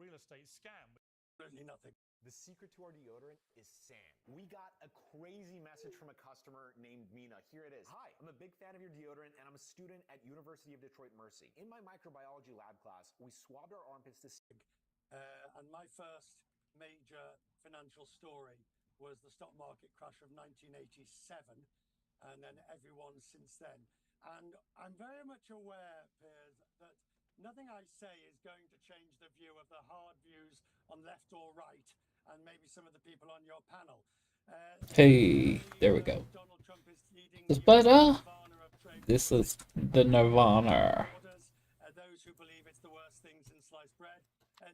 real estate scam. Certainly nothing. The secret to our deodorant is sand. We got a crazy message from a customer named Mina. Here it is. Hi, I'm a big fan of your deodorant and I'm a student at University of Detroit Mercy. In my microbiology lab class, we swabbed our armpits to see. And my first major financial story was the stock market crash of 1987, and then everyone since then. And I'm very much aware, Piers, that nothing I say is going to change the view of the hard views on left or right, and maybe some of the people on your panel. Hey, there we go. Donald Trump is leading This the better? nirvana of trade This is policy. the Nirvana. Those who believe it's the worst thing since sliced bread,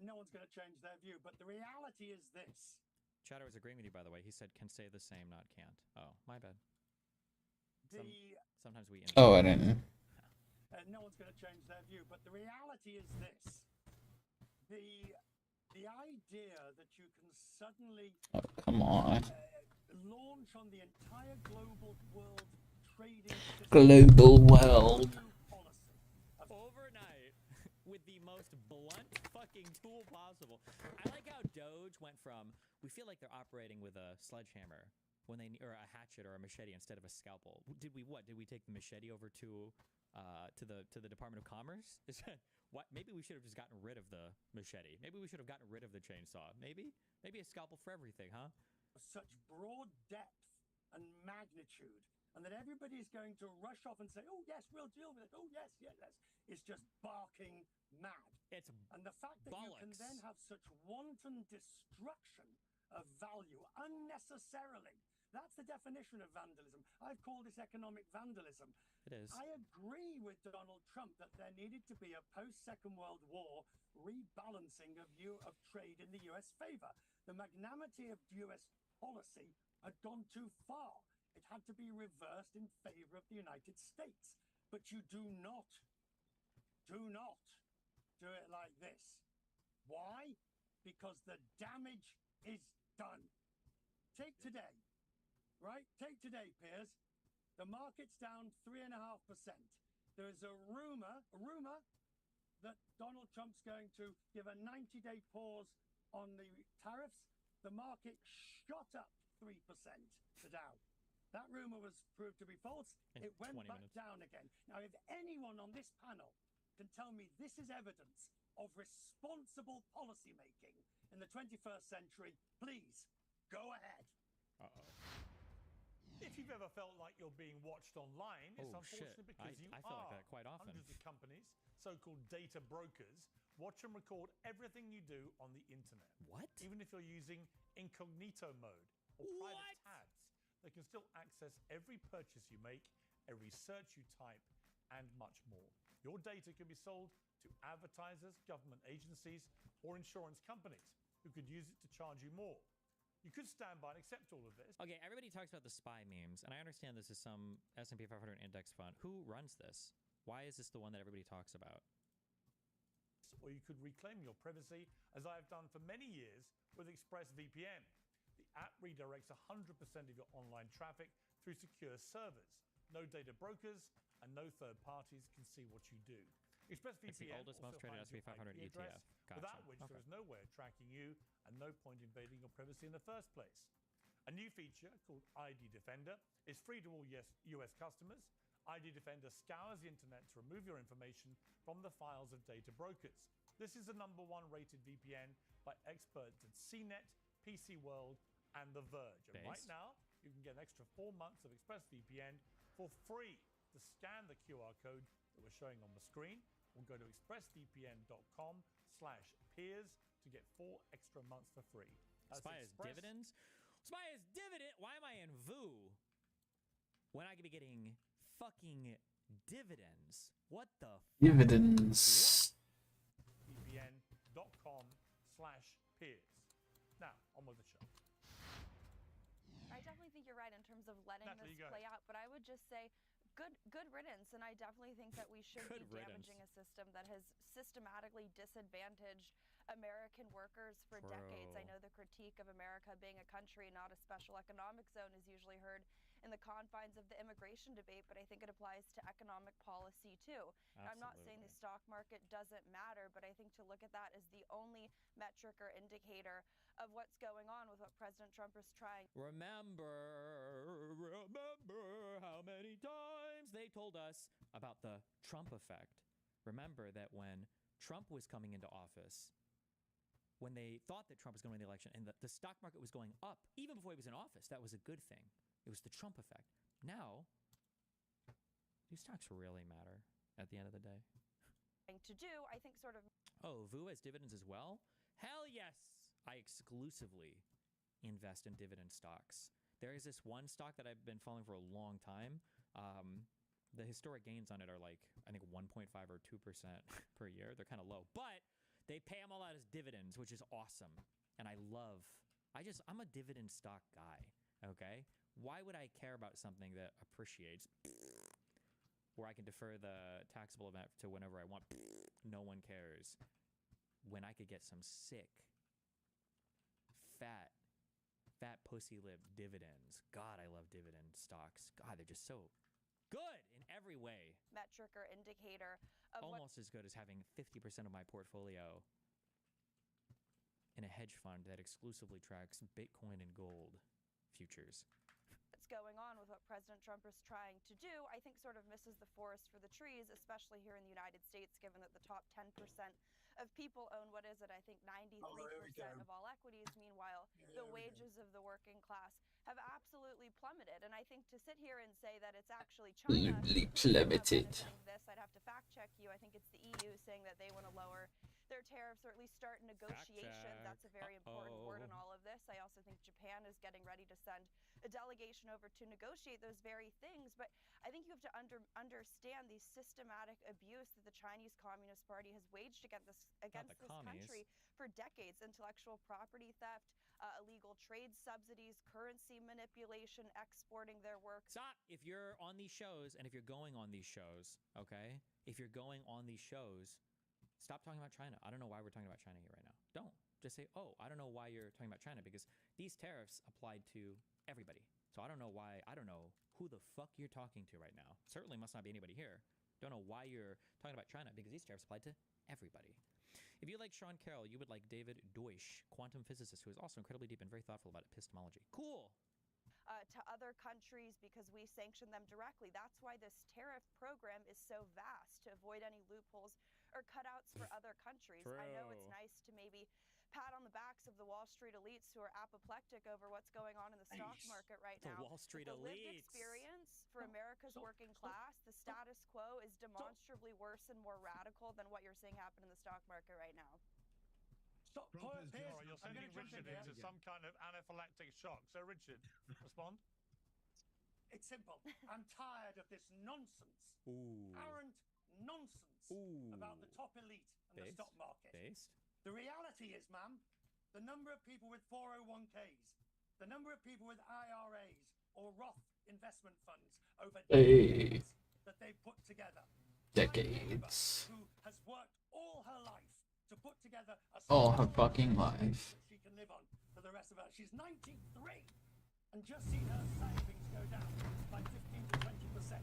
no one's going to change their view. But the reality is this. Chatter was agreeing with you, by the way. He said can say the same, not can't. Oh, my bad. Sometimes we... Oh, I didn't. No one's going to change their view. But the reality is this. The idea that you can suddenly... Oh, come on. launch on the entire global world trading system, Global world. policy overnight with the most blunt fucking tool possible. I like how Doge went from, we feel like they're operating with a sledgehammer when they, or a hatchet or a machete instead of a scalpel. Did we take the machete over to the Department of Commerce? Is that what? Maybe we should have just gotten rid of the machete. Maybe we should have gotten rid of the chainsaw. Maybe a scalpel for everything, huh? such broad depth and magnitude, and that everybody is going to rush off and say, oh yes, we'll deal with it, oh yes, it's just barking mad. It's and the fact that bollocks. You can then have such wanton destruction of value unnecessarily. That's the definition of vandalism. I've called this economic vandalism. It is. I agree with Donald Trump that there needed to be a post-Second World War rebalancing of trade in the U.S. favor. The magnanimity of U.S. policy had gone too far. It had to be reversed in favor of the United States. But you do not do it like this. Why? Because the damage is done. Take today. Right? Take today, Piers. The market's down 3.5%. There is a rumor that Donald Trump's going to give a 90-day pause on the tariffs. The market shot up 3% to Dow. That rumor was proved to be false. It went back down again. Now, if anyone on this panel can tell me this is evidence of responsible policymaking in the 21st century, please go ahead. Uh-oh. If you've ever felt like you're being watched online, it's unfortunately because I feel like that quite often. Hundreds of companies, so-called data brokers, watch and record everything you do on the internet. What? Even if you're using incognito mode or private tabs, they can still access every purchase you make, every search you type, and much more. Your data can be sold to advertisers, government agencies, or insurance companies who could use it to charge you more. You could stand by and accept all of this. Okay, everybody talks about the spy memes, and I understand this is some S&P 500 index fund. Who runs this? Why is this the one that everybody talks about? Or you could reclaim your privacy, as I have done for many years with ExpressVPN. The app redirects 100% of your online traffic through secure servers. No data brokers and no third parties can see what you do. ExpressVPN it's the oldest, most traded S&P 500 ETF. Gotcha. Without which there is no way of tracking you and no point invading your privacy in the first place. A new feature called ID Defender is free to all US customers. ID Defender scours the internet to remove your information from the files of data brokers. This is the #1 rated VPN by experts at CNET, PC World, and The Verge. And right now, you can get an extra 4 months of ExpressVPN for free. To scan the QR code that we're showing on the screen, or go to expressvpn.com/peers to get 4 extra months for free. Spy is dividends? Spy is dividend? Why am I in VU when I could be getting fucking dividends? What the Dividends. vpn.com/peers. Now, on with the show. I definitely think you're right in terms of letting this play out, but I would just say good riddance, and I definitely think that we should be damaging a system that has systematically disadvantaged American workers for decades. I know the critique of America being a country, not a special economic zone, is usually heard in the confines of the immigration debate, but I think it applies to economic policy too. I'm not saying the stock market doesn't matter, but I think to look at that as the only metric or indicator of what's going on with what President Trump is trying. Remember how many times they told us about the Trump effect. Remember that when Trump was coming into office, when they thought that Trump was going to win the election and the stock market was going up, even before he was in office, that was a good thing. It was the Trump effect. Now, do stocks really matter at the end of the day? To do, I think sort of... Oh, VU has dividends as well? Hell yes! I exclusively invest in dividend stocks. There is this one stock that I've been following for a long time. The historic gains on it are like, I think 1.5 or 2% per year. They're kind of low, but they pay them all out as dividends, which is awesome. And I'm a dividend stock guy, okay? Why would I care about something that appreciates, where I can defer the taxable event to whenever I want? No one cares. When I could get some sick, fat pussy lip dividends. God, I love dividend stocks. God, they're just so good in every way. Metric or indicator of almost as good as having 50% of my portfolio in a hedge fund that exclusively tracks Bitcoin and gold futures. What's going on with what President Trump is trying to do, I think sort of misses the forest for the trees, especially here in the United States, given that the top 10% of people own, what is it, I think 93% of all equities. Meanwhile, the wages of the working class have absolutely plummeted. And I think to sit here and say that it's actually China plummeted. This, I'd have to fact check you. I think it's the EU saying that they want to lower their tariffs or at least start negotiations. That's a very important word in all of this. I also think Japan is getting ready to send a delegation over to negotiate those very things. But I think you have to understand the systematic abuse that the Chinese Communist Party has waged against this country for decades. Intellectual property theft, illegal trade subsidies, currency manipulation, exporting their work. Stop! If you're on these shows, and if you're going on these shows, okay? If you're going on these shows, stop talking about China. I don't know why we're talking about China here right now. Don't. Just say, oh, I don't know why you're talking about China, because these tariffs applied to everybody. So I don't know why, I don't know who the fuck you're talking to right now. Certainly must not be anybody here. Don't know why you're talking about China, because these tariffs applied to everybody. If you like Sean Carroll, you would like David Deutsch, quantum physicist, who is also incredibly deep and very thoughtful about epistemology. Cool! To other countries because we sanction them directly. That's why this tariff program is so vast, to avoid any loopholes or cutouts for other countries. True. I know it's nice to maybe pat on the backs of the Wall Street elites who are apoplectic over what's going on in the stock market right now. The Wall Street the lived elites. experience for America's working class, the status quo is demonstrably worse and more radical than what you're seeing happen in the stock market right now. Stop. You're sending Richard into some kind of anaphylactic shock. So, Richard, respond. It's simple. I'm tired of this nonsense. Arrant nonsense about the top elite and the stock market. The reality is, ma'am, the number of people with 401ks, the number of people with IRAs or Roth investment funds over decades that they've put together. Decades. Who has worked all her life to put together a all her fucking life she can live on for the rest of her. She's 93 and just seen her savings go down by 15 to 20%.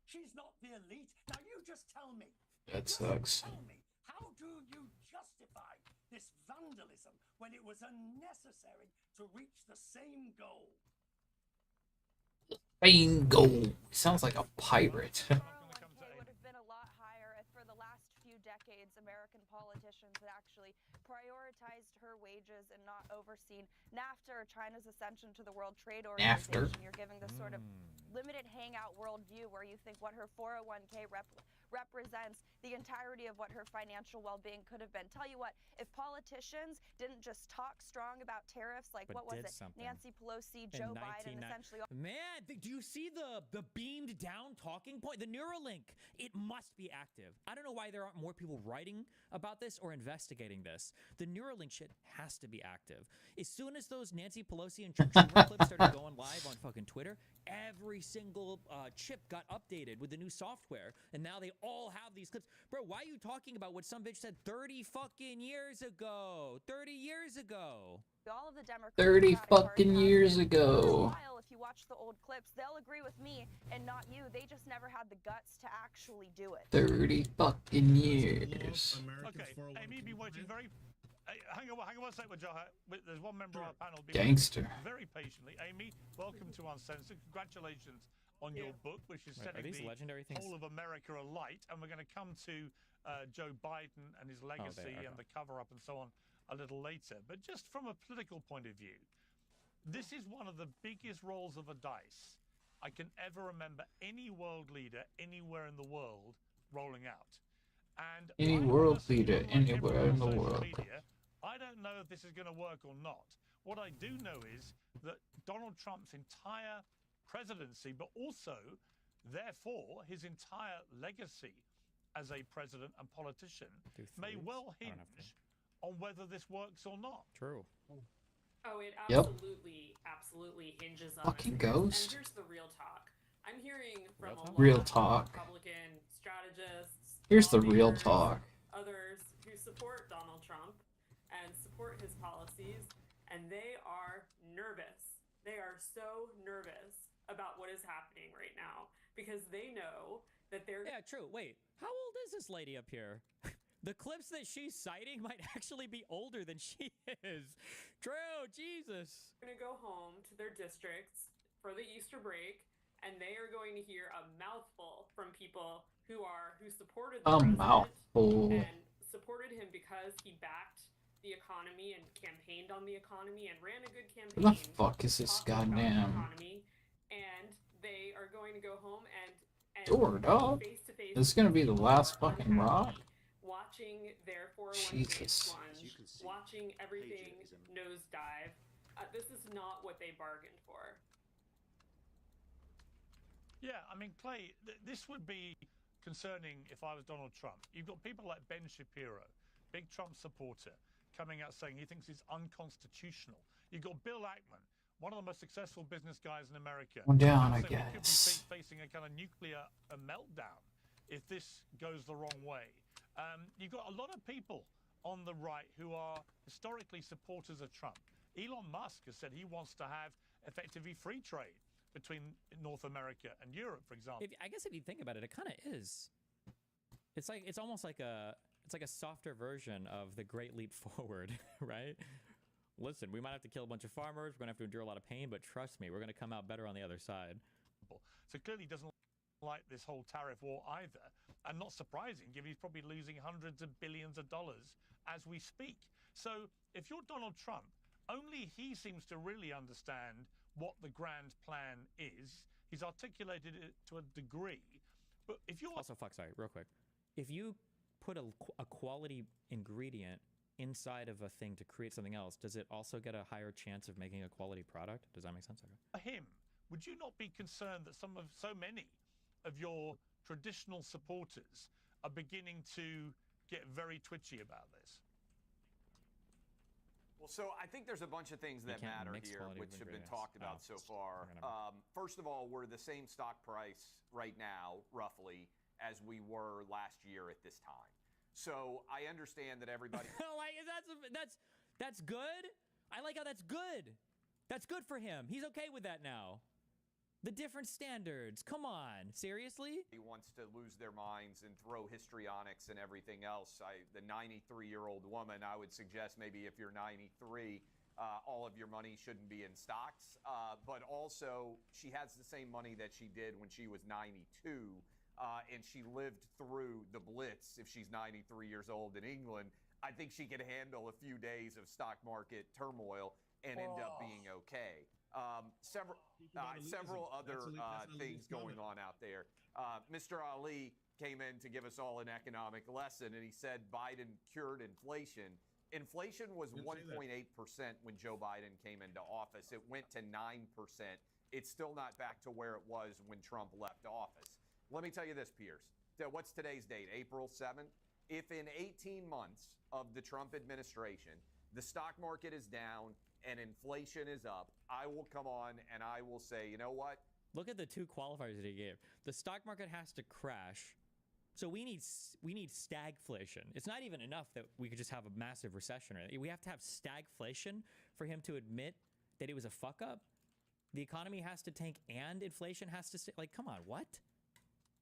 She's not the elite. Now you just tell me. That sucks. Tell me, how do you justify this vandalism when it was unnecessary to reach the same goal? Same goal. Sounds like a pirate. 401k would have been a lot higher if for the last few decades American politicians had actually prioritized her wages and not overseen NAFTA or China's ascension to the World Trade Organization. NAFTA. You're giving this sort of limited hangout worldview where you think what her 401k represents the entirety of what her financial well-being could have been. Tell you what, if politicians didn't just talk strong about tariffs, like what was it, Nancy Pelosi, Joe Biden, essentially. Man, do you see the beamed down talking point? The Neuralink, it must be active. I don't know why there aren't more people writing about this or investigating this. The Neuralink shit has to be active. As soon as those Nancy Pelosi and Chuck Schumer clips started going live on fucking Twitter, every single chip got updated with the new software, and now they all have these clips. Bro, why are you talking about what some bitch said 30 fucking years ago? 30 years ago. All of the Democrats 30 fucking years ago. if you watch the old clips, they'll agree with me and not you. They just never had the guts to actually do it. 30 fucking years. Okay, Amy, be waiting very... hang on one second, Wajaha. There's one member of our panel. Gangster. Very patiently. Amy, welcome to Uncensored. Congratulations on your book, which is setting the legendary things? whole of America alight. And we're going to come to Joe Biden and his legacy and the cover-up and so on a little later. But just from a political point of view, this is one of the biggest rolls of a dice I can ever remember any world leader anywhere in the world rolling out. And Any world leader anywhere in the world. Media, I don't know if this is going to work or not. What I do know is that Donald Trump's entire presidency, but also, therefore, his entire legacy as a president and politician may well hinge on whether this works or not. True. Oh, it absolutely hinges on Fucking it. ghost. And here's the real talk. I'm hearing from Real a lot talk. of Republican strategists. Here's the real talk. Others who support Donald Trump and support his policies, and they are nervous. They are so nervous about what is happening right now because they know that they're... Yeah, true. Wait, how old is this lady up here? The clips that she's citing might actually be older than she is. Drew, Jesus. Going to go home to their districts for the Easter break, and they are going to hear a mouthful from people who supported the president and supported him because he backed the economy and campaigned on the economy and ran a good campaign. What the fuck is this goddamn economy, and they are going to go home and door, dog? face-to-face. This is gonna be the last fucking rock. Watching their 401k Jesus. plunge, watching everything nosedive. This is not what they bargained for. Yeah, I mean, Clay, this would be concerning if I was Donald Trump. You've got people like Ben Shapiro, big Trump supporter, coming out saying he thinks it's unconstitutional. You've got Bill Ackman, one of the most successful business guys in America. One down, I saying we could guess. be facing a kind of nuclear meltdown if this goes the wrong way. You've got a lot of people on the right who are historically supporters of Trump. Elon Musk has said he wants to have effectively free trade between North America and Europe, for example. I guess if you think about it, it kind of is. It's almost like a softer version of the Great Leap Forward, right? Listen, we might have to kill a bunch of farmers. We're going to have to endure a lot of pain, but trust me, we're going to come out better on the other side. So clearly doesn't like this whole tariff war either. And not surprising, given he's probably losing hundreds of billions of dollars as we speak. So if you're Donald Trump, only he seems to really understand what the grand plan is. He's articulated it to a degree. But if you're... Also, sorry, real quick. If you put a quality ingredient inside of a thing to create something else, does it also get a higher chance of making a quality product? Does that make sense? For him, would you not be concerned that so many of your traditional supporters are beginning to get very twitchy about this? Well, so I think there's a bunch of things that matter here, which have been talked about so far. First of all, we're the same stock price right now, roughly, as we were last year at this time. So I understand that everybody... that's good? I like how that's good. That's good for him. He's okay with that now. The different standards. Come on. Seriously? He wants to lose their minds and throw histrionics and everything else. The 93-year-old woman, I would suggest maybe if you're 93, all of your money shouldn't be in stocks. But also, she has the same money that she did when she was 92. And she lived through the Blitz. If she's 93 years old in England, I think she could handle a few days of stock market turmoil and end up being okay. Several other things going on out there. Mr. Ali came in to give us all an economic lesson, and he said Biden cured inflation. Inflation was 1.8% when Joe Biden came into office. It went to 9%. It's still not back to where it was when Trump left office. Let me tell you this, Piers. What's today's date? April 7th? If in 18 months of the Trump administration, the stock market is down and inflation is up, I will come on and I will say, you know what? Look at the two qualifiers that he gave. The stock market has to crash. So we need stagflation. It's not even enough that we could just have a massive recession. We have to have stagflation for him to admit that it was a fuck up. The economy has to tank and inflation has to stay. Like, come on, what?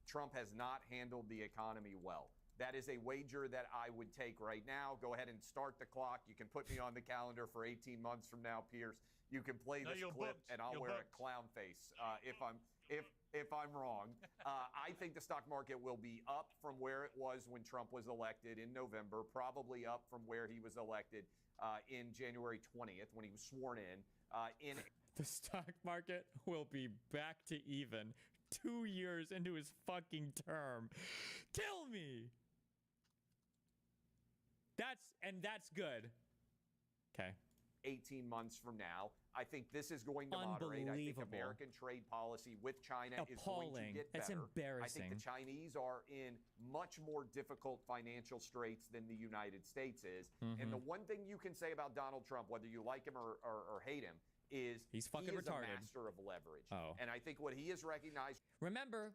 Trump has not handled the economy well. That is a wager that I would take right now. Go ahead and start the clock. You can put me on the calendar for 18 months from now, Pierce. You can play this clip, and I'll wear a clown face if I'm wrong. I think the stock market will be up from where it was when Trump was elected in November, probably up from where he was elected in January 20th when he was sworn in. The stock market will be back to even 2 years into his fucking term. Kill me. That's good. Okay. 18 months from now, I think this is going to moderate. I think American trade policy with China is going to get better. That's embarrassing. I think the Chinese are in much more difficult financial straits than the United States is. And the one thing you can say about Donald Trump, whether you like him or hate him, is he's fucking retarded. A master of leverage. And I think what he has recognized. Remember,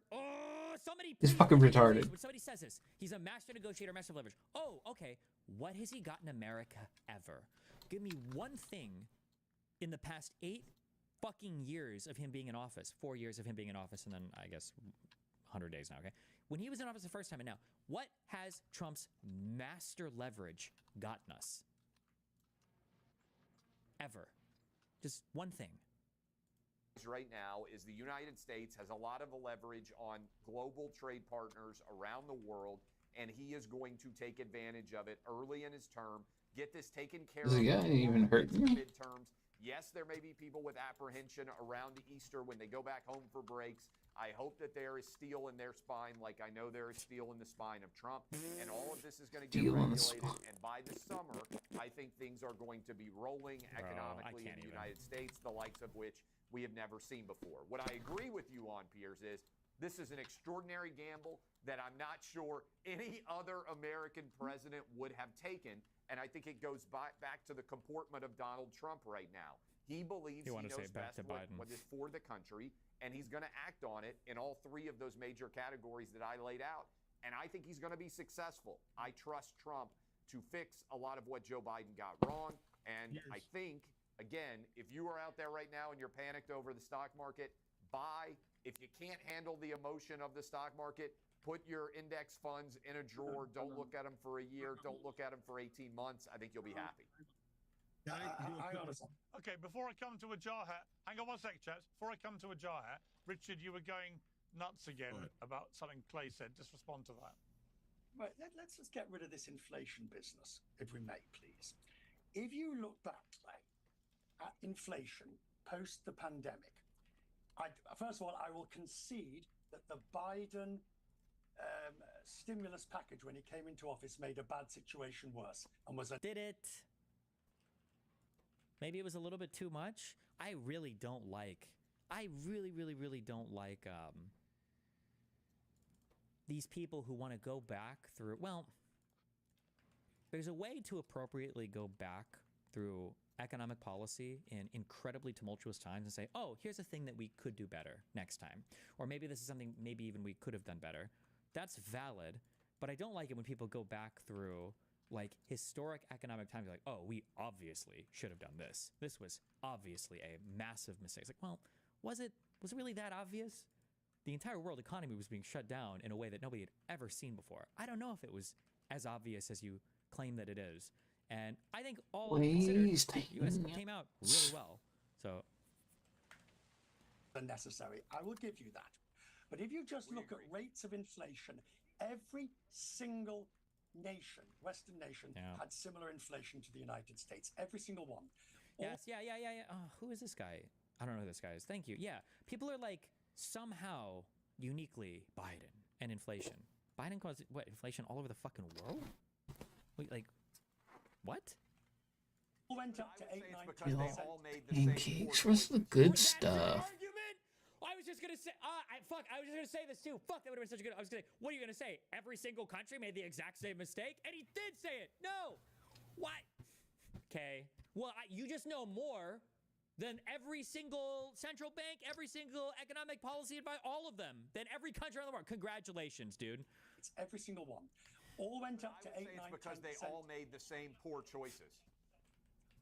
somebody. He's fucking retarded. When somebody says this, he's a master negotiator, master of leverage. Oh, okay. What has he gotten America ever? Give me one thing in the past 8 fucking years of him being in office, 4 years of him being in office, and then I guess 100 days now, okay? When he was in office the first time and now, what has Trump's master leverage gotten us? Ever. Just one thing. Right now is the United States has a lot of leverage on global trade partners around the world, and he is going to take advantage of it early in his term. Get this taken care of. Does the guy even hurt me? Midterms. Yes, there may be people with apprehension around Easter when they go back home for breaks. I hope that there is steel in their spine, like I know there is steel in the spine of Trump. And all of this is going to get regulated. And by the summer, I think things are going to be rolling economically in the United States, the likes of which we have never seen before. What I agree with you on, Piers, is this is an extraordinary gamble that I'm not sure any other American president would have taken. And I think it goes back to the comportment of Donald Trump right now. He believes he knows best what is for the country, and he's going to act on it in all 3 of those major categories that I laid out. And I think he's going to be successful. I trust Trump to fix a lot of what Joe Biden got wrong. And I think, again, if you are out there right now and you're panicked over the stock market, buy. If you can't handle the emotion of the stock market, put your index funds in a drawer. Don't look at them for a year. Don't look at them for 18 months. I think you'll be happy. Okay, before I come to a jar hat, hang on one sec, chaps. Before I come to a jar hat, Richard, you were going nuts again about something Clay said. Just respond to that. Right, let's just get rid of this inflation business, if we may, please. If you look back, Clay, at inflation post the pandemic, first of all, I will concede that the Biden stimulus package when he came into office made a bad situation worse and was a... Did it? Maybe it was a little bit too much. I really don't like these people who want to go back through, well, there's a way to appropriately go back through economic policy in incredibly tumultuous times and say, oh, here's a thing that we could do better next time. Or maybe this is something maybe even we could have done better. That's valid, but I don't like it when people go back through like historic economic times, like, oh, we obviously should have done this. This was obviously a massive mistake. It's like, well, was it really that obvious? The entire world economy was being shut down in a way that nobody had ever seen before. I don't know if it was as obvious as you claim that it is. And I think all considered, the U.S. came out really well. So unnecessary. I will give you that. But if you just look at rates of inflation, every single nation, Western nation, had similar inflation to the United States. Every single one. Yes, yeah. Who is this guy? I don't know who this guy is. Thank you. Yeah, people are like somehow uniquely Biden and inflation. Biden caused what, inflation all over the fucking world? Wait, like, what? Went up to 8-9%. Pancakes, where's the good stuff? I was just gonna say, I was just gonna say this too. Fuck, that would have been such a good. I was gonna say, what are you gonna say? Every single country made the exact same mistake, and he did say it. No, what? Okay. Well, you just know more than every single central bank, every single economic policy advice, all of them, than every country on the world. Congratulations, dude. It's every single one. All went up to 8-9%. Because they all made the same poor choices.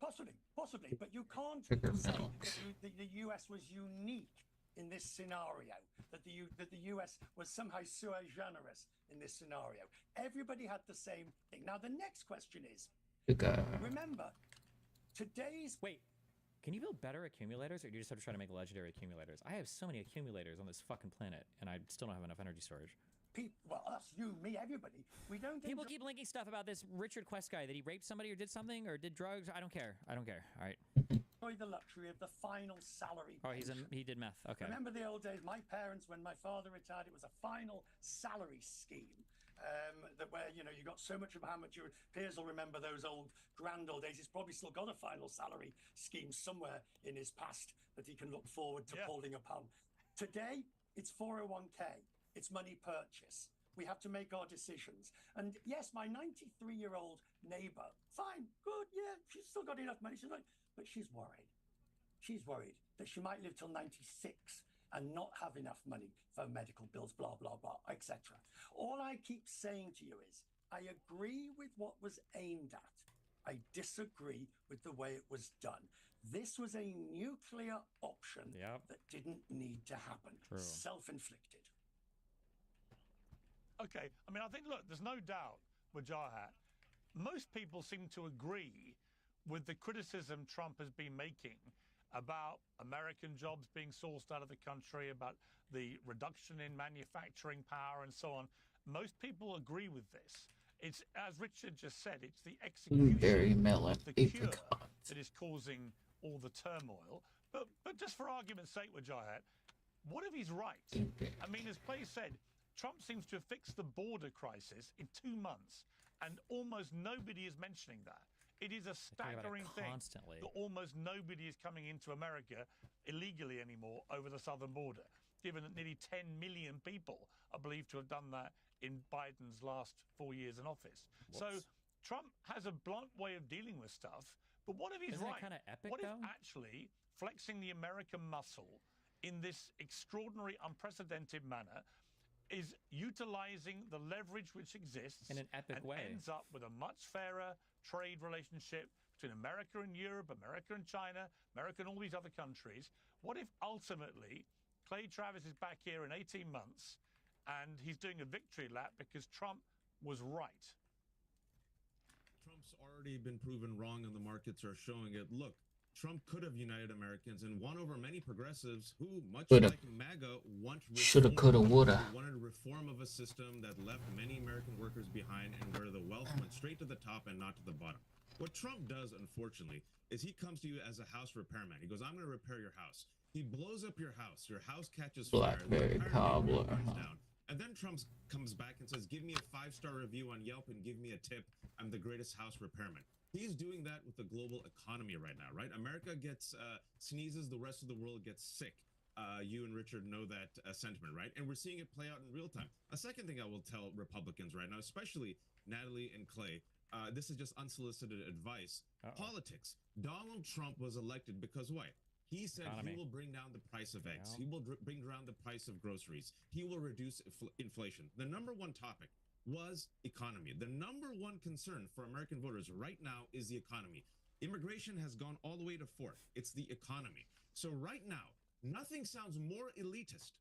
Possibly, but you can't Sugar say milks. that the US was unique in this scenario, that the US was somehow sui generis in this scenario. Everybody had the same thing. Now, the next question is, Sugar. remember, today's... Wait, can you build better accumulators, or do you just have to try to make legendary accumulators? I have so many accumulators on this fucking planet, and I still don't have enough energy storage. Well, us, you, me, everybody. We don't. People keep linking stuff about this Richard Quest guy, that he raped somebody or did something or did drugs. I don't care. All right. Enjoy the luxury of the final salary. Oh, he did meth. Okay. Remember the old days? My parents, when my father retired, it was a final salary scheme. That where you got so much of how much your peers will remember those grand old days. He's probably still got a final salary scheme somewhere in his past that he can look forward to pulling upon. Today, it's 401k. It's money purchase. We have to make our decisions. And yes, my 93-year-old neighbor, fine, good, yeah, she's still got enough money. But she's worried. She's worried that she might live till 96 and not have enough money for medical bills, blah, blah, blah, etc. All I keep saying to you is, I agree with what was aimed at. I disagree with the way it was done. This was a nuclear option that didn't need to happen. True. Self-inflicted. Okay, I mean, I think, look, there's no doubt, Wajahat, most people seem to agree with the criticism Trump has been making about American jobs being sourced out of the country, about the reduction in manufacturing power and so on. Most people agree with this. It's, as Richard just said, it's the execution of the cure that is causing all the turmoil. But just for argument's sake, Wajahat, what if he's right? I mean, as Clay said, Trump seems to have fixed the border crisis in 2 months, and almost nobody is mentioning that. It is a staggering thing that almost nobody is coming into America illegally anymore over the southern border, given that nearly 10 million people are believed to have done that in Biden's last 4 years in office. So Trump has a blunt way of dealing with stuff, but what if he's right? Isn't that kind of epic, what if though? actually flexing the American muscle in this extraordinary, unprecedented manner is utilizing the leverage which exists in an epic way, ends up with a much fairer trade relationship between America and Europe, America and China, America and all these other countries? What if ultimately Clay Travis is back here in 18 months and he's doing a victory lap because Trump was right? Trump's already been proven wrong and the markets are showing it. Look, Trump could have united Americans and won over many progressives who, much like MAGA, wanted a reform of a system that left many American workers behind and where the wealth went straight to the top and not to the bottom. What Trump does, unfortunately, is he comes to you as a house repairman. He goes, I'm going to repair your house. He blows up your house catches fire, Blackberry cobbler, down. And then Trump comes back and says, give me a 5-star review on Yelp and give me a tip. I'm the greatest house repairman. He's doing that with the global economy right now, right? America gets sneezes, the rest of the world gets sick. You and Richard know that sentiment, right? And we're seeing it play out in real time. A second thing I will tell Republicans right now, especially Natalie and Clay, this is just unsolicited advice. Politics. Donald Trump was elected because why? He said he will bring down the price of eggs. He will bring down the price of groceries. He will reduce inflation. The number one topic was economy. The number one concern for American voters right now is the economy. Immigration has gone all the way to 4th. It's the economy. So right now, nothing sounds more elitist,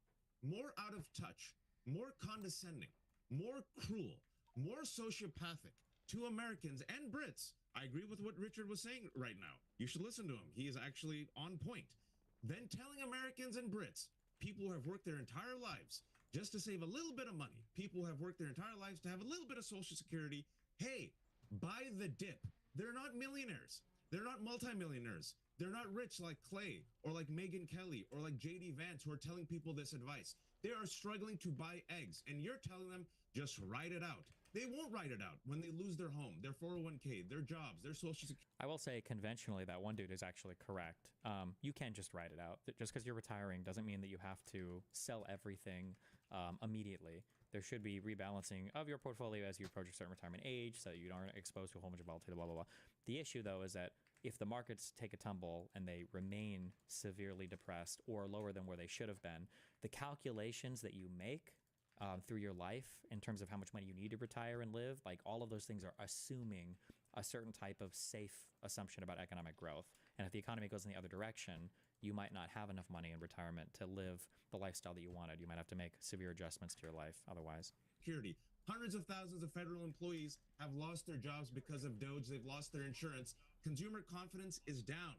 more out of touch, more condescending, more cruel, more sociopathic to Americans and Brits. I agree with what Richard was saying right now. You should listen to him. He is actually on point. Then telling Americans and Brits, people who have worked their entire lives just to save a little bit of money, people who have worked their entire lives to have a little bit of Social Security, hey, buy the dip. They're not millionaires. They're not multimillionaires. They're not rich like Clay or like Megyn Kelly or like J.D. Vance who are telling people this advice. They are struggling to buy eggs, and you're telling them just write it out. They won't write it out when they lose their home, their 401k, their jobs, their Social Security. I will say conventionally that one dude is actually correct. You can just write it out. Just because you're retiring doesn't mean that you have to sell everything immediately. There should be rebalancing of your portfolio as you approach a certain retirement age so that you aren't exposed to a whole bunch of volatility, blah, blah, blah. The issue, though, is that if the markets take a tumble and they remain severely depressed or lower than where they should have been, the calculations that you make through your life in terms of how much money you need to retire and live, like all of those things are assuming a certain type of safe assumption about economic growth. And if the economy goes in the other direction, you might not have enough money in retirement to live the lifestyle that you wanted. You might have to make severe adjustments to your life otherwise. Security. Hundreds of thousands of federal employees have lost their jobs because of Doge. They've lost their insurance. Consumer confidence is down.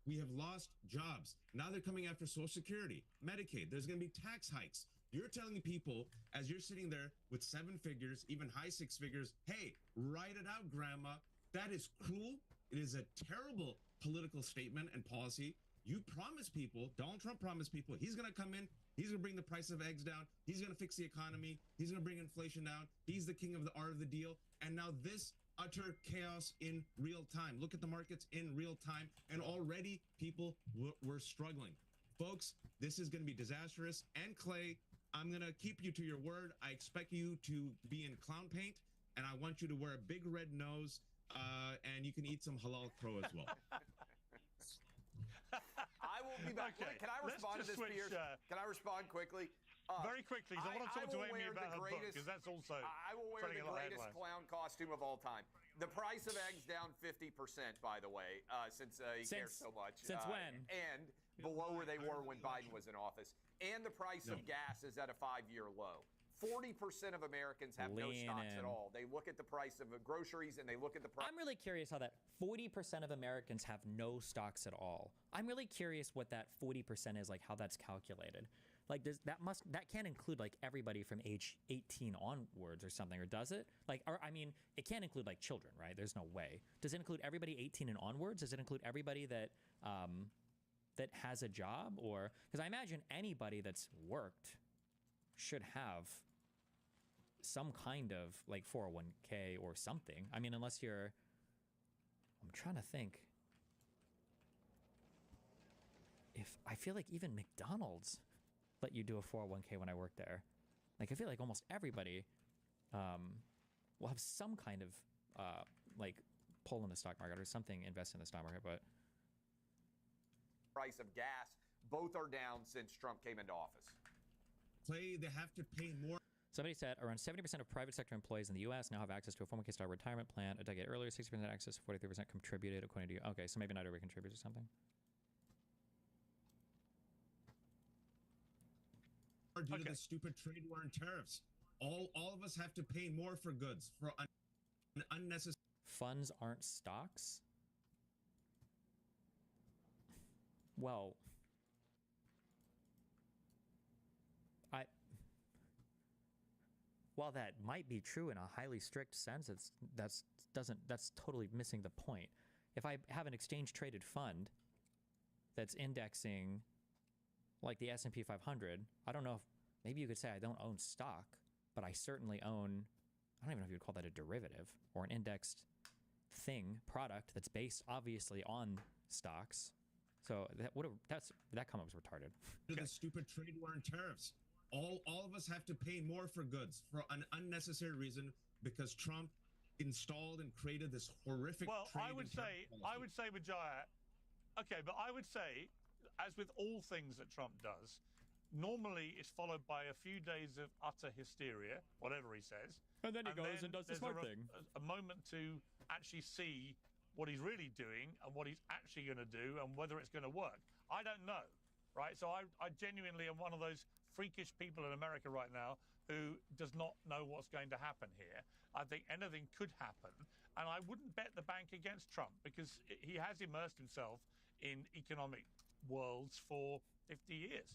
We have lost jobs. Now they're coming after Social Security, Medicaid. There's going to be tax hikes. You're telling people, as you're sitting there with 7 figures, even high 6 figures, hey, write it out, grandma. That is cruel. It is a terrible political statement and policy. You promise people, Donald Trump promised people, he's going to come in, he's going to bring the price of eggs down, he's going to fix the economy, he's going to bring inflation down, he's the king of the art of the deal. And now this utter chaos in real time. Look at the markets in real time, and already people were struggling. Folks, this is going to be disastrous. And Clay, I'm going to keep you to your word. I expect you to be in clown paint, and I want you to wear a big red nose, and you can eat some halal crow as well. I will be back. Okay, Can I respond to this, Piers? Can I respond quickly? Very quickly, because I want to talk to Amy about her book, because that's also I will wear the greatest clown costume of all time. The price of eggs down 50%, by the way, since he cares so much. Since when? And below where they were when Biden was in office. And the price of gas is at a 5-year low. 40% of Americans have no stocks at all. They look at the price of groceries and they look at the price. I'm really curious how that 40% of Americans have no stocks at all. I'm really curious what that 40% is, like how that's calculated. Like that can't include like everybody from age 18 onwards or something, or does it? Like, or I mean, it can't include like children, right? There's no way. Does it include everybody 18 and onwards? Does it include everybody that that has a job? Or because I imagine anybody that's worked should have some kind of like 401k or something. I mean, unless you're, I'm trying to think. If I feel like even McDonald's let you do a 401k when I worked there. Like I feel like almost everybody will have some kind of like pull in the stock market or something, invest in the stock market. But price of gas, both are down since Trump came into office. Clay, they have to pay more. Somebody said around 70% of private sector employees in the U.S. now have access to a 401k style retirement plan. A decade earlier, 60% access, 43% contributed, according to you. Okay, so maybe not everybody contributes or something. Due to the stupid trade war and tariffs. All of us have to pay more for goods for unnecessary. Funds aren't stocks? Well, while that might be true in a highly strict sense, that's totally missing the point. If I have an exchange traded fund that's indexing like the S&P 500, I don't know if, maybe you could say I don't own stock, but I certainly own, I don't even know if you would call that a derivative or an indexed product that's based obviously on stocks. So that comment was retarded. To the stupid trade war and tariffs. All of us have to pay more for goods for an unnecessary reason because Trump installed and created this horrific trade I would say, Vijaya, okay, but I would say, as with all things that Trump does, normally it's followed by a few days of utter hysteria, whatever he says. And then he goes and does the smart thing. A moment to actually see what he's really doing and what he's actually going to do and whether it's going to work. I don't know, right? So I genuinely am one of those freakish people in America right now who does not know what's going to happen here. I think anything could happen. And I wouldn't bet the bank against Trump because he has immersed himself in economic worlds for 50 years.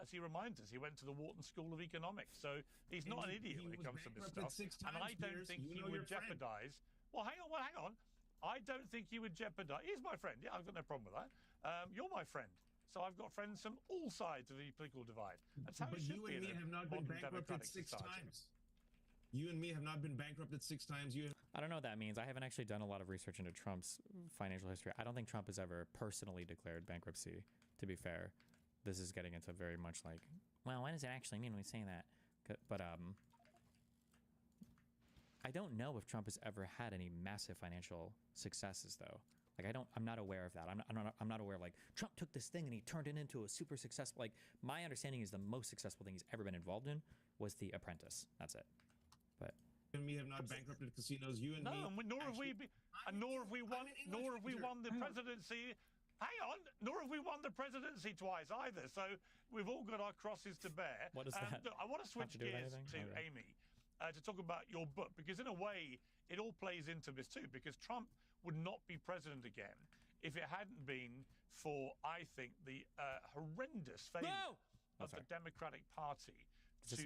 As he reminds us, he went to the Wharton School of Economics. So he's not an idiot when it comes to this stuff. And I don't think he would jeopardize. Well, hang on. I don't think he would jeopardize. He's my friend. Yeah, I've got no problem with that. You're my friend. So I've got friends from all sides of the political divide. That's how it should be. But you and me have not been bankrupted 6 times. You and me have not been bankrupted 6 times. I don't know what that means. I haven't actually done a lot of research into Trump's financial history. I don't think Trump has ever personally declared bankruptcy, to be fair. This is getting into very much like, well, what does it actually mean when we say that? But I don't know if Trump has ever had any massive financial successes, though. Like I'm not aware of that. I'm not aware of like Trump took this thing and he turned it into a super successful. Like my understanding is the most successful thing he's ever been involved in was The Apprentice. That's it. But and me have not bankrupted casinos. You and me. Nor have we won the presidency. Hang on, nor have we won the presidency twice either. So we've all got our crosses to bear. What is that? I want to switch gears to Amy to talk about your book, because in a way it all plays into this too. Because Trump would not be president again if it hadn't been for, I think, the horrendous failure of the Democratic Party to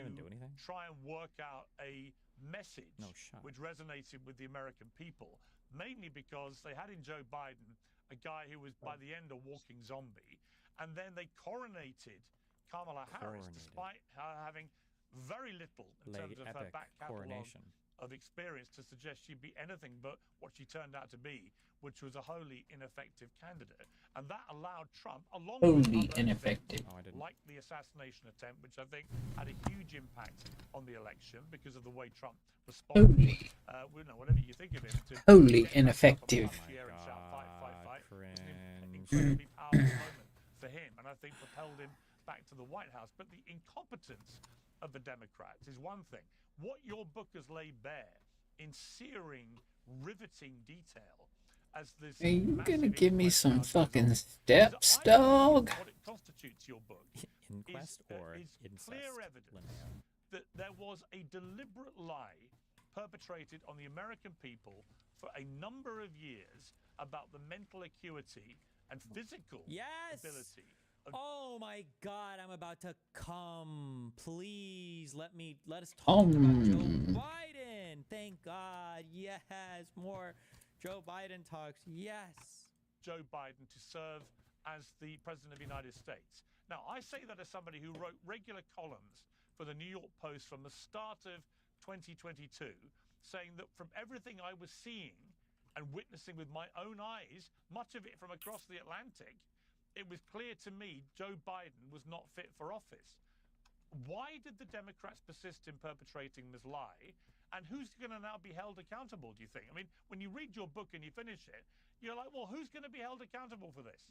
try and work out a message which resonated with the American people, mainly because they had in Joe Biden a guy who was by the end a walking zombie, and then they coronated Kamala Harris despite her having very little in terms of her back catalogue of experience to suggest she'd be anything but what she turned out to be, which was a wholly ineffective candidate. And that allowed Trump, along with ineffective, like the assassination attempt, which I think had a huge impact on the election because of the way Trump responded. Whatever you think of him, wholly ineffective. Incredibly powerful moment for him, and I think propelled him back to the White House. But the incompetence of the Democrats is one thing. What your book has laid bare in searing, riveting detail as this. Are you gonna give me some fucking steps, dog? What it constitutes your book Inquest or incest clear evidence that there was a deliberate lie perpetrated on the American people for a number of years about the mental acuity and physical ability. Oh my God, I'm about to come. Please let us talk about Joe Biden. Thank God. Yes, more Joe Biden talks. Yes. Joe Biden to serve as the President of the United States. Now, I say that as somebody who wrote regular columns for the New York Post from the start of 2022, saying that from everything I was seeing and witnessing with my own eyes, much of it from across the Atlantic, it was clear to me Joe Biden was not fit for office. Why did the Democrats persist in perpetrating this lie? And who's going to now be held accountable, do you think? I mean, when you read your book and you finish it, you're like, well, who's going to be held accountable for this?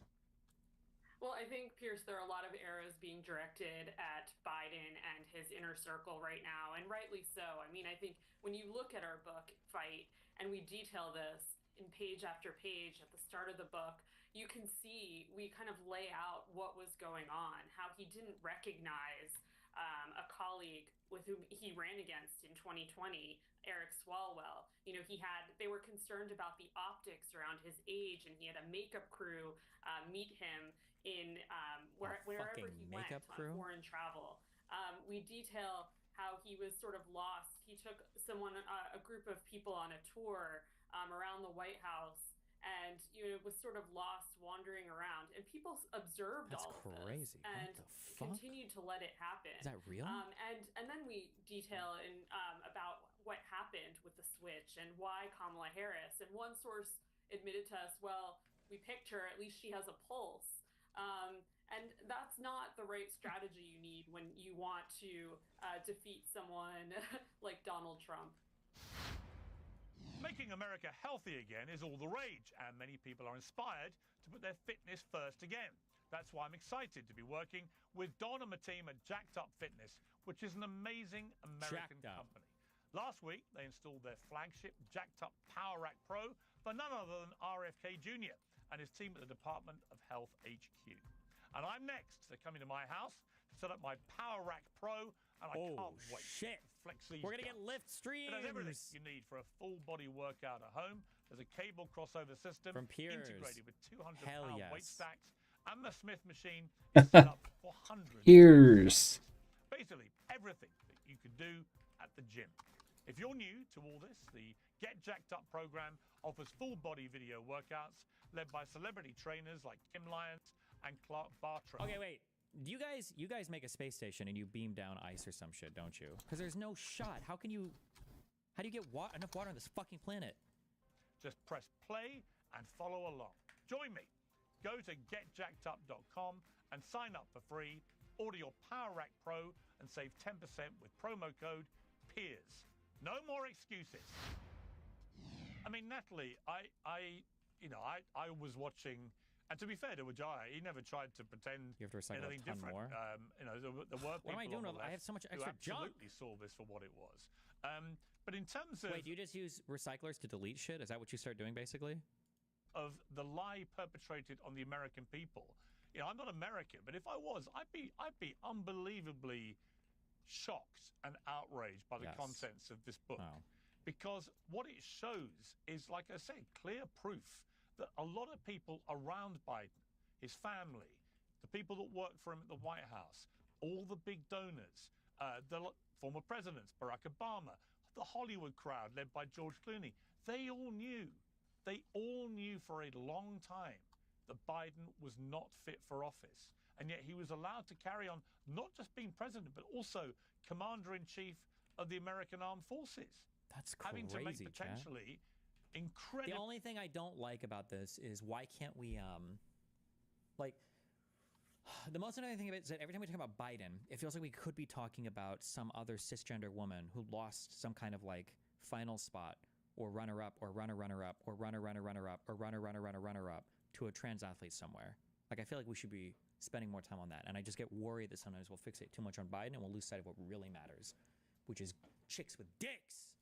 Well, I think, Pierce, there are a lot of arrows being directed at Biden and his inner circle right now, and rightly so. I mean, I think when you look at our book, Fight, and we detail this in page after page at the start of the book, you can see we kind of lay out what was going on, how he didn't recognize a colleague with whom he ran against in 2020, Eric Swalwell. You know, they were concerned about the optics around his age, and he had a makeup crew meet him in wherever he went on foreign travel. We detail how he was sort of lost. He took a group of people on a tour around the White House, and was sort of lost wandering around, and people observed all of this and continued to let it happen. Is that real? And then we detail about what happened with the switch and why Kamala Harris. And one source admitted to us, well, we picked her, at least she has a pulse. And that's not the right strategy you need when you want to defeat someone like Donald Trump. Making America healthy again is all the rage, and many people are inspired to put their fitness first again. That's why I'm excited to be working with Don and my team at Jacked Up Fitness, which is an amazing American company. Last week, they installed their flagship Jacked Up Power Rack Pro for none other than RFK Jr. and his team at the Department of Health HQ. And I'm next. They're coming to my house to set up my Power Rack Pro, and I can't wait. Flex these. We're gonna get lift streams. It has everything you need for a full body workout at home. There's a cable crossover system from Piers, integrated with 200-pound weight stacks, and the Smith machine is set up for hundreds. Piers. Basically, everything that you could do at the gym. If you're new to all this, the Get Jacked Up program offers full body video workouts led by celebrity trainers like Kim Lyons and Clark Bartra. Okay, wait. You guys make a space station and you beam down ice or some shit, don't you? Because there's no shot. How do you get enough water on this fucking planet? Just press play and follow along. Join me. Go to getjackedup.com and sign up for free. Order your Power Rack Pro and save 10% with promo code PEERS. No more excuses. I mean, Natalie, I was watching. And to be fair to Ujaya, he never tried to pretend you have to recycle anything different. More? There were people what am I doing? on the left I have so much extra who absolutely junk. saw this for what it was. But in terms of... Wait, do you just use recyclers to delete shit? Is that what you start doing, basically? Of the lie perpetrated on the American people. You know, I'm not American, but if I was, I'd be unbelievably shocked and outraged by the contents of this book. Oh. Because what it shows is, like I said, clear proof that a lot of people around Biden, his family, the people that work for him at the White House, all the big donors, the former presidents, Barack Obama, the Hollywood crowd led by George Clooney, they all knew for a long time that Biden was not fit for office. And yet he was allowed to carry on not just being president, but also commander-in-chief of the American Armed Forces. That's crazy, having to make potentially incredible... The only thing I don't like about this is why can't we, like... The most annoying thing about it is that every time we talk about Biden, it feels like we could be talking about some other cisgender woman who lost some kind of, like, final spot, or runner-up, or runner-runner-up, or runner-runner-runner-up, or runner-runner-runner-runner-up to a trans athlete somewhere. Like, I feel like we should be spending more time on that, and I just get worried that sometimes we'll fixate too much on Biden and we'll lose sight of what really matters, which is chicks with dicks.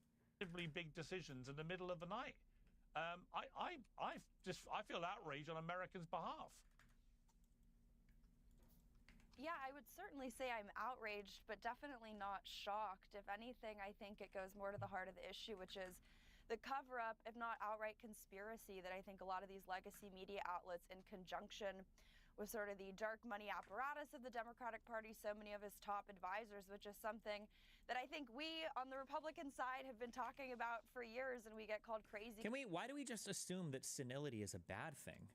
Big decisions in the middle of the night. I feel outraged on Americans' behalf. Yeah, I would certainly say I'm outraged, but definitely not shocked. If anything, I think it goes more to the heart of the issue, which is the cover-up, if not outright conspiracy, that I think a lot of these legacy media outlets, in conjunction with sort of the dark money apparatus of the Democratic Party, so many of his top advisors, which is something that I think we on the Republican side have been talking about for years, and we get called crazy. Why do we just assume that senility is a bad thing?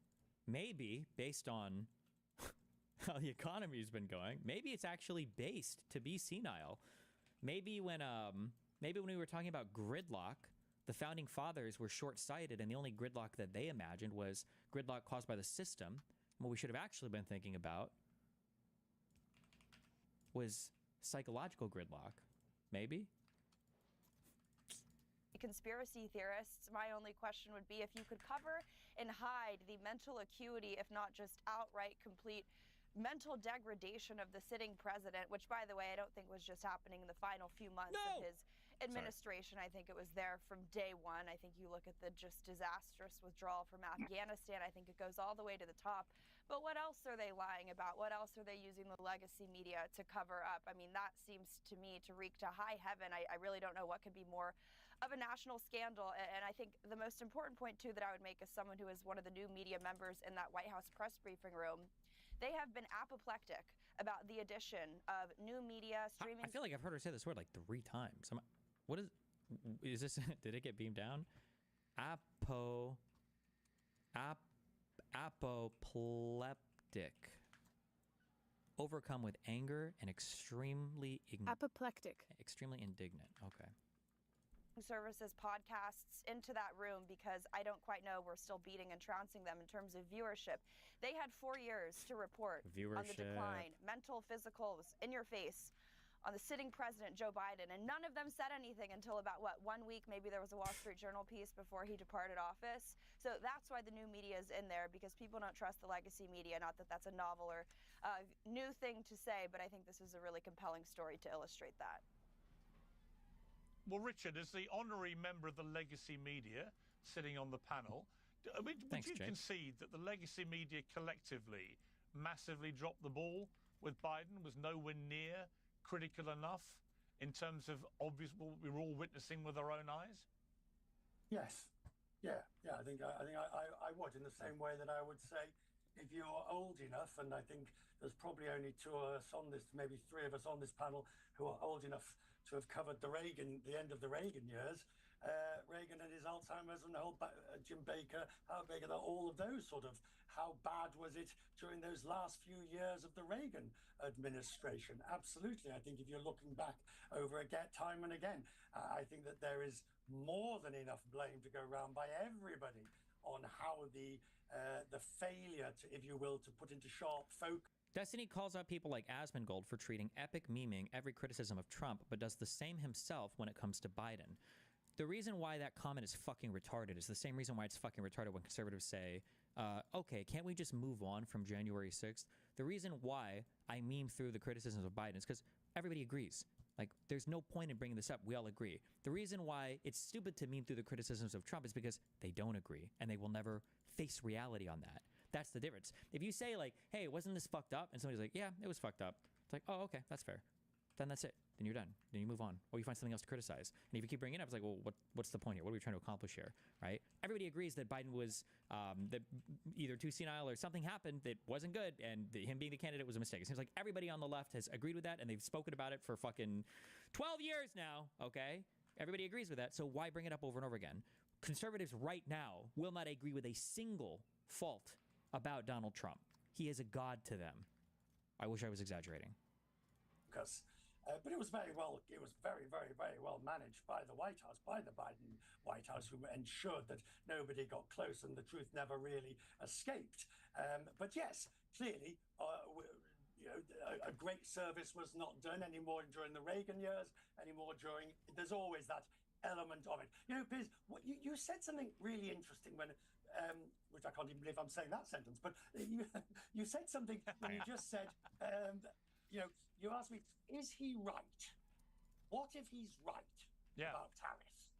Maybe, based on how the economy's been going, maybe it's actually based to be senile. Maybe when we were talking about gridlock, the founding fathers were short-sighted, and the only gridlock that they imagined was gridlock caused by the system. What we should have actually been thinking about was psychological gridlock. Maybe? Conspiracy theorists, my only question would be if you could cover and hide the mental acuity, if not just outright complete mental degradation of the sitting president, which, by the way, I don't think was just happening in the final few months of his administration. I think it was there from day one. I think you look at the just disastrous withdrawal from Afghanistan. I think it goes all the way to the top. But what else are they lying about? What else are they using the legacy media to cover up? I mean, that seems to me to reek to high heaven. I really don't know what could be more of a national scandal. And I think the most important point, too, that I would make as someone who is one of the new media members in that White House press briefing room, they have been apoplectic about the addition of new media streaming. I feel like I've heard her say this word like 3 times. What is this? Did it get beamed down? Apoplectic. Overcome with anger and extremely apoplectic. Extremely indignant. Okay. Services podcasts into that room because I don't quite know, we're still beating and trouncing them in terms of viewership. They had 4 years to report on the decline, mental, physical, was in your face on the sitting president, Joe Biden, and none of them said anything until about, 1 week, maybe there was a Wall Street Journal piece before he departed office. So that's why the new media is in there, because people don't trust the legacy media. Not that that's a novel or new thing to say, but I think this is a really compelling story to illustrate that. Well, Richard, as the honorary member of the legacy media sitting on the panel, would you concede that the legacy media collectively massively dropped the ball with Biden, was nowhere near critical enough in terms of obvious what we were all witnessing with our own eyes? Yes. Yeah. I think I would, in the same way that I would say if you're old enough, and I think there's probably only 2 of us on this, maybe 3 of us on this panel who are old enough to have covered the end of the Reagan years, Reagan and his Alzheimer's and the whole Jim Baker, all of those sort of, how bad was it during those last few years of the Reagan administration? Absolutely. I think if you're looking back over again, time and again, I think that there is more than enough blame to go around by everybody on how the failure to, if you will, to put into sharp focus. Destiny calls out people like Asmongold for treating epic memeing every criticism of Trump, but does the same himself when it comes to Biden. The reason why that comment is fucking retarded is the same reason why it's fucking retarded when conservatives say, okay, can't we just move on from January 6th? The reason why I meme through the criticisms of Biden is because everybody agrees. Like, there's no point in bringing this up. We all agree. The reason why it's stupid to meme through the criticisms of Trump is because they don't agree, and they will never face reality on that. That's the difference. If you say, like, hey, wasn't this fucked up? And somebody's like, yeah, it was fucked up. It's like, oh, okay, that's fair. Then that's it. Then you're done. Then you move on. Or you find something else to criticize. And if you keep bringing it up, it's like, well, what's the point here? What are we trying to accomplish here, right? Everybody agrees that Biden was that either too senile or something happened that wasn't good, and him being the candidate was a mistake. It seems like everybody on the left has agreed with that, and they've spoken about it for fucking 12 years now, okay? Everybody agrees with that, so why bring it up over and over again? Conservatives right now will not agree with a single fault about Donald Trump. He is a god to them. I wish I was exaggerating. Because, but it was very, very, very well managed by the White House, by the Biden White House, who ensured that nobody got close and the truth never really escaped. But yes, clearly, a great service was not done anymore during the Reagan years, anymore during. There's always that element of it. You know, Piers, you said something really interesting when. Which I can't even believe I'm saying that sentence, but you said something when you just said, you asked me, is he right? What if he's right about tariffs?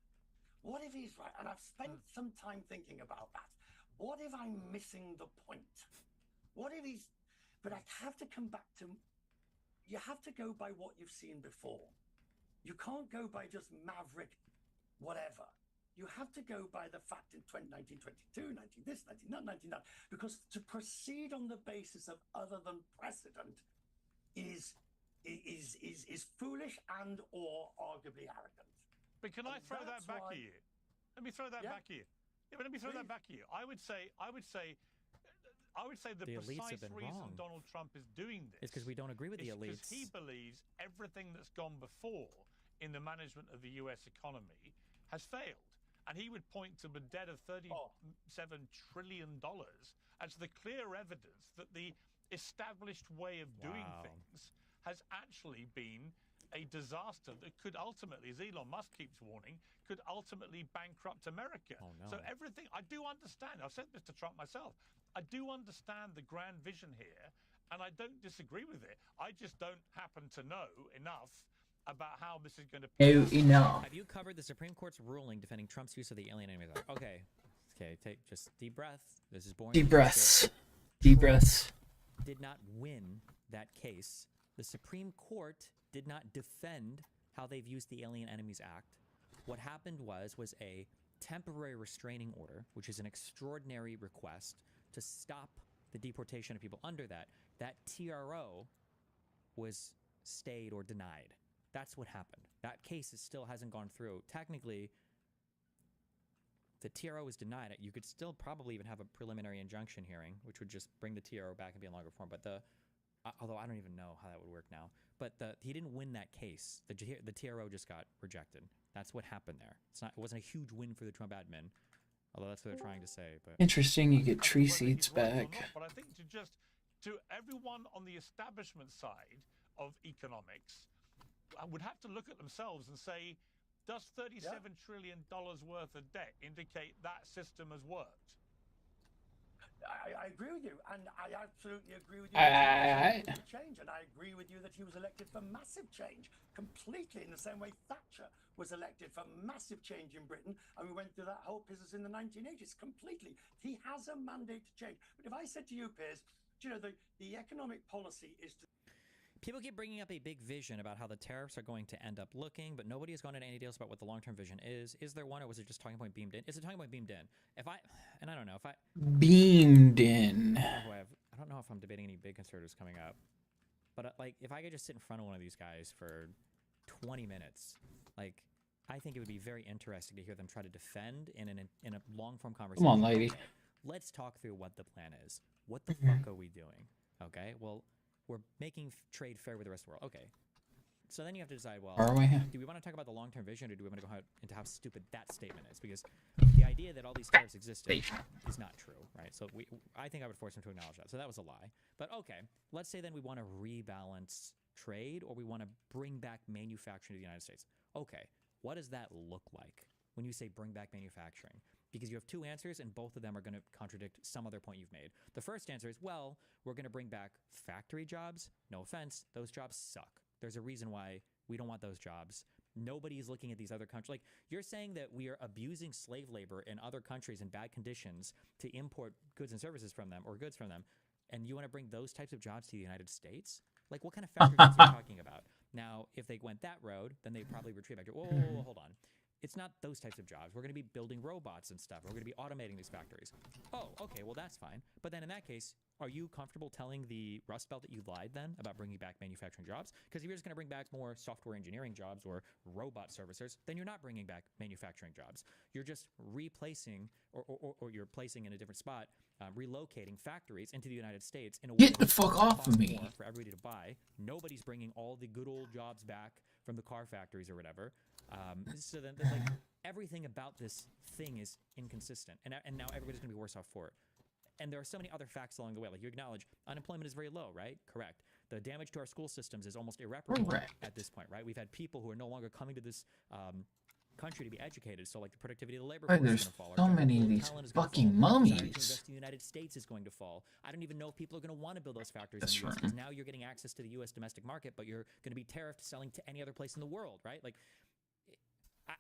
What if he's right? And I've spent some time thinking about that. What if I'm missing the point? What if he's... But I have to come back to... You have to go by what you've seen before. You can't go by just maverick whatever. You have to go by the fact in 1922, 19 this, 19 that, 19 that, because to proceed on the basis of other than precedent is foolish and or arguably arrogant. But can I throw that back at you? Let me throw that back at you. Yeah, but let me throw that back at you. I would say the precise reason Donald Trump is doing this is because we don't agree with the elites. Because he believes everything that's gone before in the management of the U.S. economy has failed. And he would point to a debt of $37 trillion as the clear evidence that the established way of doing things has actually been a disaster that could ultimately, as Elon Musk keeps warning, could ultimately bankrupt America. Oh, no. So everything, I do understand, I've said this to Trump myself, I do understand the grand vision here, and I don't disagree with it. I just don't happen to know enough about how this is going to play out. Have you covered the Supreme Court's ruling defending Trump's use of the Alien Enemy Act? Okay, take just deep breath. This is boring. Deep breaths. Deep breaths. Did not win that case. The Supreme Court did not defend how they've used the Alien Enemies Act. What happened was a temporary restraining order, which is an extraordinary request to stop the deportation of people under that. That TRO was stayed or denied. That's what happened. That case still hasn't gone through. Technically, the TRO was denied. You could still probably even have a preliminary injunction hearing, which would just bring the TRO back and be in longer form. But although I don't even know how that would work now. But he didn't win that case. The TRO just got rejected. That's what happened there. It wasn't a huge win for the Trump admin, although that's what they're trying to say. But interesting, you get tree seeds back. But I think to everyone on the establishment side of economics, I would have to look at themselves and say, does $37 trillion worth of debt indicate that system has worked? I agree with you, and I absolutely agree with you that he was elected for change, and I agree with you that he was elected for massive change, completely in the same way Thatcher was elected for massive change in Britain, and we went through that whole business in the 1980s, completely. He has a mandate to change. But if I said to you, Piers, the economic policy is to... People keep bringing up a big vision about how the tariffs are going to end up looking, but nobody has gone into any details about what the long-term vision is. Is there one, or was it just talking point beamed in? Is it talking point beamed in? I don't know if I... Beamed in. I don't know if I'm debating any big conservatives coming up, but if I could just sit in front of one of these guys for 20 minutes, I think it would be very interesting to hear them try to defend in a long-form conversation. Come on, lady. Let's talk through what the plan is. What the fuck are we doing? Okay, well... We're making trade fair with the rest of the world. Okay. So then you have to decide, well, do we want to talk about the long-term vision, or do we want to go into how stupid that statement is? Because the idea that all these tariffs existed is not true, right? So I think I would force him to acknowledge that. So that was a lie. But okay, let's say then we want to rebalance trade, or we want to bring back manufacturing to the United States. Okay, what does that look like when you say bring back manufacturing? Because you have two answers, and both of them are going to contradict some other point you've made. The first answer is, well, we're going to bring back factory jobs. No offense, those jobs suck. There's a reason why We don't want those jobs. Nobody's looking at these other countries. Like, you're saying that we are abusing slave labor in other countries in bad conditions to import goods and services from them, or goods from them, and you want to bring those types of jobs to the United States? Like, what kind of factory jobs are you talking about? Now, if they went that road, then they'd probably retreat back to, whoa, hold on. It's not those types of jobs. We're going to be building robots and stuff. We're going to be automating these factories. Oh, okay, well, that's fine. But then in that case, are you comfortable telling the Rust Belt that you lied then about bringing back manufacturing jobs? Because if you're just going to bring back more software engineering jobs or robot servicers, then you're not bringing back manufacturing jobs. You're just replacing, or you're placing in a different spot, relocating factories into the United States in a way Get the fuck off of me. for everybody to buy. Nobody's bringing all the good old jobs back from the car factories or whatever. So then, like, everything about this thing is inconsistent, and now everybody's going to be worse off for it. And there are so many other facts along the way. Like, you acknowledge unemployment is very low, right? Correct. The damage to our school systems is almost irreparable at this point, right? We've had people who are no longer coming to this country to be educated, so like the productivity of the labor force is going to fall. So many of these fucking mummies. The United States is going to fall. I don't even know if people are going to want to build those factories in the US, because now you're getting access to the U.S. domestic market, but you're going to be tariffed selling to any other place in the world, right? Like,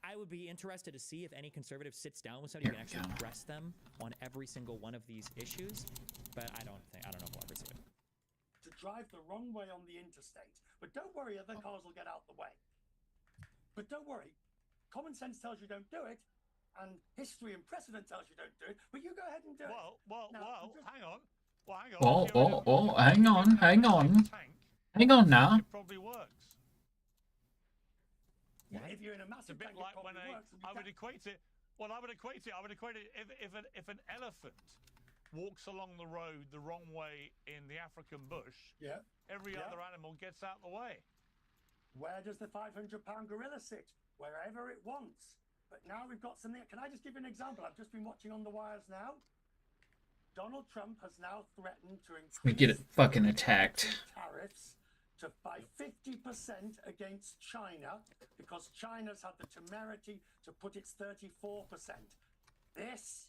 I would be interested to see if any conservative sits down with somebody who can actually press them on every single one of these issues, but I don't know if we'll ever see it. To drive the wrong way on the interstate, but don't worry, other cars will get out the way. But don't worry, common sense tells you don't do it, and history and precedent tells you don't do it, but you go ahead and do it. Well, hang on. Well, hang hang on. on. Hang on now. It probably works. Yeah, if you're in a massive It's a bit tank, like it when probably works, and you I would can't- equate it. Well, I would equate it if an elephant walks along the road the wrong way in the African bush. Yeah. Every other animal gets out the way. Where does the 500-pound gorilla sit? Wherever it wants. But now we've got something. Can I just give you an example? I've just been watching on the wires now. Donald Trump has now threatened to increase We get it fucking attacked. tariffs by 50% against China, because China's had the temerity to put its 34%. This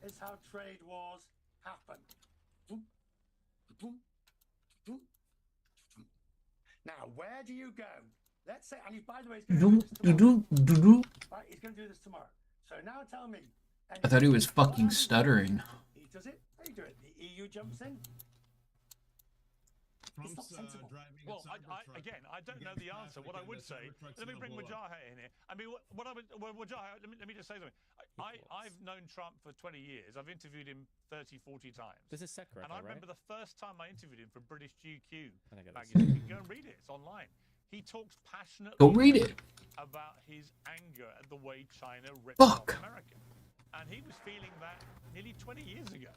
is how trade wars happen. Now, where do you go? Let's say, and he, by the way, he's going to do this tomorrow. Right, he's going to do this tomorrow. So now tell me. I thought he was fucking stuttering. He does it. How do you do it? The EU jumps in. Trump's sensible. driving Well, a Cybertruck again, I don't know the answer. What I would say, let me bring Wajaha in here. I mean, Wajaha, let me just say something. I've known Trump for 20 years. I've interviewed him 30, 40 times. This is Sekra, and I remember right? the first time I interviewed him for British GQ magazine. You can go and read it. It's online. He talks passionately about his anger at the way China ripped off America. And he was feeling that nearly 20 years ago.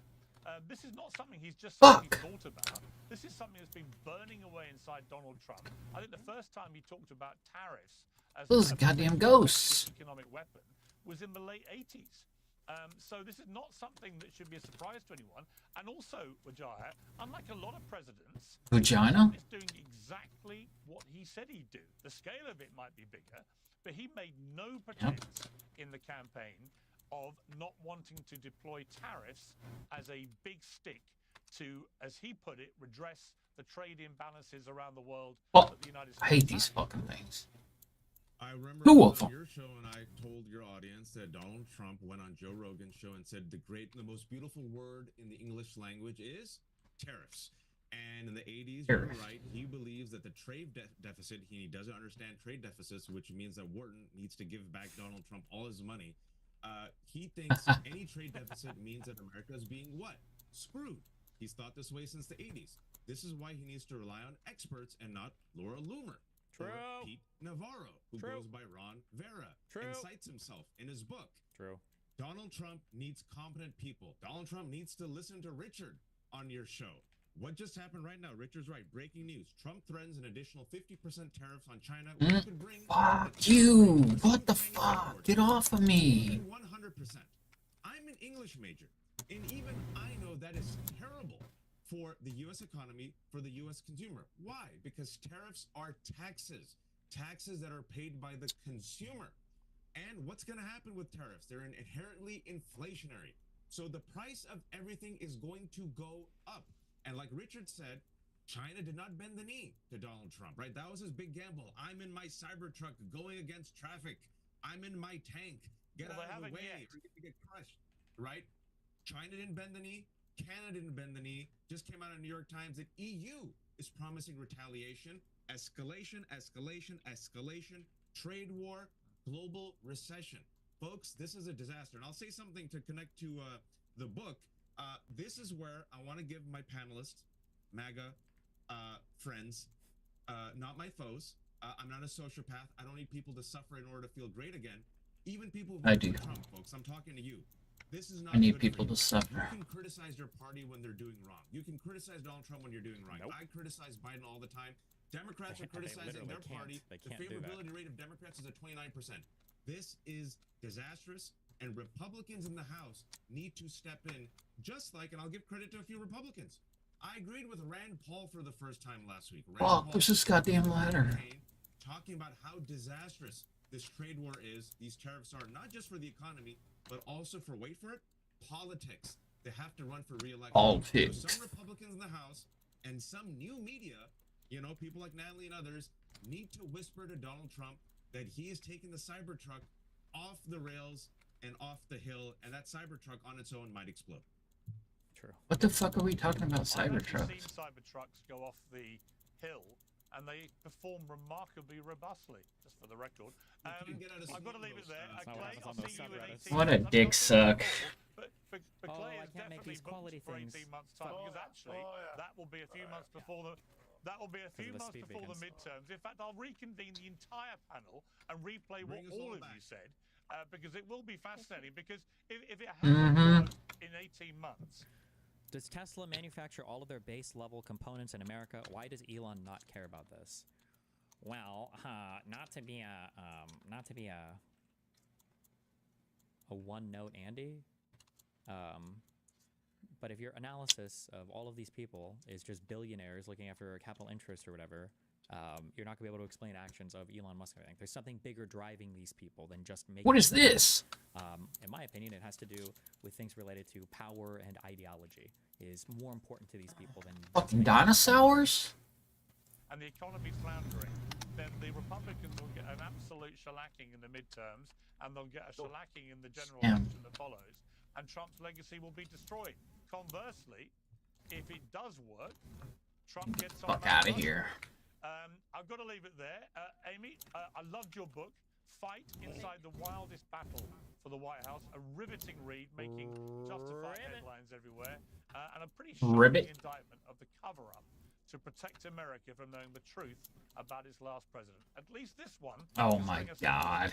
This is not something he's just thought about. This is something that's been burning away inside Donald Trump. I think the first time he talked about tariffs as those goddamn ghosts economic weapon was in the late 80s. So this is not something that should be a surprise to anyone. And also, Wajaha, unlike a lot of presidents, Vagina is doing exactly what he said he'd do. The scale of it might be bigger, but he made no pretense in the campaign of not wanting to deploy tariffs as a big stick to, as he put it, redress the trade imbalances around the world that the United States I hate these fucking things. I remember Two of on them. your show, and I told your audience that Donald Trump went on Joe Rogan's show and said the most beautiful word in the English language is tariffs. And in the 80s, you're right, he believes that the trade deficit, he doesn't understand trade deficits, which means that Wharton needs to give back Donald Trump all his money. He thinks any trade deficit means that America is being what? Screwed. He's thought this way since the 80s. This is why he needs to rely on experts and not Laura Loomer. True. Or Pete Navarro, who goes by Ron Vera and cites himself in his book. True. Donald Trump needs competent people. Donald Trump needs to listen to Richard on your show. What just happened right now? Richard's right. Breaking news. Trump threatens an additional 50% tariffs on China, which could bring... Fuck you! What the fuck? Get off of me! 100%. I'm an English major, and even I know that is terrible for the U.S. economy, for the U.S. consumer. Why? Because tariffs are taxes. Taxes that are paid by the consumer. And what's going to happen with tariffs? They're inherently inflationary. So the price of everything is going to go up. And like Richard said, China did not bend the knee to Donald Trump, right? That was his big gamble. I'm in my Cybertruck going against traffic. I'm in my tank. Get out of the way or you're gonna get crushed, right? China didn't bend the knee. Canada didn't bend the knee. Just came out of New York Times that EU is promising retaliation, escalation, trade war, global recession. Folks, this is a disaster. And I'll say something to connect to the book. This is where I want to give my panelists, MAGA friends, not my foes. I'm not a sociopath. I don't need people to suffer in order to feel great again. Even people who vote for Trump, folks, I'm talking to you. This is not. I need people to suffer. You can criticize your party when they're doing wrong. You can criticize Donald Trump when you're doing right. I criticize Biden all the time. Democrats are criticizing their party. The favorability rate of Democrats is at 29%. This is disastrous, and Republicans in the House need to step in, just like, and I'll give credit to a few Republicans. I agreed with Rand Paul for the first time last week. There's this goddamn ladder. Talking about how disastrous this trade war is, these tariffs are, not just for the economy, but also for, wait for it, politics. They have to run for re-election. Politics. So some Republicans in the House and some new media, you know, people like Natalie and others, need to whisper to Donald Trump that he is taking the Cybertruck off the rails and off the hill, and that Cybertruck on its own might explode. True. What the fuck are we talking about Cybertrucks? I've seen Cybertrucks go off the hill, and they perform remarkably robustly, just for the record. I've got to leave it there. Clay, I'll see you in 18 What a dick suck. But Clay I is can't make these definitely quality booked for things. 18 months' time, because actually, that will be a few months before the... That will be a few months before the midterms. In fact, I'll reconvene the entire panel and replay what all of you said, because it will be fascinating. Because if it hasn't worked in 18 months... Does Tesla manufacture all of their base level components in America? Why does Elon not care about this? Well, not to be a one note Andy, but if your analysis of all of these people is just billionaires looking after capital interests or whatever, you're not gonna be able to explain actions of Elon Musk. I think there's something bigger driving these people than just making. What is this? In my opinion, it has to do with things related to power and ideology. Is more important to these people than fucking dinosaurs. And the economy's floundering. Then the Republicans will get an absolute shellacking in the midterms, and they'll get a shellacking in the general election that follows, and Trump's legacy will be destroyed. Conversely, if it does work, Trump gets on. Fuck out of here. I've got to leave it there. Amy, I loved your book, Fight Inside the Wildest Battle for the White House. A riveting read, making justified headlines everywhere, and a pretty shocking indictment of the cover-up to protect America from knowing the truth about its last president. At least this one. Oh my God.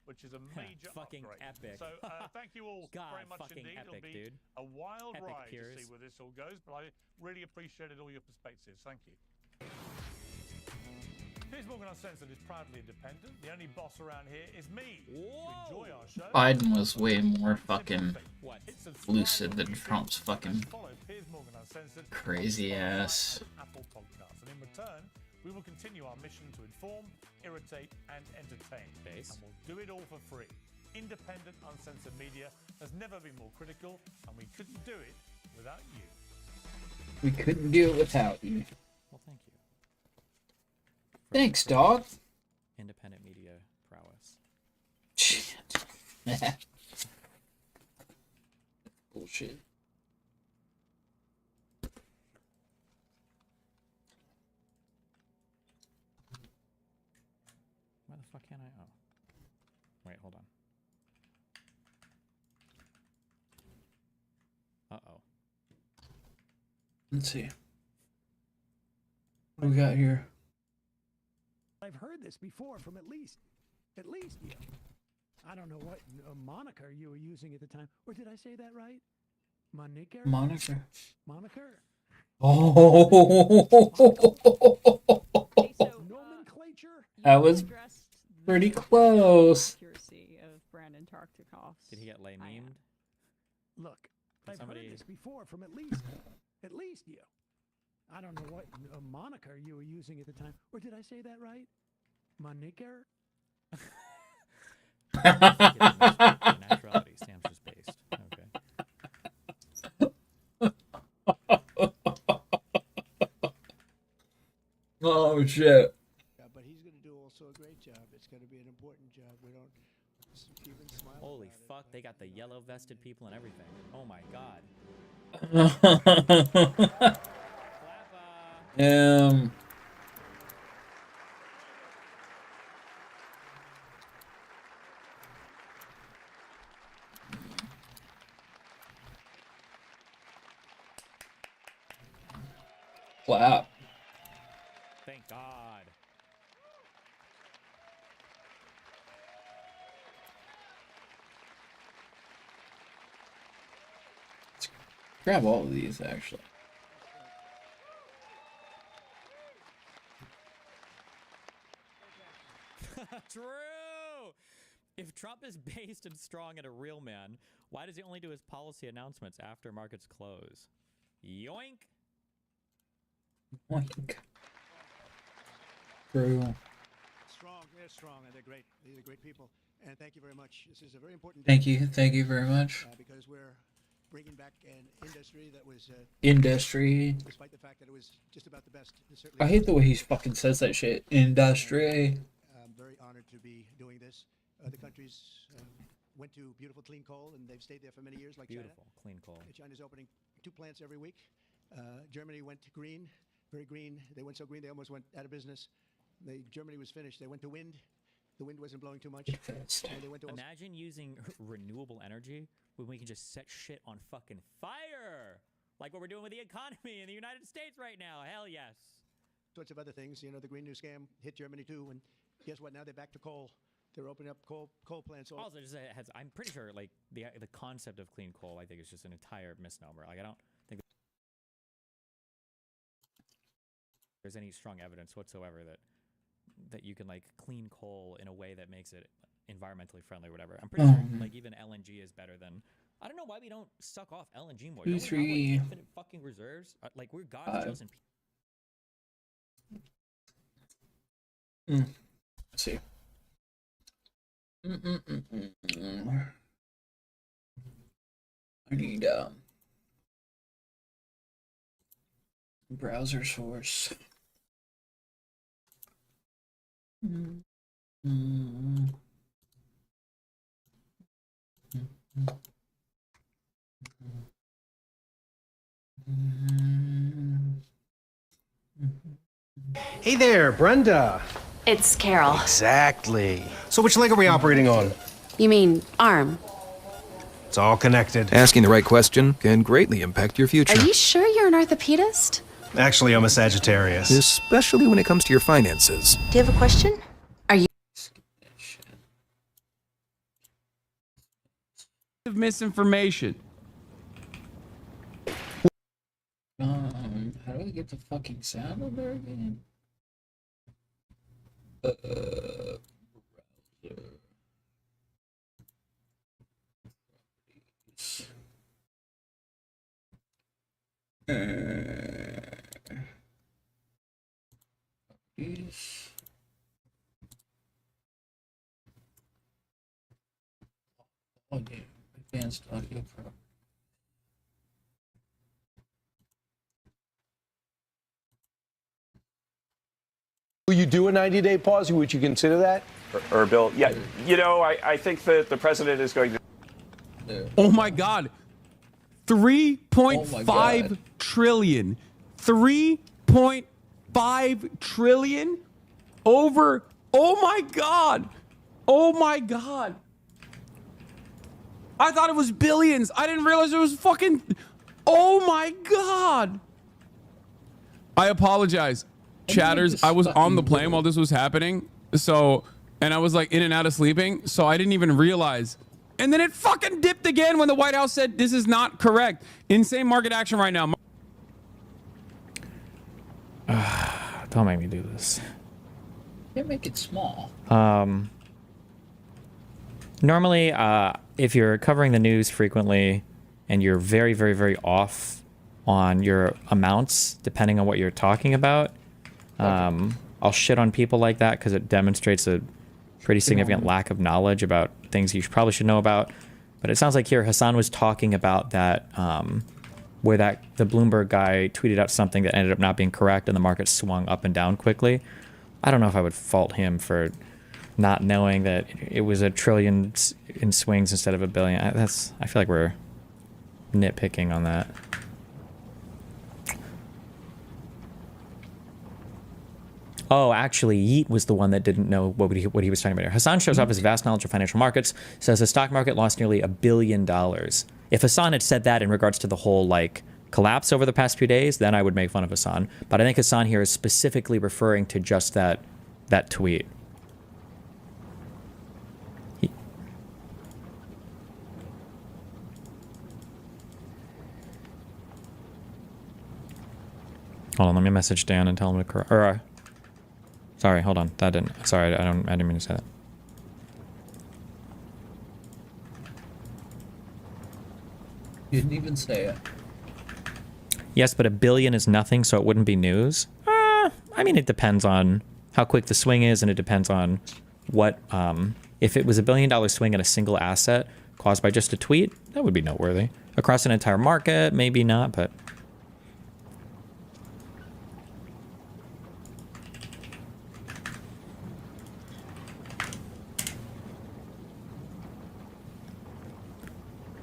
Which is a major fucking upgrade. epic. So thank you all very much indeed. Epic, It'll be dude. a wild Epic ride peers. to see where this all goes, but I really appreciated all your perspectives. Thank you. Piers Morgan Uncensored is proudly independent. The only boss around here is me. Enjoy our show. Biden was way more fucking lucid than Trump's fucking crazy ass. Apple Podcasts. And in return, we will continue our mission to inform, irritate, and entertain. And we'll do it all for free. Independent, uncensored media has never been more critical, and we couldn't do it without you. We couldn't do it without you. Well, thank you. Thanks, dog. Independent media prowess. Shit. Bullshit. Why the fuck can't I? Oh. Wait, hold on. Uh-oh. Let's see. What do we got here? I've heard this before from at least you. I don't know what moniker you were using at the time. Or did I say that right? Moniker? Moniker? Oh. Nomenclature? That was pretty close. Accuracy of Brandon Tarktokoff's. Did he get lay memed? Look, I've heard this before from at least you. I don't know what moniker you were using at the time. Or did I say that right? Moniker? Naturality stamps was based. Okay. Oh shit. But he's going to do also a great job. It's going to be an important job. We don't even smile. Holy fuck, they got the yellow vested people and everything. Oh my god. Wow. Thank God. Let's grab all of these, actually. True! If Trump is based and strong and a real man, why does he only do his policy announcements after markets close? Yoink! Oink. True. Strong, they're strong, and they're great. They're great people. And thank you very much. This is a very important. Thank you very much. Because we're bringing back an industry that was. Industry. Despite the fact that it was just about the best. I hate the way he fucking says that shit. Industry. I'm very honored to be doing this. Other countries went to beautiful clean coal, and they've stayed there for many years, like beautiful clean coal. China's opening 2 plants every week. Germany went to green, very green. They went so green they almost went out of business. Germany was finished. They went to wind. The wind wasn't blowing too much. And they went to Imagine using renewable energy when we can just set shit on fucking fire, like what we're doing with the economy in the United States right now. Hell yes. Sorts of other things. You know, the Green New Scam hit Germany too, and guess what? Now they're back to coal. They're opening up coal plants. Also, just I'm pretty sure like the concept of clean coal, I think, is just an entire misnomer. Like I don't think there's any strong evidence whatsoever that you can like clean coal in a way that makes it environmentally friendly or whatever. I'm pretty sure like even LNG is better than. I don't know why we don't suck off LNG more. Don't we have, like, infinite fucking reserves? Like we're God's chosen people. Let's see. I need browser source. Hey there, Brenda. It's Carol. Exactly. So which leg are we operating on? You mean arm? It's all connected. Asking the right question can greatly impact your future. Are you sure you're an orthopedist? Actually, I'm a Sagittarius. Especially when it comes to your finances. Do you have a question? Are you... Misinformation. How do I get the fucking sound over there again? Audio, advanced audio pro. Will you do a 90-day pause? Would you consider that? Or Bill, yeah, you know, I think that the president is going to. Oh my God, 3.5 trillion, 3.5 trillion over. Oh my God, oh my God. I thought it was billions. I didn't realize it was fucking. Oh my God. I apologize. Chatters, I was on the plane while this was happening, so, and I was like in and out of sleeping, so I didn't even realize. And then it fucking dipped again when the White House said this is not correct. Insane market action right now. Don't make me do this. Can't make it small. Normally, if you're covering the news frequently and you're very, very, very off on your amounts, depending on what you're talking about, I'll shit on people like that because it demonstrates a pretty significant lack of knowledge about things you probably should know about. But it sounds like here Hassan was talking about that where the Bloomberg guy tweeted out something that ended up not being correct and the market swung up and down quickly. I don't know if I would fault him for not knowing that it was $1 trillion in swings instead of $1 billion. I feel like we're nitpicking on that. Oh, actually, Yeet was the one that didn't know what he was talking about here. Hassan shows off his vast knowledge of financial markets, says the stock market lost nearly $1 billion. If Hassan had said that in regards to the whole, like, collapse over the past few days, then I would make fun of Hassan. But I think Hassan here is specifically referring to just that tweet. Hold on, let me message Dan and tell him to correct. Or, sorry, hold on. That didn't. Sorry, I didn't mean to say that. You didn't even say it. Yes, but $1 billion is nothing, so it wouldn't be news. I mean, it depends on how quick the swing is, and it depends on what. If it was $1 billion swing in a single asset caused by just a tweet, that would be noteworthy. Across an entire market, maybe not, but.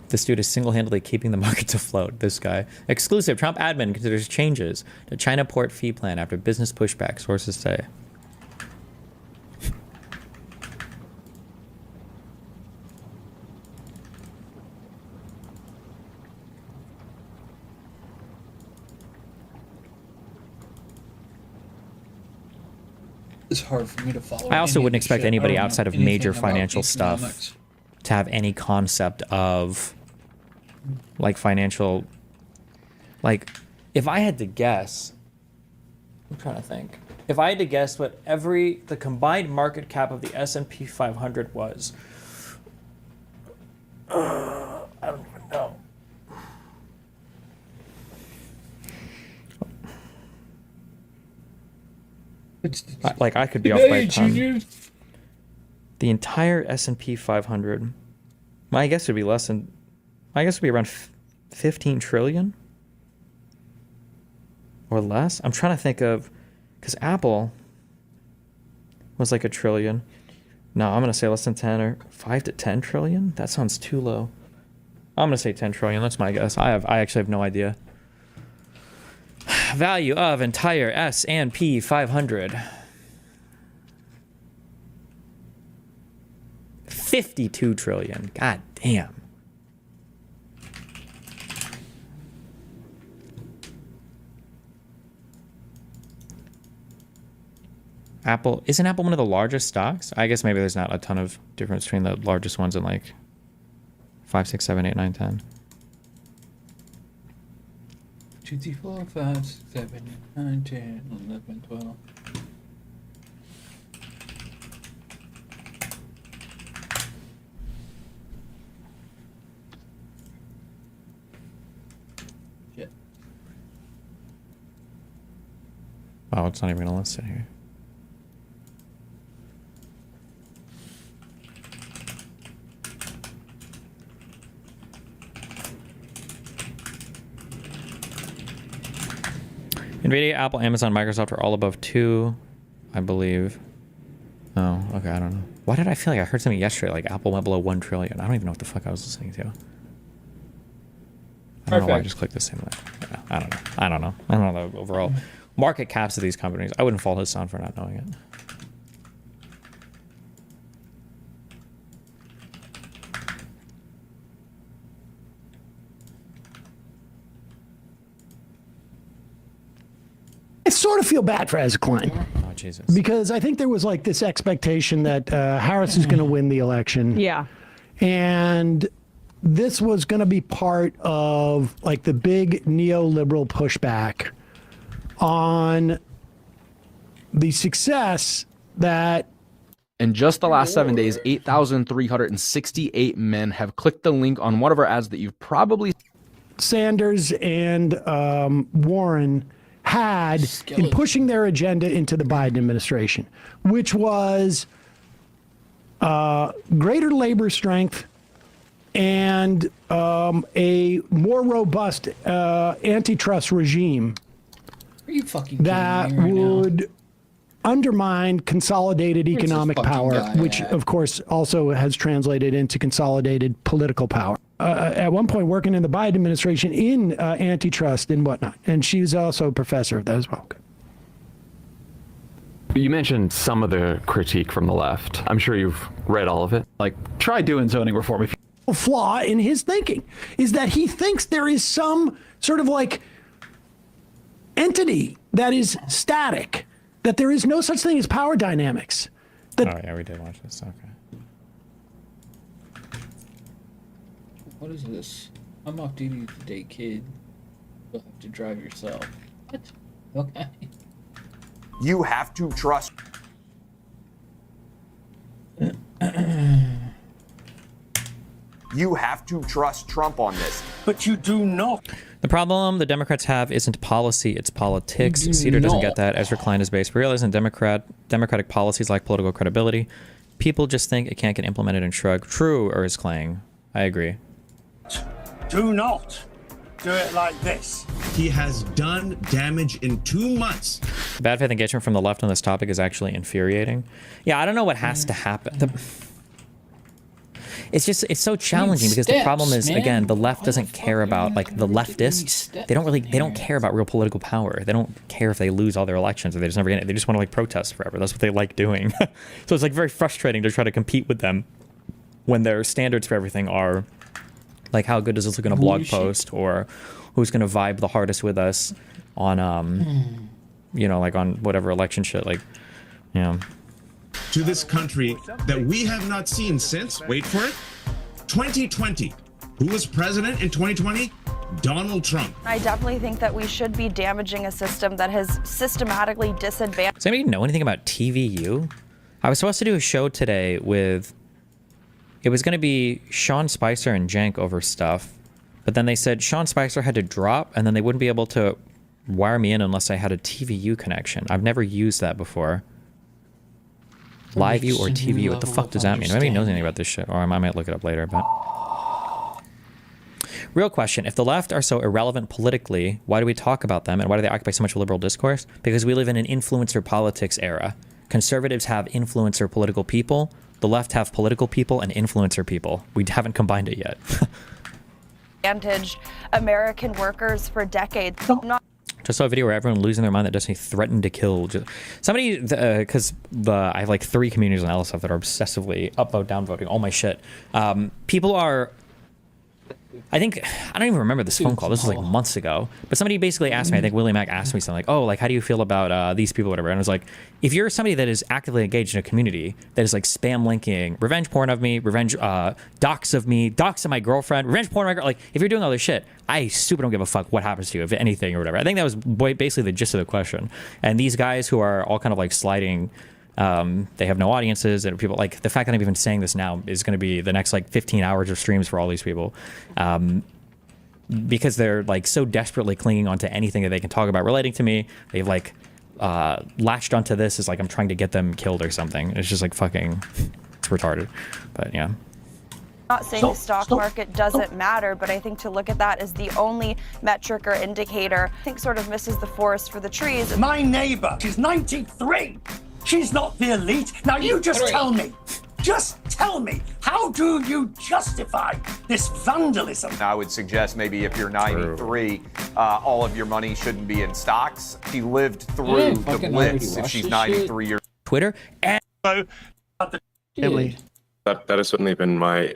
This dude is single-handedly keeping the markets afloat, this guy. Exclusive, Trump admin considers changes to China port fee plan after business pushback, sources say. It's hard for me to follow. I also wouldn't expect anybody outside of major financial stuff to have any concept of like financial, like if I had to guess, I'm trying to think. If I had to guess what the combined market cap of the S&P 500 was, I don't even know. Like I could be off by a ton. The entire S&P 500, my guess would be less than, my guess would be around 15 trillion or less. I'm trying to think of, because Apple was like $1 trillion. No, I'm going to say less than 10 or 5 to 10 trillion. That sounds too low. I'm going to say 10 trillion. That's my guess. I actually have no idea. Value of entire S&P 500. 52 trillion. God damn. Apple, isn't Apple one of the largest stocks? I guess maybe there's not a ton of difference between the largest ones and like 5, 6, 7, 8, 9, 10. 2, 3, 4, 5, 6, 7, 8, 9, 10, 11, 12. Shit. Oh, it's not even gonna list it here. NVIDIA, Apple, Amazon, Microsoft are all above 2, I believe. Oh, okay, I don't know. Why did I feel like I heard something yesterday, like Apple went below 1 trillion? I don't even know what the fuck I was listening to. I don't know why I just clicked the same way. Yeah, I don't know the overall market caps of these companies. I wouldn't fault Hassan for not knowing it. I sort of feel bad for Ezra Klein. Oh, Jesus. Because I think there was like this expectation that Harris is going to win the election. Yeah. And this was going to be part of like the big neoliberal pushback on the success that. In just the last 7 days, 8,368 men have clicked the link on one of our ads that you've probably. Sanders and Warren had in pushing their agenda into the Biden administration, which was greater labor strength, and a more robust antitrust regime Are you fucking that kidding me right would undermine consolidated Where's this economic fucking power, guy which at? of course also has translated into consolidated political power. At one point working in the Biden administration in antitrust and whatnot. And she's also a professor of that as well. You mentioned some of the critique from the left. I'm sure you've read all of it. Like, try doing zoning reform if A flaw in his thinking is that he thinks there is some sort of like entity that is static, that there is no such thing as power dynamics. Oh yeah, we did watch this. Okay. What is this? I'm off duty today, kid. You'll have to drive yourself. What? Okay. You have to trust. You have to trust Trump on this. But you do not. The problem the Democrats have isn't policy, it's politics. Cedar doesn't get that. Ezra Klein is based realism. Democratic policies like political credibility. People just think it can't get implemented and shrug. True, or is Klang. I agree. Do not do it like this. He has done damage in 2 months. Bad faith engagement from the left on this topic is actually infuriating. Yeah, I don't know what has to happen. It's so challenging because the problem is, again, the left doesn't care about, like, the leftists, they don't care about real political power. They don't care if they lose all their elections or they just never get it. They just want to, like, protest forever. That's what they like doing. So it's, like, very frustrating to try to compete with them when their standards for everything are, like, how good does this look in a blog post, or who's going to vibe the hardest with us on, you know, like, on whatever election shit, like, yeah. To this country that we have not seen since, wait for it, 2020. Who was president in 2020? Donald Trump. I definitely think that we should be damaging a system that has systematically disadvantaged. Does anybody know anything about TVU? I was supposed to do a show today with, it was going to be Sean Spicer and Jank over stuff, but then they said Sean Spicer had to drop and then they wouldn't be able to wire me in unless I had a TVU connection. I've never used that before. Live view or TV? What the fuck does that mean? Nobody knows anything about this shit, or I might look it up later, but... Real question, if the left are so irrelevant politically, why do we talk about them, and why do they occupy so much liberal discourse? Because we live in an influencer politics era. Conservatives have influencer political people, the left have political people and influencer people. We haven't combined it yet. Advantaged American workers for decades. Just saw a video where everyone losing their mind that Destiny threatened to kill somebody, because I have like 3 communities on LSF that are obsessively upvote, downvoting all my shit. People are, I don't even remember this phone call. This was like months ago. But somebody basically asked me, I think Willie Mack asked me something like, oh, like, how do you feel about these people, whatever? And I was like, if you're somebody that is actively engaged in a community that is like spam linking revenge porn of me, revenge docs of me, docs of my girlfriend, revenge porn of my girl, like, if you're doing all this shit, I super don't give a fuck what happens to you, if anything or whatever. I think that was basically the gist of the question. And these guys who are all kind of like sliding, they have no audiences, and people, like, the fact that I'm even saying this now is going to be the next like 15 hours of streams for all these people, because they're like so desperately clinging onto anything that they can talk about relating to me. They've like latched onto this as like I'm trying to get them killed or something. It's just like fucking, it's retarded. But yeah. Not saying the stock market doesn't matter, but I think to look at that as the only metric or indicator, I think sort of misses the forest for the trees. My neighbor, she's 93. She's not the elite. Now you just tell me, how do you justify this vandalism? I would suggest maybe if you're 93, all of your money shouldn't be in stocks. She lived through the blitz if she's 93 years. Twitter and Emily. That has certainly been my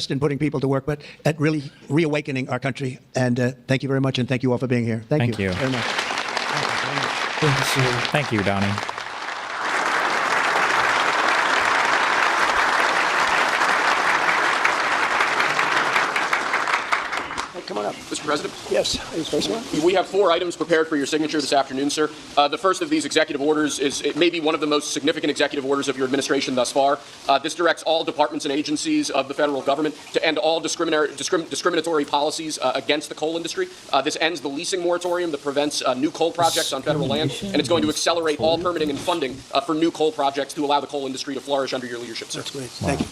In putting people to work, but at really reawakening our country. And thank you very much, and thank you all for being here. Thank you very much. Thank you, Donnie. Hey, come on up. Mr. President? Yes, is first one? We have 4 items prepared for your signature this afternoon, sir. The first of these executive orders is it may be one of the most significant executive orders of your administration thus far. This directs all departments and agencies of the federal government to end all discriminatory policies against the coal industry. This ends the leasing moratorium that prevents new coal projects on federal land, and it's going to accelerate all permitting and funding for new coal projects to allow the coal industry to flourish under your leadership, sir. That's great. Thank you.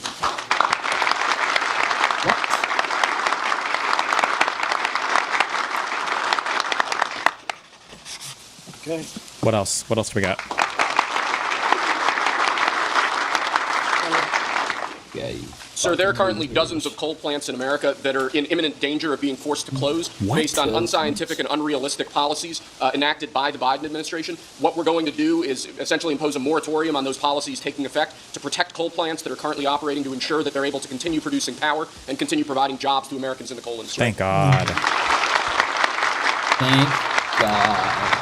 Okay. What else? What else do we got? Sir, there are currently dozens of coal plants in America that are in imminent danger of being forced to close based on unscientific and unrealistic policies enacted by the Biden administration. What we're going to do is essentially impose a moratorium on those policies taking effect to protect coal plants that are currently operating to ensure that they're able to continue producing power and continue providing jobs to Americans in the coal industry. Thank God. Thank God.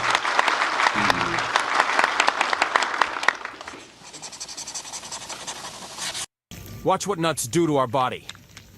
Watch what nuts do to our body.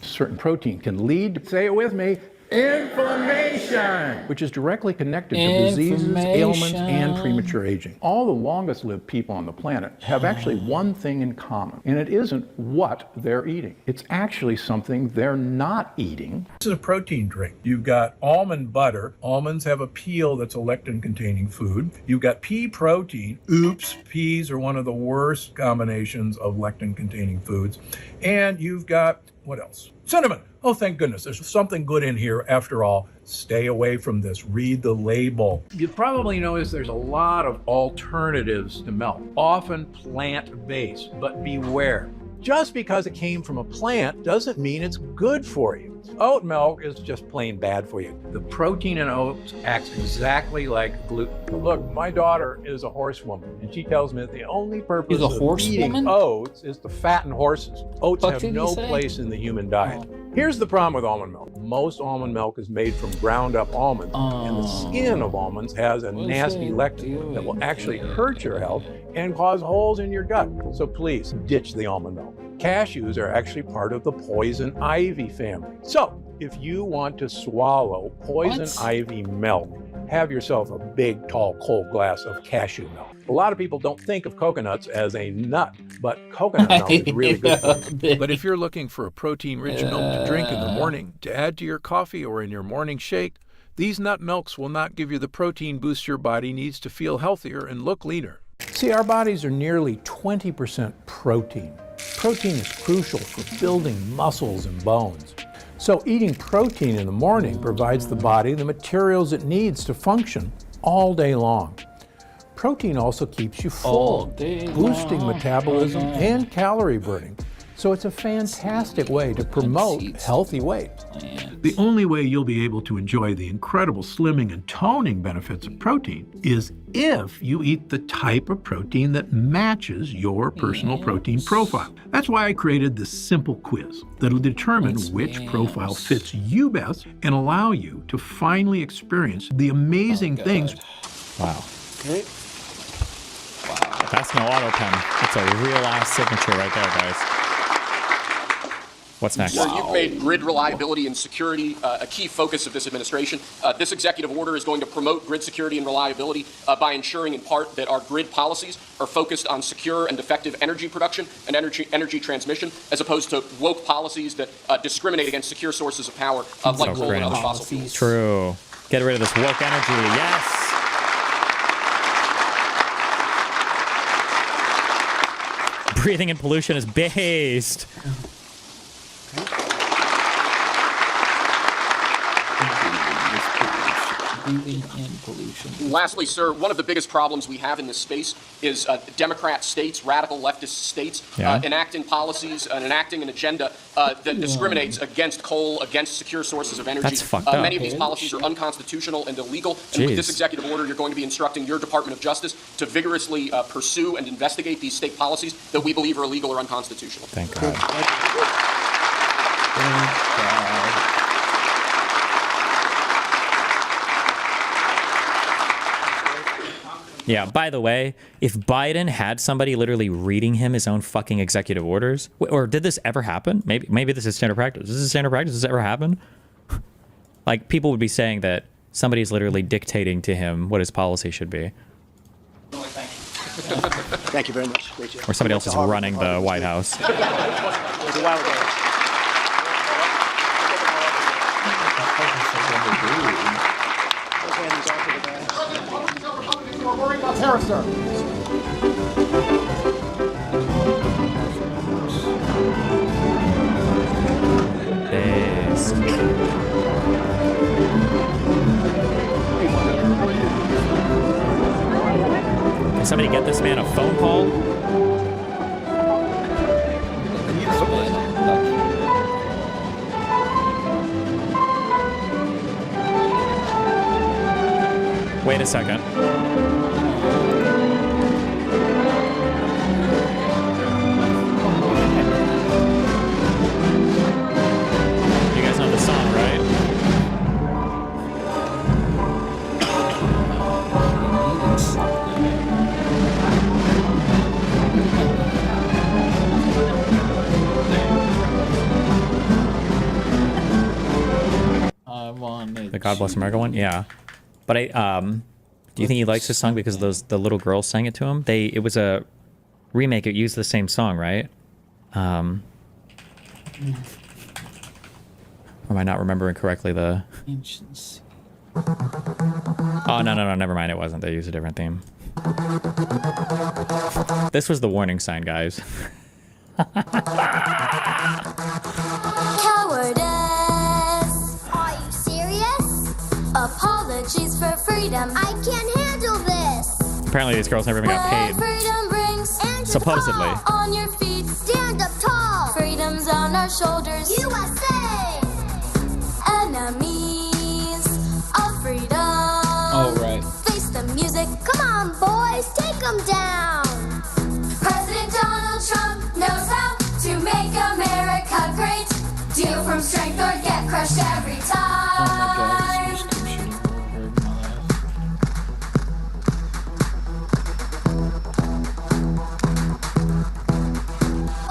Certain protein can lead, say it with me, inflammation, which is directly connected to diseases, ailments, and premature aging. All the longest lived people on the planet have actually one thing in common, and it isn't what they're eating. It's actually something they're not eating. This is a protein drink. You've got almond butter. Almonds have a peel that's a lectin-containing food. You've got pea protein. Oops, peas are one of the worst combinations of lectin-containing foods. And you've got, what else? Cinnamon. Oh, thank goodness. There's something good in here after all. Stay away from this. Read the label. You probably notice there's a lot of alternatives to milk, often plant-based, but beware. Just because it came from a plant doesn't mean it's good for you. Oat milk is just plain bad for you. The protein in oats acts exactly like gluten. Look, my daughter is a horsewoman, and she tells me that the only purpose of eating oats is to fatten horses. Oats have no place in the human diet. Here's the problem with almond milk. Most almond milk is made from ground up almonds, and the skin of almonds has a nasty lectin that will actually hurt your health and cause holes in your gut. So please, ditch the almond milk. Cashews are actually part of the poison ivy family. So if you want to swallow poison ivy milk, have yourself a big, tall, cold glass of cashew milk. A lot of people don't think of coconuts as a nut, but coconut milk is really good for you. But if you're looking for a protein-rich milk to drink in the morning, to add to your coffee or in your morning shake, these nut milks will not give you the protein boost your body needs to feel healthier and look leaner. See, our bodies are nearly 20% protein. Protein is crucial for building muscles and bones. So eating protein in the morning provides the body the materials it needs to function all day long. Protein also keeps you full, boosting metabolism and calorie burning. So it's a fantastic way to promote healthy weight. The only way you'll be able to enjoy the incredible slimming and toning benefits of protein is if you eat the type of protein that matches your personal protein profile. That's why I created this simple quiz that'll determine which profile fits you best and allow you to finally experience the amazing things. Wow. Okay. Wow. That's no auto pen. That's a real ass signature right there, guys. What's next? Sir, you've made grid reliability and security a key focus of this administration. This executive order is going to promote grid security and reliability by ensuring in part that our grid policies are focused on secure and effective energy production and energy transmission, as opposed to woke policies that discriminate against secure sources of power like coal and other fossil fuels. True. Get rid of this woke energy. Yes. Breathing in pollution is based. Lastly, sir, one of the biggest problems we have in this space is Democrat states, radical leftist states, enacting policies and enacting an agenda that discriminates against coal, against secure sources of energy. That's fucked up. Many of these policies are unconstitutional and illegal. And with this executive order, you're going to be instructing your Department of Justice to vigorously pursue and investigate these state policies that we believe are illegal or unconstitutional. Thank God. Thank God. Yeah, by the way, if Biden had somebody literally reading him his own fucking executive orders, or did this ever happen? Maybe this is standard practice. This is standard practice. Does this ever happen? Like, people would be saying that somebody's literally dictating to him what his policy should be. Thank you very much. Great job. Or somebody else is running the White House. It was a while ago. Worry about terrorists, sir. Can somebody get this man a phone call? Wait a second. You guys know the song, right? The God Bless America one? Yeah. But do you think he likes this song because the little girls sang it to him? It was a remake. It used the same song, right? Or am I not remembering correctly? Oh, no, never mind. It wasn't. They used a different theme. This was the warning sign, guys. Cowardice. Are you serious? Apologies for freedom. I can't handle this. Apparently these girls never even got paid. Freedom brings supposedly. On your feet, stand up tall. Freedom's on our shoulders. USA. Enemies of freedom. Oh, right. Face the music. Come on, boys, take them down. President Donald Trump knows how to make America great. Deal from strength or get crushed every time.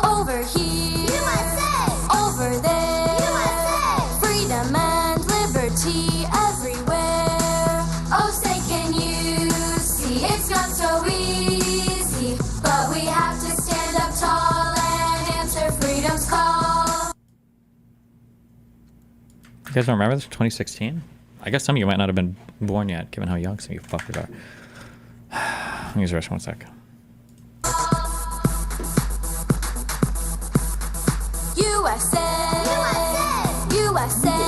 Over here, USA. Over there, USA. Freedom and liberty everywhere. Oh, say can you see it's not so easy, but we have to stand up tall and answer freedom's call. You guys don't remember this? 2016? I guess some of you might not have been born yet, given how young some of you fuckers are. Let me use the rest 1 sec. USA, USA, USA.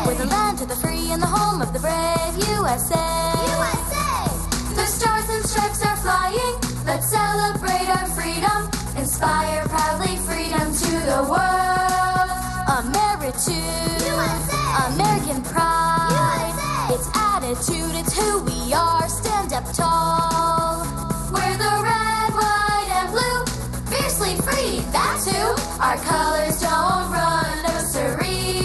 We're the land of the free and the home of the brave. USA, USA. The stars and stripes are flying. Let's celebrate our freedom. Inspire proudly freedom to the world. Ameritude, USA. American pride. USA. It's attitude, it's who we are. Stand up tall. We're the red, white, and blue. Fiercely free, that's who. Our colors don't run, no siree.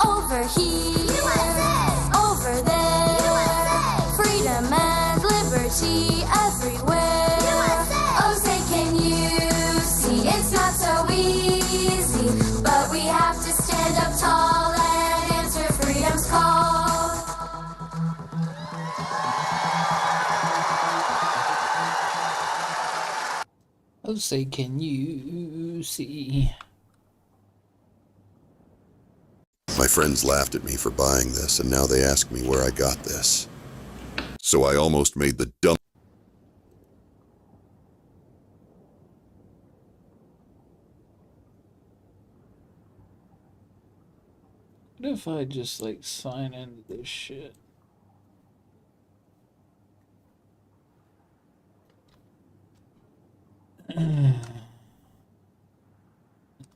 Over here, USA. Over there, USA. Freedom and liberty everywhere. USA. Oh, say can you see it's not so easy, but we have to stand up tall and answer freedom's call. Oh, say can you see? My friends laughed at me for buying this, and now they ask me where I got this. So I almost made the dumb... What if I just, like, sign into this shit?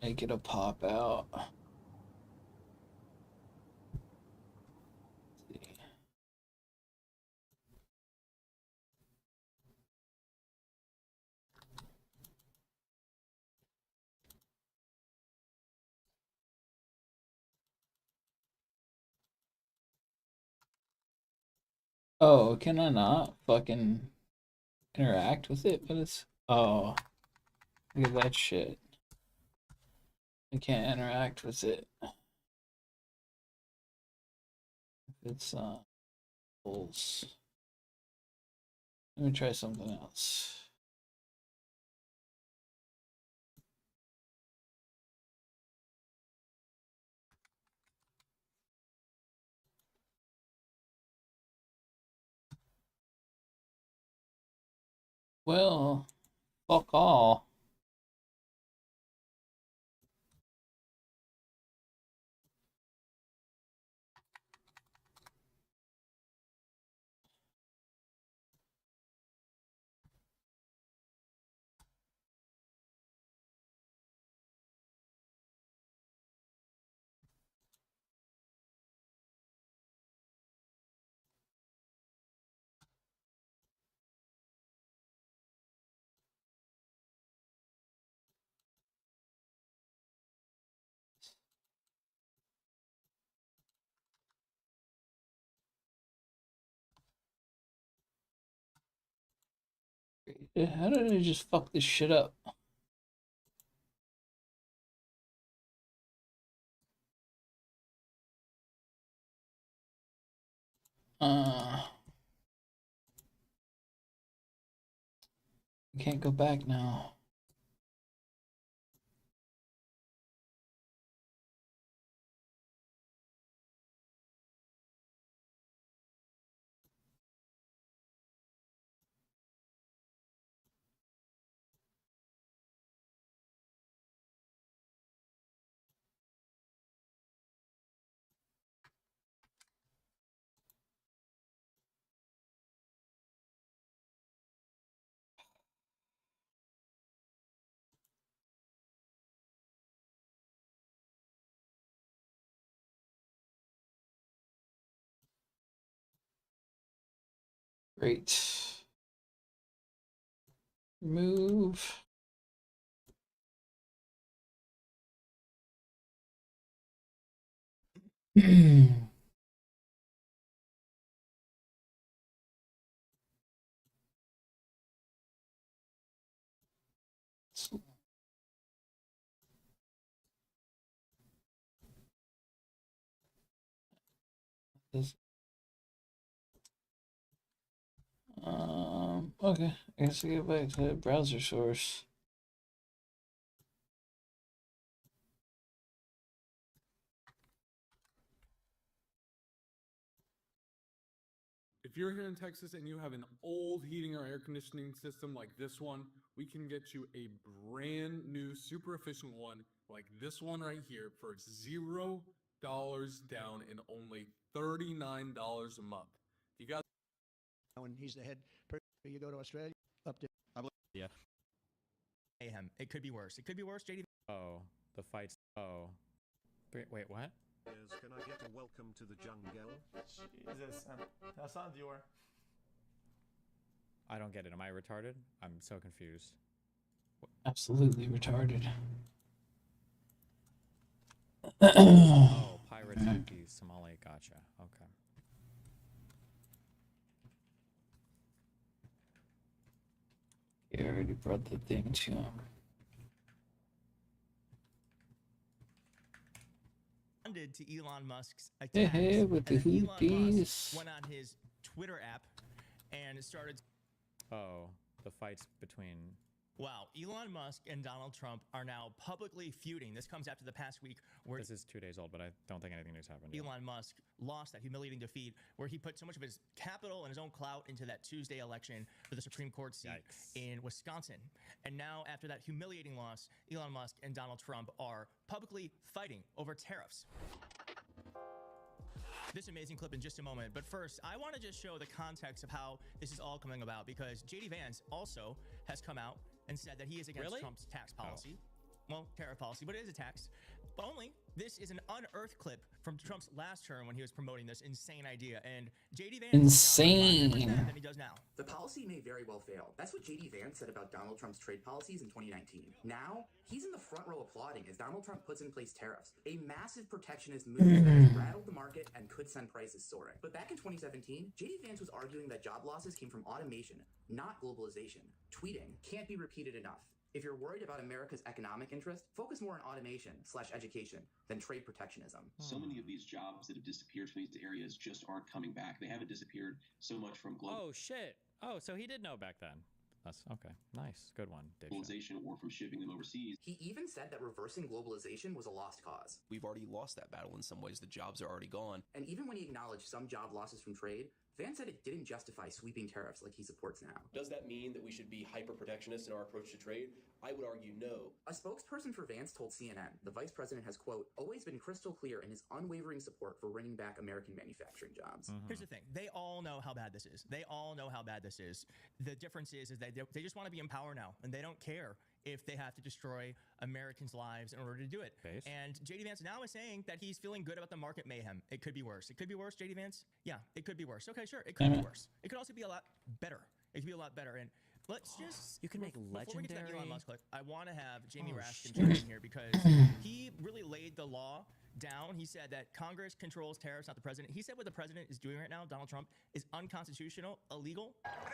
Make it a pop out. Oh, can I not fucking interact with it, but it's... Oh. Look at that shit. I can't interact with it. It's pulse. Let me try something else. Well, fuck all. How did I just fuck this shit up? I can't go back now. Great. Move. Okay, I guess I get back to the browser source. If you're here in Texas and you have an old heating or air conditioning system like this one, we can get you a brand new, super efficient one like this one right here for $0 down and only $39 a month. You guys. When he's the head person, you go to Australia, up to. Yeah. Mayhem. It could be worse. It could be worse, JD. Oh, the fights. Oh. Wait, what? Can I get a welcome to the jungle? Jesus, that's not Dior. I don't get it. Am I retarded? I'm so confused. Absolutely retarded. Oh, pirate turkey, Somali. Gotcha. Okay. You already brought the thing to him. To Elon Musk's attacks. Hey, with the Elon hoopies. Musk went on his Twitter app and started. Oh, the fights between. Wow, Elon Musk and Donald Trump are now publicly feuding. This comes after the past week where this is 2 days old, but I don't think anything new's happened. Elon Musk lost that humiliating defeat where he put so much of his capital and his own clout into that Tuesday election for the Supreme Court seat in Wisconsin. And now, after that humiliating loss, Elon Musk and Donald Trump are publicly fighting over tariffs. This amazing clip in just a moment, but first, I want to just show the context of how this is all coming about because JD Vance also has come out and said that he is against Trump's tax policy. Well, tariff policy, but it is a tax. only this is an unearthed clip from Trump's last term when he was promoting this insane idea, and JD Vance Insane. than he does now. The policy may very well fail. That's what JD Vance said about Donald Trump's trade policies in 2019. Now, he's in the front row applauding as Donald Trump puts in place tariffs, a massive protectionist move that has rattled the market and could send prices soaring. But back in 2017, JD Vance was arguing that job losses came from automation, not globalization. Tweeting can't be repeated enough. If you're worried about America's economic interest, focus more on automation/education than trade protectionism. So many of these jobs that have disappeared from these areas just aren't coming back. They haven't disappeared so much from global. Oh shit! Oh, so he did know back then. That's okay. Nice, good one, Dave. Globalization or from shipping them overseas. He even said that reversing globalization was a lost cause. We've already lost that battle in some ways. The jobs are already gone. And even when he acknowledged some job losses from trade, Vance said it didn't justify sweeping tariffs like he supports now. Does that mean that we should be hyper-protectionist in our approach to trade? I would argue no. A spokesperson for Vance told CNN the vice president has, quote, always been crystal clear in his unwavering support for bringing back American manufacturing jobs. Here's the thing. They all know how bad this is. They all know how bad this is. The difference is that they just want to be in power now, and they don't care if they have to destroy Americans' lives in order to do it. And JD Vance now is saying that he's feeling good about the market mayhem. It could be worse. It could be worse, JD Vance? Yeah, it could be worse. Okay, sure. It could be worse. It could also be a lot better. It could be a lot better. And let's just... You can make legendary... Before we get to that Elon Musk clip, I want to have Jamie Raskin jump in here because he really laid the law down. He said that Congress controls tariffs, not the president. He said what the president is doing right now, Donald Trump, is unconstitutional, illegal. What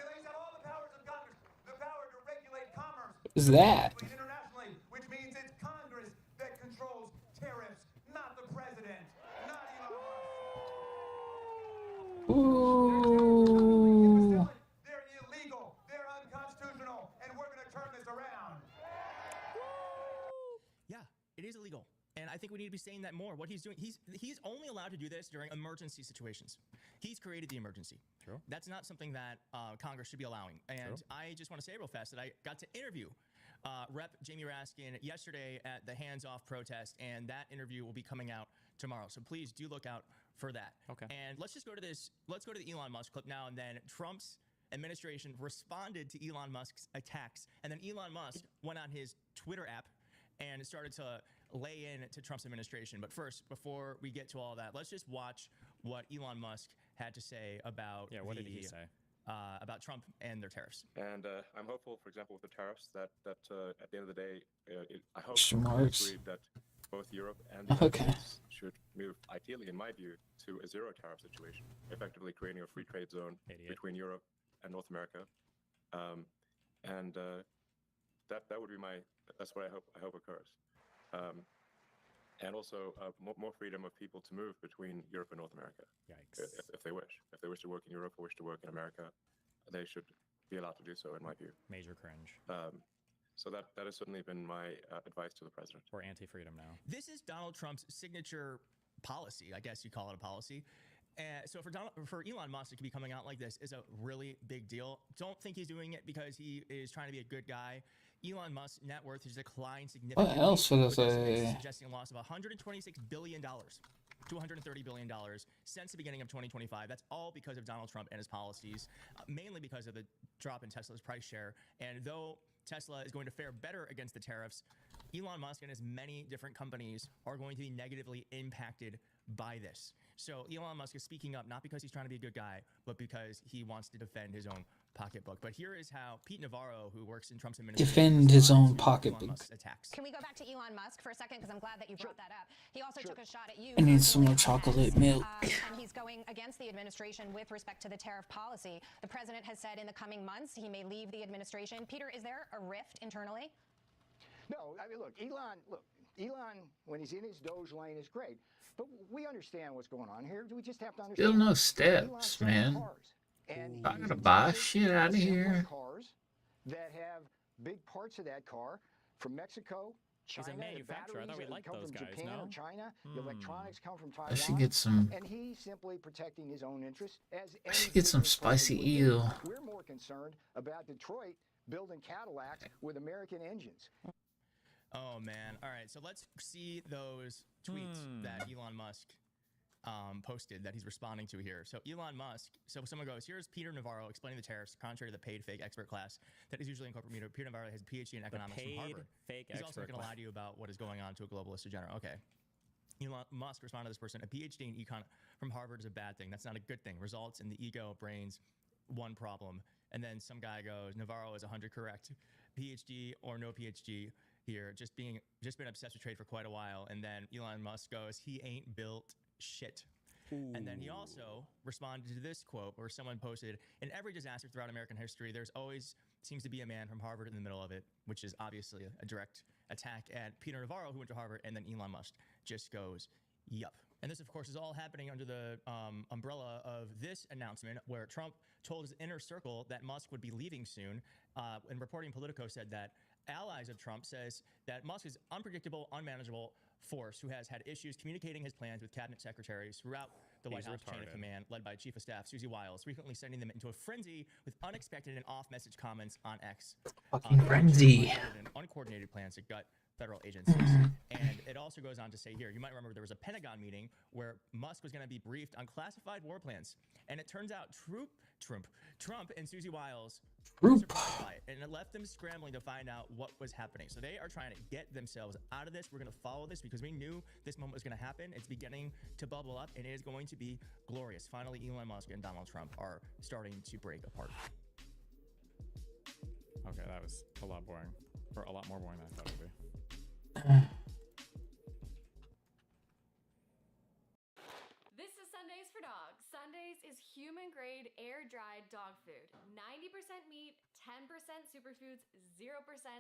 is that? Internationally, which means it's Congress that controls tariffs, not the president, not Elon Musk. Ooh. They're illegal, they're unconstitutional, and we're going to turn this around. Yeah, it is illegal. And I think we need to be saying that more. What he's doing, he's only allowed to do this during emergency situations. He's created the emergency. True. That's not something that Congress should be allowing. And I just want to say real fast that I got to interview Rep. Jamie Raskin yesterday at the Hands Off protest, and that interview will be coming out tomorrow. So please do look out for that. Okay. And let's just go to this. Let's go to the Elon Musk clip now. And then Trump's administration responded to Elon Musk's attacks, and then Elon Musk went on his Twitter app and started to lay in to Trump's administration. But first, before we get to all that, let's just watch what Elon Musk had to say about what did he say? About Trump and their tariffs. And I'm hopeful, for example, with the tariffs, that at the end of the day, I hope that both Europe and the United States should move, ideally, in my view, to a zero tariff situation, effectively creating a free trade zone between Europe and North America. And that would be that's what I hope occurs. And also more freedom of people to move between Europe and North America. Yikes. If they wish. If they wish to work in Europe or wish to work in America, they should be allowed to do so, in my view. Major cringe. So that has certainly been my advice to the president. We're anti-freedom now. This is Donald Trump's signature policy. I guess you call it a policy. So for Elon Musk to be coming out like this is a really big deal. Don't think he's doing it because he is trying to be a good guy. Elon Musk's net worth has declined significantly. What else would I say? Suggesting a loss of $126 billion to $130 billion since the beginning of 2025. That's all because of Donald Trump and his policies, mainly because of the drop in Tesla's price share. And though Tesla is going to fare better against the tariffs, Elon Musk and his many different companies are going to be negatively impacted by this. So Elon Musk is speaking up not because he's trying to be a good guy, but because he wants to defend his own pocketbook. But here is how Pete Navarro, who works in Trump's administration, defend his own pocketbook. Can we go back to Elon Musk for a second? Because I'm glad that you brought that up. He also took a shot at you. I need some more chocolate milk. And he's going against the administration with respect to the tariff policy. The president has said in the coming months he may leave the administration. Peter, is there a rift internally? No, I mean, look, Elon, when he's in his Doge lane, is great. But we understand what's going on here. We just have to understand. Still no steps, man. And I'm gonna buy shit out of here. Cars that have big parts of that car from Mexico, China. He's a manufacturer. I thought we liked those guys. Japan No. Or China. The electronics come from Taiwan. I should get some. And he's simply protecting his own interests. I should get some spicy eel. We're more concerned about Detroit building Cadillacs with American engines. Oh man! All right, so let's see those tweets that Elon Musk posted that he's responding to here. So Elon Musk, so someone goes, here's Peter Navarro explaining the tariffs contrary to the paid fake expert class that is usually in corporate media. Peter Navarro has a PhD in economics from Harvard. Fake He's also expert going to lie to you about what is going on to a globalist degenerate. Okay. Elon Musk responded to this person, a PhD in econ from Harvard is a bad thing. That's not a good thing. Results in the ego, brains, one problem. And then some guy goes, Navarro is 100 correct. PhD or no PhD here, just been obsessed with trade for quite a while. And then Elon Musk goes, he ain't built shit. Ooh. And then he also responded to this quote where someone posted, in every disaster throughout American history, there's always seems to be a man from Harvard in the middle of it, which is obviously a direct attack at Peter Navarro, who went to Harvard, and then Elon Musk just goes, yup. And this, of course, is all happening under the umbrella of this announcement where Trump told his inner circle that Musk would be leaving soon. And reporting Politico said that allies of Trump says that Musk is unpredictable, unmanageable force who has had issues communicating his plans with cabinet secretaries throughout the White House chain of command, led by Chief of Staff Susie Wiles, frequently sending them into a frenzy with unexpected and off-message comments on X. Fucking frenzy. And uncoordinated plans to gut federal agencies. And it also goes on to say here, you might remember there was a Pentagon meeting where Musk was going to be briefed on classified war plans. And it turns out Trump and Susie Wiles were surprised by it, and it left them scrambling to find out what was happening. So they are trying to get themselves out of this. We're going to follow this because we knew this moment was going to happen. It's beginning to bubble up, and it is going to be glorious. Finally, Elon Musk and Donald Trump are starting to break apart. Okay, that was a lot boring. Or a lot more boring than I thought it would be. This is Sundays for Dogs. Sundays is human-grade, air-dried dog food. 90% meat, 10% superfoods, 0%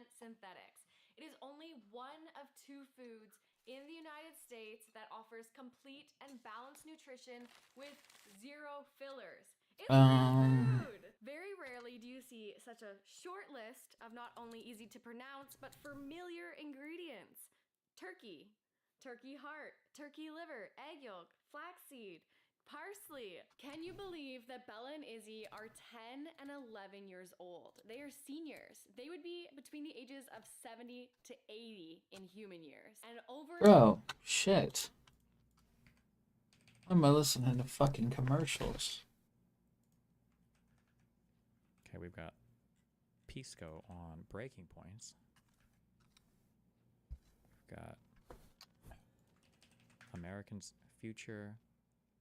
synthetics. It is only one of 2 foods in the United States that offers complete and balanced nutrition with 0 fillers. It's food! Very rarely do you see such a short list of not only easy to pronounce, but familiar ingredients. Turkey, turkey heart, turkey liver, egg yolk, flaxseed, parsley. Can you believe that Bella and Izzy are 10 and 11 years old? They are seniors. They would be between the ages of 70 to 80 in human years. And over... Bro, shit. Why am I listening to fucking commercials? Okay, we've got Pisco on breaking points. We've got Americans' future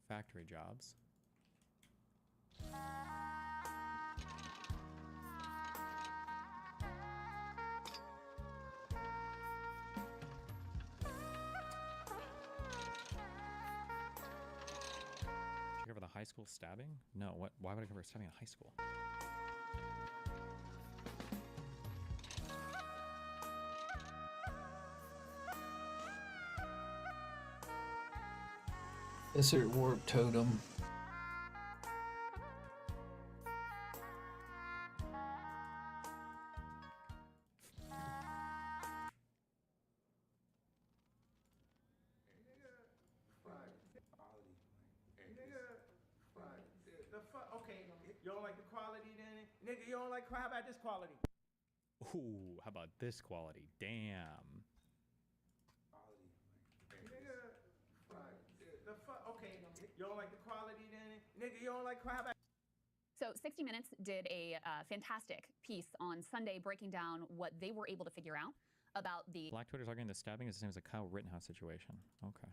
factory jobs. Should I cover the high school stabbing? No, what? Why would I cover stabbing in high school? Desert Warp Totem. Okay, you don't like the quality then? Nigga, you don't like, how about this quality? Ooh, how about this quality? Damn. Okay, you don't like the quality then? Nigga, you don't like, how about... So 60 Minutes did a fantastic piece on Sunday breaking down what they were able to figure out about the Black Twitter's arguing the stabbing is the same as a Kyle Rittenhouse situation. Okay.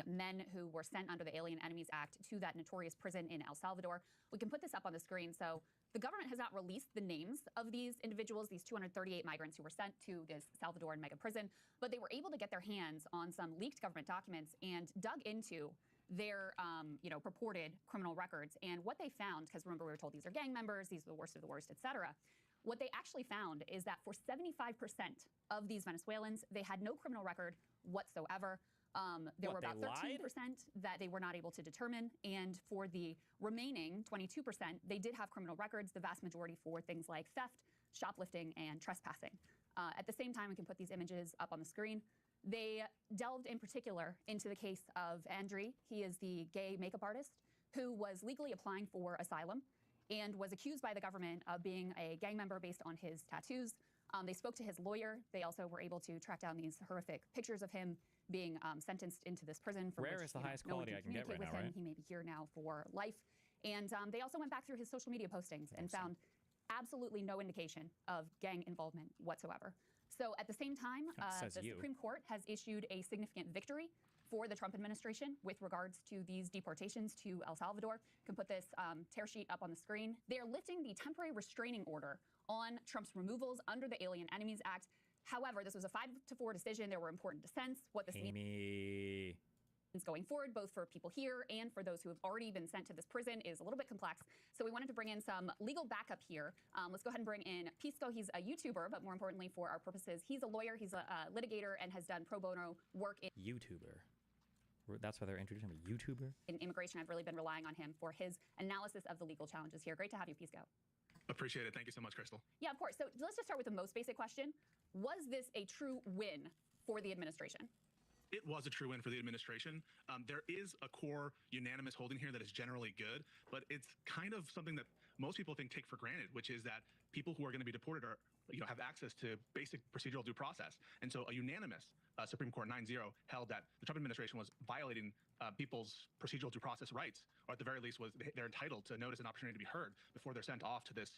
men who were sent under the Alien Enemies Act to that notorious prison in El Salvador. We can put this up on the screen. So the government has not released the names of these individuals, these 238 migrants who were sent to this Salvadoran mega prison, but they were able to get their hands on some leaked government documents and dug into their purported criminal records. And what they found, because remember we were told these are gang members, these are the worst of the worst, etc. What they actually found is that for 75% of these Venezuelans, they had no criminal record whatsoever. There were about 13% that they were not able to determine. And for the remaining 22%, they did have criminal records, the vast majority for things like theft, shoplifting, and trespassing. At the same time, we can put these images up on the screen. They delved in particular into the case of Andriy. He is the gay makeup artist who was legally applying for asylum and was accused by the government of being a gang member based on his tattoos. They spoke to his lawyer. They also were able to track down these horrific pictures of him being sentenced into this prison for Rare which is the highest no one quality I can get communicate right with now, him. right? He may be here now for life. And they also went back through his social media postings and found absolutely no indication of gang involvement whatsoever. So at the same time, Says the you. Supreme Court has issued a significant victory for the Trump administration with regards to these deportations to El Salvador. You can put this tear sheet up on the screen. They are lifting the temporary restraining order on Trump's removals under the Alien Enemies Act. However, this was a 5-4 decision. There were important dissents. What this means going forward, both for people here and for those who have already been sent to this prison, is a little bit complex. So we wanted to bring in some legal backup here. Let's go ahead and bring in Pisco. He's a YouTuber, but more importantly for our purposes, he's a lawyer, he's a litigator, and has done pro bono work in YouTuber. That's why they're introducing him, a YouTuber? in immigration. I've really been relying on him for his analysis of the legal challenges here. Great to have you, Pisco. Appreciate it. Thank you so much, Crystal. Yeah, of course. So let's just start with the most basic question. Was this a true win for the administration? It was a true win for the administration. There is a core unanimous holding here that is generally good, but it's kind of something that most people take for granted, which is that people who are going to be deported are, have access to basic procedural due process. And so a unanimous Supreme Court 9-0 held that the Trump administration was violating people's procedural due process rights, or at the very least was they're entitled to notice an opportunity to be heard before they're sent off to this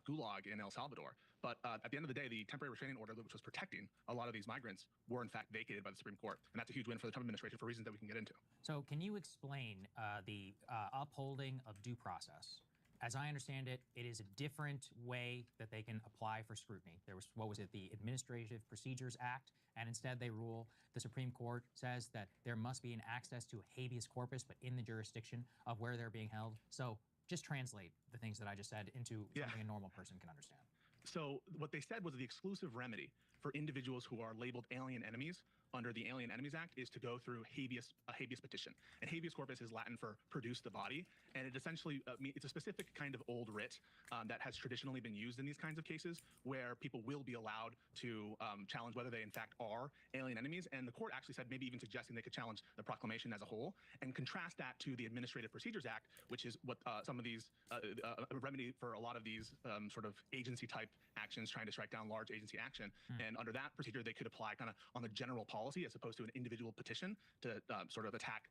gulag in El Salvador. But at the end of the day, the temporary restraining order, which was protecting a lot of these migrants, were in fact vacated by the Supreme Court. And that's a huge win for the Trump administration for reasons that we can get into. So can you explain the upholding of due process? As I understand it, it is a different way that they can apply for scrutiny. There was, the Administrative Procedures Act, and instead they rule, the Supreme Court says that there must be an access to a habeas corpus, but in the jurisdiction of where they're being held. So just translate the things that I just said into something a normal person can understand. So what they said was the exclusive remedy for individuals who are labeled alien enemies under the Alien Enemies Act is to go through a habeas petition. And habeas corpus is Latin for produce the body. And it essentially, it's a specific kind of old writ that has traditionally been used in these kinds of cases where people will be allowed to challenge whether they in fact are alien enemies. And the court actually said, maybe even suggesting they could challenge the proclamation as a whole, and contrast that to the Administrative Procedures Act, which is what some of these, a remedy for a lot of these sort of agency type actions trying to strike down large agency action. And under that procedure, they could apply kind of on the general policy as opposed to an individual petition to sort of attack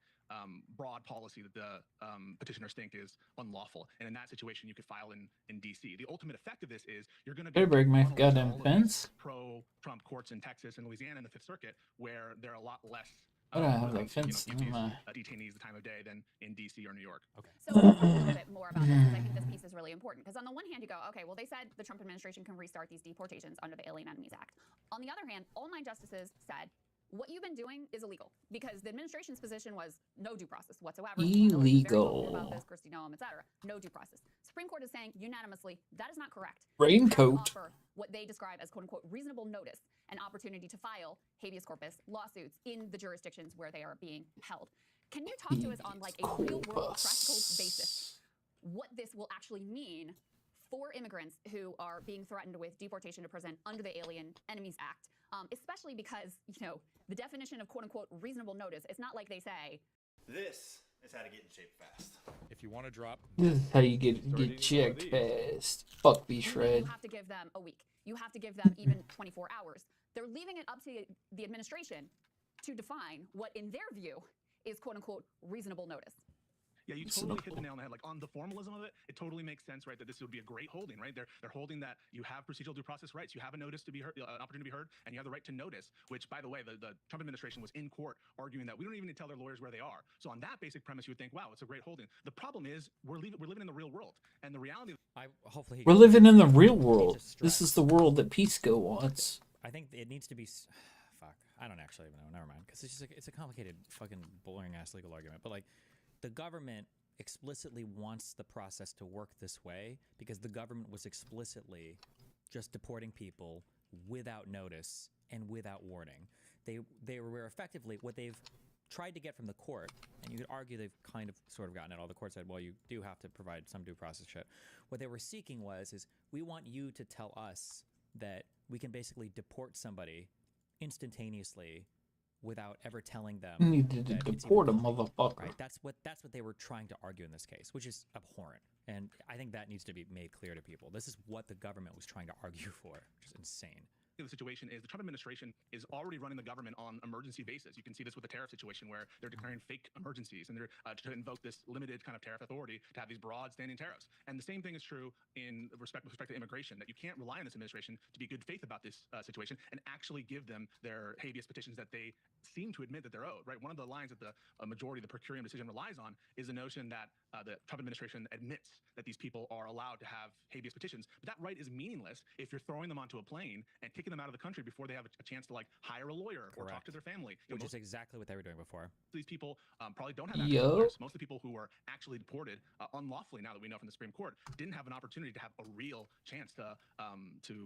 broad policy that the petitioners think is unlawful. And in that situation, you could file in DC. The ultimate effect of this is you're going to Better break my goddamn fence. Pro-Trump courts in Texas and Louisiana and the Fifth Circuit, where there are a lot less I don't have that fence in my... detainees the time of day than in DC or New York. Okay. So let's talk a little bit more about this, because I think this piece is really important. Because on the one hand, you go, okay, well, they said the Trump administration can restart these deportations under the Alien Enemies Act. On the other hand, all 9 justices said, what you've been doing is illegal, because the administration's position was no due process whatsoever. Illegal. About this, Kristi Noem, etc. No due process. Supreme Court is saying unanimously that is not correct. Raincoat. Offer what they describe as "quote unquote" reasonable notice, an opportunity to file habeas corpus lawsuits in the jurisdictions where they are being held. Can you talk to us on like a real world practical basis what this will actually mean for immigrants who are being threatened with deportation to prison under the Alien Enemies Act? Especially because, the definition of quote-unquote reasonable notice, it's not like they say, this is how to get in shape fast. If you want to drop... This is how you get checked fast. Fuck B Shred. You have to give them a week. You have to give them even 24 hours. They're leaving it up to the administration to define what, in their view, is quote-unquote reasonable notice. Yeah, you totally hit the nail on the head. Like on the formalism of it, it totally makes sense, right? That this would be a great holding, right? They're holding that you have procedural due process rights, you have a notice to be heard, an opportunity to be heard, and you have the right to notice. Which, by the way, the Trump administration was in court arguing that we don't even need to tell their lawyers where they are. So on that basic premise, you would think, wow, it's a great holding. The problem is we're living in the real world, and the reality. We're living in the real world. This is the world that Pisco wants. I think it needs to be. Fuck. I don't actually even know. Never mind. Because it's a complicated, fucking boring ass legal argument. But like, the government explicitly wants the process to work this way because the government was explicitly just deporting people without notice and without warning. They were effectively what they've tried to get from the court, and you could argue they've kind of sort of gotten it all. The court said, well, you do have to provide some due process shit. What they were seeking is we want you to tell us that we can basically deport somebody instantaneously without ever telling them. You need to deport a motherfucker. Right? That's what they were trying to argue in this case, which is abhorrent. And I think that needs to be made clear to people. This is what the government was trying to argue for, which is insane. The situation is the Trump administration is already running the government on emergency basis. You can see this with the tariff situation where they're declaring fake emergencies and they're to invoke this limited kind of tariff authority to have these broad standing tariffs. And the same thing is true in with respect to immigration, that you can't rely on this administration to be good faith about this situation and actually give them their habeas petitions that they seem to admit that they're owed, right? One of the lines that the majority of the per curiam decision relies on is the notion that the Trump administration admits that these people are allowed to have habeas petitions. But that right is meaningless if you're throwing them onto a plane and kicking them out of the country before they have a chance to like hire a lawyer or talk to their family. Which is exactly what they were doing before. These people probably don't have access to lawyers. Most of the people who were actually deported unlawfully, now that we know from the Supreme Court, didn't have an opportunity to have a real chance to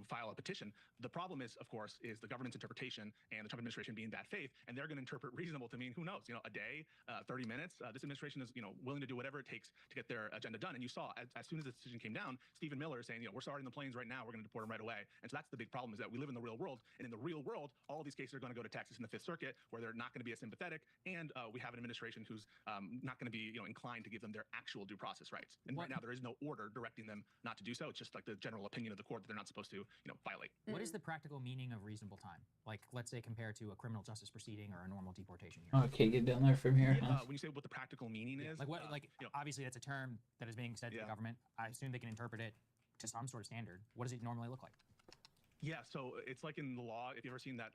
file a petition. The problem is, of course, is the government's interpretation and the Trump administration being bad faith, and they're going to interpret reasonable to mean, who knows, a day, 30 minutes. This administration is, willing to do whatever it takes to get their agenda done. And you saw, as soon as the decision came down, Stephen Miller saying, we're starting the planes right now, we're going to deport them right away. And so that's the big problem, is that we live in the real world, and in the real world, all of these cases are going to go to Texas and the Fifth Circuit, where they're not going to be as sympathetic, and we have an administration who's not going to be, inclined to give them their actual due process rights. And right now, there is no order directing them not to do so. It's just like the general opinion of the court that they're not supposed to, violate. What is the practical meaning of reasonable time? Like, let's say compared to a criminal justice proceeding or a normal deportation hearing. Okay, get down there from here. Huh? When you say what the practical meaning is, like what, obviously that's a term that is being said to the government. I assume they can interpret it to some sort of standard. What does it normally look like? Yeah, so it's like in the law. If you've ever seen that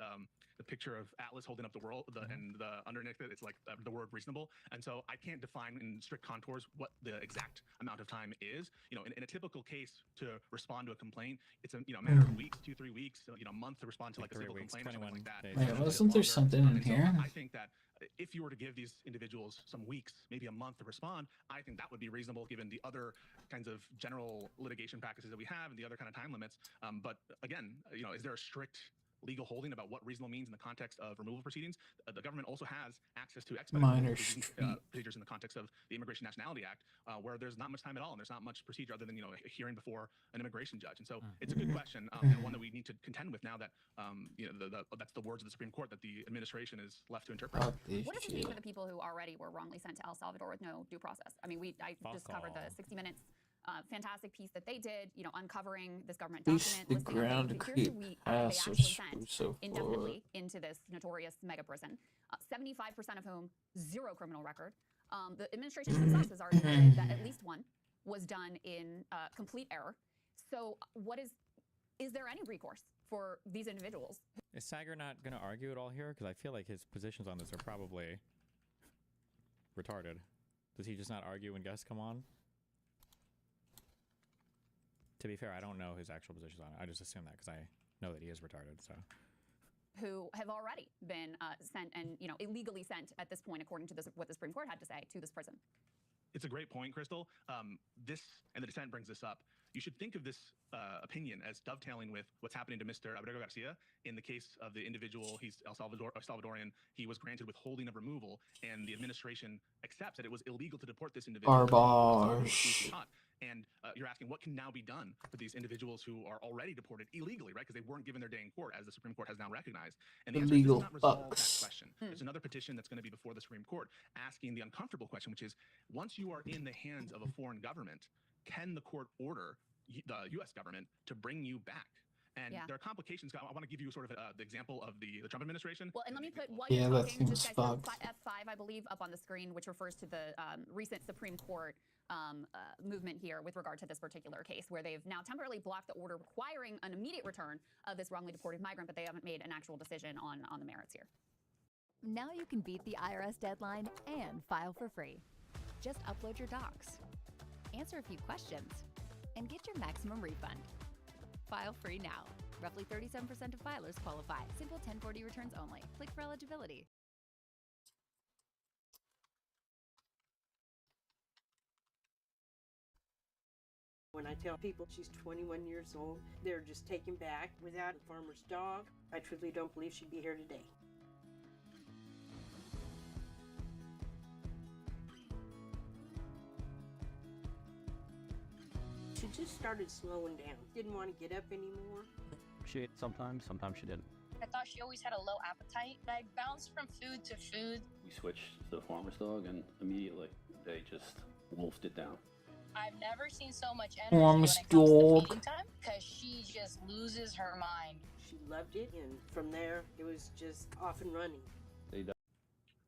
the picture of Atlas holding up the world, and the underneath it, it's like the word reasonable. And so I can't define in strict contours what the exact amount of time is. In a typical case to respond to a complaint, it's a matter of weeks, 2-3 weeks, a month to respond to like a civil complaint or something like that. Wait, wasn't there something in here? I think that if you were to give these individuals some weeks, maybe a month to respond, I think that would be reasonable given the other kinds of general litigation practices that we have and the other kind of time limits. But again, is there a strict legal holding about what reasonable means in the context of removal proceedings? The government also has access to expedited procedures in the context of the Immigration Nationality Act, where there's not much time at all, and there's not much procedure other than a hearing before an immigration judge. And so it's a good question, and one that we need to contend with now that that's the words of the Supreme Court that the administration is left to interpret. What does it mean for the people who already were wrongly sent to El Salvador with no due process? I mean, I just covered the 60 Minutes. Fantastic piece that they did, uncovering this government document. The ground creep ass was so indefinitely into this notorious mega prison. 75% of whom zero criminal record. The administration themselves has already admitted that at least one was done in complete error. So, is there any recourse for these individuals? Is Sager not going to argue at all here? Because I feel like his positions on this are probably retarded. Does he just not argue when guests come on? To be fair, I don't know his actual positions on it. I just assume that because I know that he is retarded. So, who have already been sent and illegally sent at this point, according to what the Supreme Court had to say, to this prison. It's a great point, Crystal. This and the dissent brings this up. You should think of this opinion as dovetailing with what's happening to Mr. Abrego Garcia in the case of the individual. He's Salvadorian. He was granted withholding of removal, and the administration accepts that it was illegal to deport this individual. And you're asking what can now be done for these individuals who are already deported illegally, right? Because they weren't given their day in court, as the Supreme Court has now recognized. And the answer is this does not resolve that question. There's another petition that's going to be before the Supreme Court asking the uncomfortable question, which is, once you are in the hands of a foreign government, can the court order the U.S. government to bring you back? And there are complications. I want to give you sort of the example of the Trump administration. Well, and let me put what you're talking, just guys, F5, I believe, up on the screen, which refers to the recent Supreme Court movement here with regard to this particular case, where they've now temporarily blocked the order requiring an immediate return of this wrongly deported migrant, but they haven't made an actual decision on the merits here. Now you can beat the IRS deadline and file for free. Just upload your docs, answer a few questions, and get your maximum refund. File free now. Roughly 37% of filers qualify. Simple 1040 returns only. Click for eligibility. When I tell people she's 21 years old, they're just taken back. Without a farmer's dog, I truly don't believe she'd be here today. She just started slowing down. Didn't want to get up anymore. She ate sometimes she didn't. I thought she always had a low appetite. I bounced from food to food. We switched to the farmer's dog and immediately they just wolfed it down. I've never seen so much energy Farmer's when it comes to dog. feeding time, because she just loses her mind. She loved it, and from there, it was just off and running.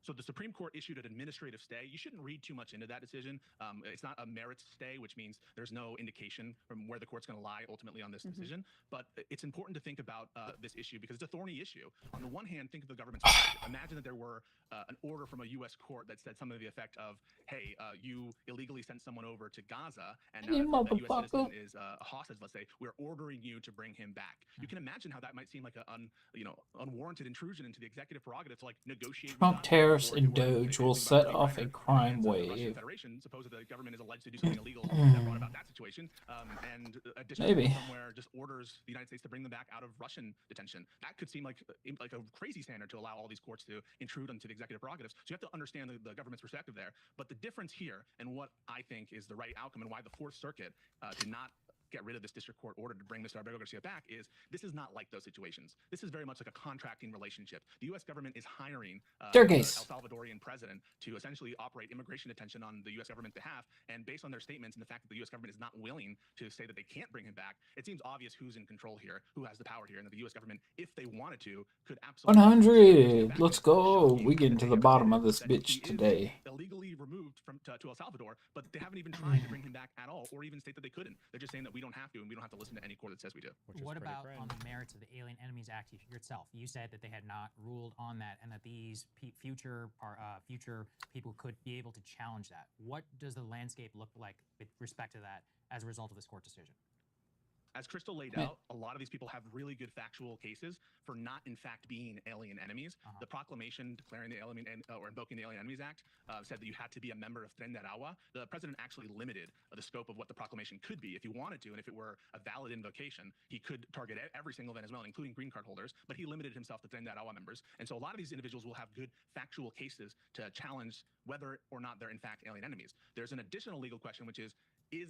So the Supreme Court issued an administrative stay. You shouldn't read too much into that decision. It's not a merits stay, which means there's no indication from where the court's going to lie ultimately on this decision. But it's important to think about this issue because it's a thorny issue. On the one hand, think of the government's perspective. Imagine that there were an order from a U.S. court that said something to the effect of, hey, you illegally sent someone over to Gaza, and now that U.S. citizen is a hostage, let's say, we're ordering you to bring him back. You can imagine how that might seem like an unwarranted intrusion into the executive prerogative to like negotiate. Trump tariffs and Doge will set off a crime wave. Federation, suppose the government is alleged to do something illegal that brought about that situation, and a district court somewhere just orders the United States to bring them back out of Russian detention. That could seem like a crazy standard to allow all these courts to intrude into the executive prerogatives. So you have to understand the government's perspective there. But the difference here, and what I think is the right outcome, and why the Fourth Circuit did not get rid of this district court order to bring Mr. Alberto Garcia back, is this is not like those situations. This is very much like a contracting relationship. The U.S. government is hiring the El Salvadorian president to essentially operate immigration detention on the U.S. government's behalf, and based on their statements and the fact that the U.S. government is not willing to say that they can't bring him back, it seems obvious who's in control here, who has the power here, and that the U.S. government, if they wanted to, could absolutely 100. Let's go. We getting to the bottom of this bitch today. Illegally removed to El Salvador, but they haven't even tried to bring him back at all, or even state that they couldn't. They're just saying that we don't have to, and we don't have to listen to any court that says we do. What about on the merits of the Alien Enemies Act itself? You said that they had not ruled on that, and that these future people could be able to challenge that. What does the landscape look like with respect to that as a result of this court decision? As Crystal laid out, a lot of these people have really good factual cases for not, in fact, being alien enemies. The proclamation declaring the alien or invoking the Alien Enemies Act said that you had to be a member of Tren de Aragua. The president actually limited the scope of what the proclamation could be if he wanted to, and if it were a valid invocation, he could target every single Venezuelan, including green card holders, but he limited himself to Tren de Aragua members. And so a lot of these individuals will have good factual cases to challenge whether or not they're, in fact, alien enemies. There's an additional legal question, which is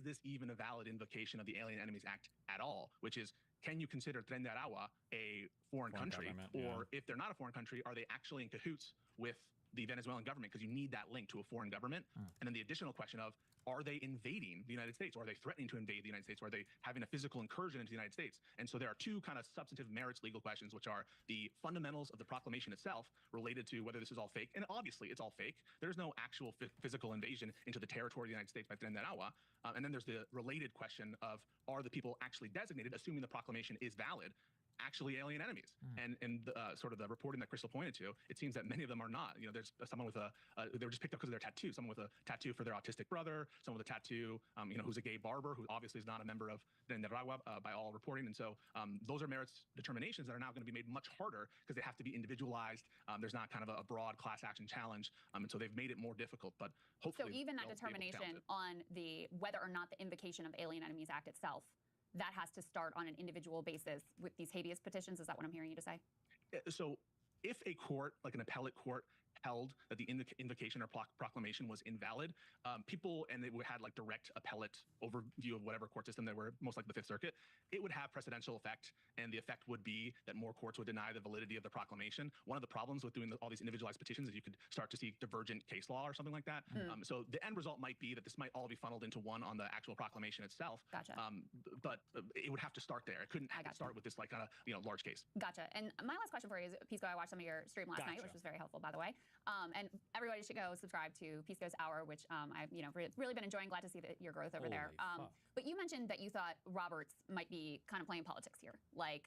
this even a valid invocation of the Alien Enemies Act at all? Which is, can you consider Tren de Aragua a foreign country? Or if they're not a foreign country, are they actually in cahoots with the Venezuelan government? Because you need that link to a foreign government. And then the additional question of, are they invading the United States? Or are they threatening to invade the United States? Or are they having a physical incursion into the United States? And so there are two kind of substantive merits legal questions, which are the fundamentals of the proclamation itself related to whether this is all fake. And obviously it's all fake. There's no actual physical invasion into the territory of the United States by Tren de Aragua. And then there's the related question of, are the people actually designated, assuming the proclamation is valid, actually alien enemies? And sort of the reporting that Crystal pointed to, it seems that many of them are not. You know, there's someone with they were just picked up because of their tattoo. Someone with a tattoo for their autistic brother. Someone with a tattoo, who's a gay barber, who obviously is not a member of Tren de Aragua by all reporting. And so those are merits determinations that are now going to be made much harder because they have to be individualized. There's not kind of a broad class action challenge, and so they've made it more difficult. But hopefully, so even that determination on the whether or not the invocation of the Alien Enemies Act itself, that has to start on an individual basis with these habeas petitions. Is that what I'm hearing you to say? So if a court, like an appellate court, held that the invocation or proclamation was invalid, people, and they had like direct appellate overview of whatever court system they were, most like the Fifth Circuit, it would have precedential effect, and the effect would be that more courts would deny the validity of the proclamation. One of the problems with doing all these individualized petitions is you could start to see divergent case law or something like that. So the end result might be that this might all be funneled into one on the actual proclamation itself. Gotcha. But it would have to start there. It couldn't start with this like kind of large case. Gotcha. And my last question for you is, Pisco, I watched some of your stream last night, which was very helpful, by the way. And everybody should go subscribe to Pisco's Hour, which I've really been enjoying. Glad to see your growth over there. But you mentioned that you thought Roberts might be kind of playing politics here, like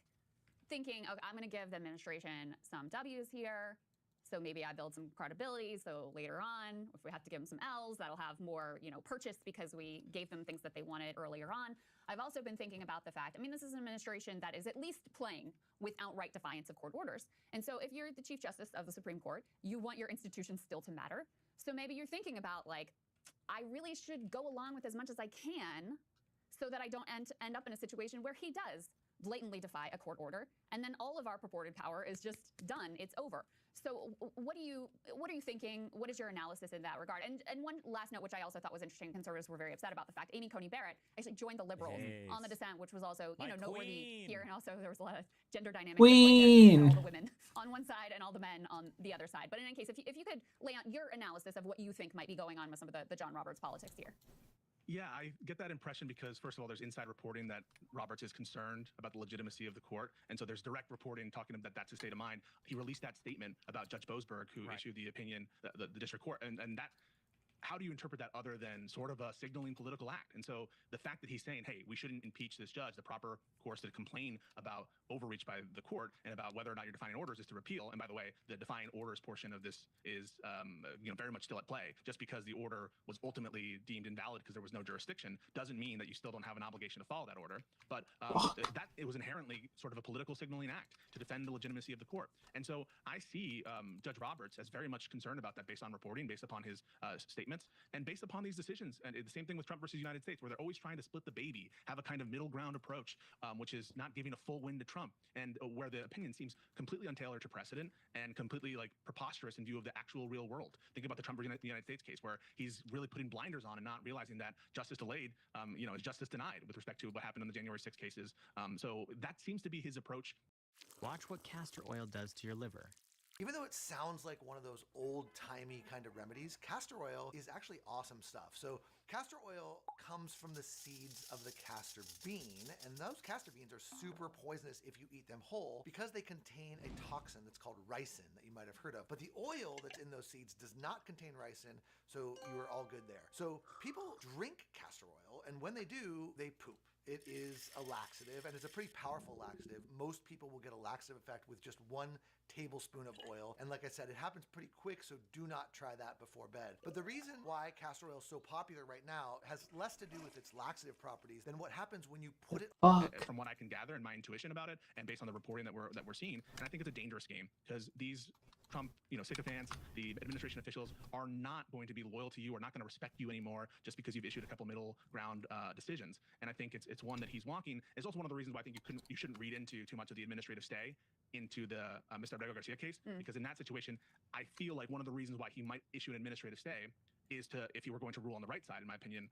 thinking, okay, I'm going to give the administration some W's here, so maybe I build some credibility. So later on, if we have to give them some L's, that'll have more, purchase because we gave them things that they wanted earlier on. I've also been thinking about the fact, this is an administration that is at least playing with outright defiance of court orders. And so if you're the Chief Justice of the Supreme Court, you want your institutions still to matter. So maybe you're thinking about like, I really should go along with as much as I can so that I don't end up in a situation where he does blatantly defy a court order, and then all of our purported power is just done. It's over. So what are you thinking? What is your analysis in that regard? And one last note, which I also thought was interesting, conservatives were very upset about the fact Amy Coney Barrett actually joined the liberals on the dissent, which was also noteworthy here. And also there was a lot of gender dynamics. Queen. All the women on one side and all the men on the other side. But in any case, if you could lay out your analysis of what you think might be going on with some of the John Roberts politics here. Yeah, I get that impression because, first of all, there's inside reporting that Roberts is concerned about the legitimacy of the court. And so there's direct reporting talking about that's his state of mind. He released that statement about Judge Boasberg, who issued the opinion, the district court. And that, how do you interpret that other than sort of a signaling political act? And so the fact that he's saying, hey, we shouldn't impeach this judge, the proper course to complain about overreach by the court and about whether or not you're defying orders is to repeal. And by the way, the defying orders portion of this is very much still at play. Just because the order was ultimately deemed invalid because there was no jurisdiction doesn't mean that you still don't have an obligation to follow that order. But that it was inherently sort of a political signaling act to defend the legitimacy of the court. And so I see Judge Roberts as very much concerned about that based on reporting, based upon his statements, and based upon these decisions. And the same thing with Trump versus United States, where they're always trying to split the baby, have a kind of middle ground approach, which is not giving a full win to Trump, and where the opinion seems completely untailored to precedent and completely like preposterous in view of the actual real world. Think about the Trump versus the United States case, where he's really putting blinders on and not realizing that justice delayed, is justice denied with respect to what happened in the January 6 cases. So that seems to be his approach. Watch what castor oil does to your liver. Even though it sounds like one of those old-timey kind of remedies, castor oil is actually awesome stuff. So castor oil comes from the seeds of the castor bean, and those castor beans are super poisonous if you eat them whole because they contain a toxin that's called ricin that you might have heard of. But the oil that's in those seeds does not contain ricin, so you are all good there. So people drink castor oil, and when they do, they poop. It is a laxative, and it's a pretty powerful laxative. Most people will get a laxative effect with just 1 tablespoon of oil. And like I said, it happens pretty quick, so do not try that before bed. But the reason why castor oil is so popular right now has less to do with its laxative properties than what happens when you put it... From what I can gather and my intuition about it, and based on the reporting that we're seeing, and I think it's a dangerous game because these Trump, sycophants, the administration officials are not going to be loyal to you, are not going to respect you anymore just because you've issued a couple middle ground decisions. And I think it's one that he's walking. It's also one of the reasons why I think you shouldn't read into too much of the administrative stay into the Mr. Abrego Garcia case, because in that situation, I feel like one of the reasons why he might issue an administrative stay is to, if he were going to rule on the right side, in my opinion,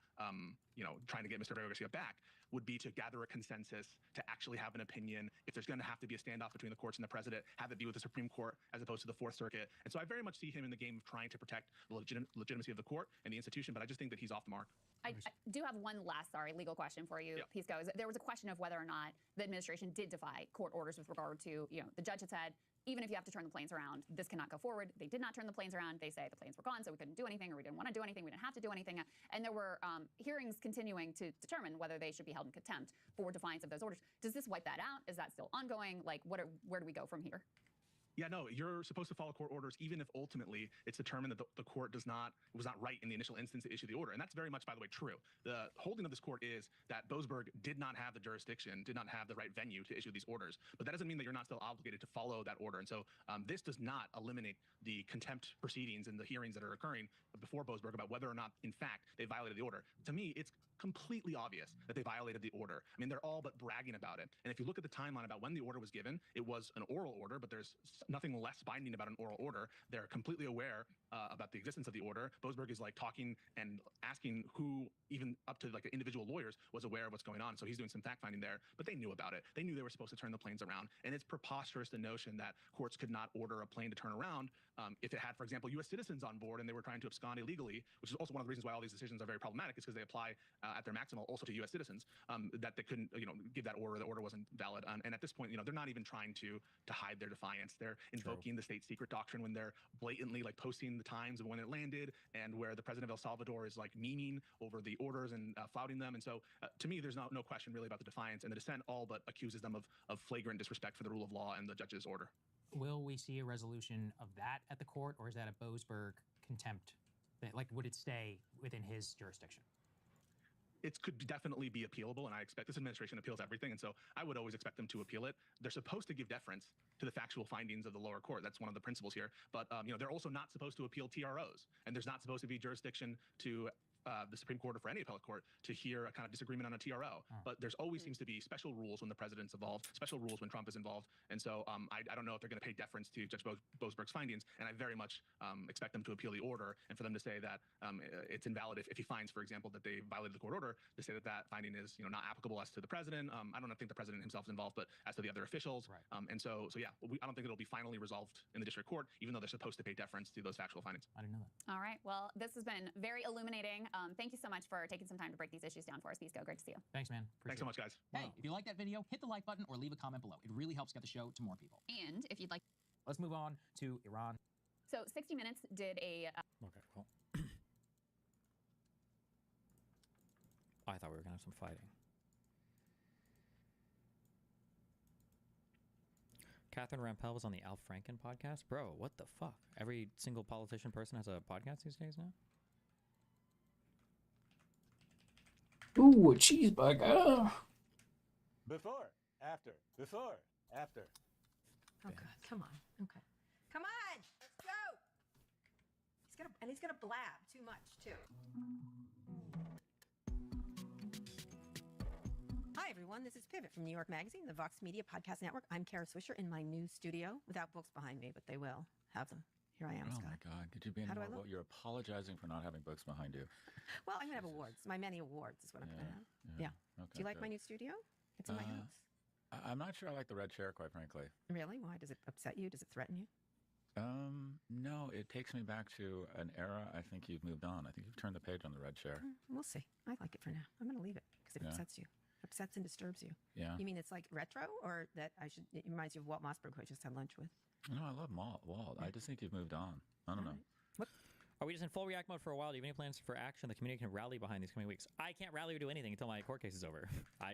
trying to get Mr. Abrego Garcia back, would be to gather a consensus, to actually have an opinion. If there's going to have to be a standoff between the courts and the president, have it be with the Supreme Court as opposed to the Fourth Circuit. And so I very much see him in the game of trying to protect the legitimacy of the court and the institution, but I just think that he's off the mark. I do have one last, legal question for you. Piece goes. There was a question of whether or not the administration did defy court orders with regard to, the judge had said, even if you have to turn the planes around, this cannot go forward. They did not turn the planes around. They say the planes were gone, so we couldn't do anything, or we didn't want to do anything. We didn't have to do anything. And there were hearings continuing to determine whether they should be held in contempt for defiance of those orders. Does this wipe that out? Is that still ongoing? Like, where do we go from here? Yeah, no, you're supposed to follow court orders, even if ultimately it's determined that the court was not right in the initial instance to issue the order. And that's very much, by the way, true. The holding of this court is that Boasberg did not have the jurisdiction, did not have the right venue to issue these orders. But that doesn't mean that you're not still obligated to follow that order. And so this does not eliminate the contempt proceedings and the hearings that are occurring before Boasberg about whether or not, in fact, they violated the order. To me, it's completely obvious that they violated the order. I mean, they're all but bragging about it. And if you look at the timeline about when the order was given, it was an oral order, but there's nothing less binding about an oral order. They're completely aware about the existence of the order. Boasberg is like talking and asking who, even up to like the individual lawyers, was aware of what's going on. So he's doing some fact finding there, but they knew about it. They knew they were supposed to turn the planes around. And it's preposterous, the notion that courts could not order a plane to turn around if it had, for example, U.S. citizens on board and they were trying to abscond illegally, which is also one of the reasons why all these decisions are very problematic, is because they apply at their maximal also to U.S. citizens, that they couldn't, give that order. The order wasn't valid. And at this point, they're not even trying to hide their defiance. They're invoking the state secret doctrine when they're blatantly like posting the times of when it landed, and where the president of El Salvador is like memeing over the orders and flouting them. And so to me, there's no question really about the defiance, and the dissent all but accuses them of flagrant disrespect for the rule of law and the judge's order. Will we see a resolution of that at the court, or is that a Boasberg contempt? Like, would it stay within his jurisdiction? It could definitely be appealable, and I expect this administration appeals everything, and so I would always expect them to appeal it. They're supposed to give deference to the factual findings of the lower court. That's one of the principles here. But they're also not supposed to appeal TROs, and there's not supposed to be jurisdiction to the Supreme Court or for any appellate court to hear a kind of disagreement on a TRO. But there's always seems to be special rules when the president's involved, special rules when Trump is involved. And so I don't know if they're going to pay deference to Judge Boasberg's findings, and I very much expect them to appeal the order, and for them to say that it's invalid if he finds, for example, that they violated the court order, to say that finding is not applicable as to the president. I don't think the president himself is involved, but as to the other officials. Right. And so yeah, I don't think it'll be finally resolved in the district court, even though they're supposed to pay deference to those factual findings. I didn't know that. All right. Well, this has been very illuminating. Thank you so much for taking some time to break these issues down for us, Bisco. Great to see you. Thanks, man. Thanks so much, guys. Hey, if you like that video, hit the like button or leave a comment below. It really helps get the show to more people. And if you'd like... Let's move on to Iran. So 60 Minutes did a... Okay, well. I thought we were going to have some fighting. Catherine Rampell was on the Al Franken podcast? Bro, what the fuck? Every single politician person has a podcast these days now? Ooh, a cheeseburger. Before, after, before, after. Oh God, come on. Okay. Come on, let's go. He's gonna blab too much too. Hi everyone, this is Pivot from New York Magazine, the Vox Media Podcast Network. I'm Kara Swisher in my new studio without books behind me, but they will have them. Here I am, Oh Scott. my God! Could you be any How do more? I look? Well, you're apologizing for not having books behind you. Well, I'm gonna have awards. My many awards is what I'm gonna have. Yeah. Okay, Do you like good. my new studio? It's in my house. I'm not sure I like the red chair, quite frankly. Really? Why? Does it upset you? Does it threaten you? No, it takes me back to an era. I think you've moved on. I think you've turned the page on the red chair. We'll see. I like it for now. I'm gonna leave it because it Yeah. upsets you. Upsets and disturbs you. Yeah. You mean it's like retro, or that it reminds you of Walt Mossberg, who I just had lunch with? No, I love Walt. I just think you've moved on. I don't know. Are we just in full react mode for a while? Do you have any plans for action the community can rally behind these coming weeks? I can't rally or do anything until my court case is over.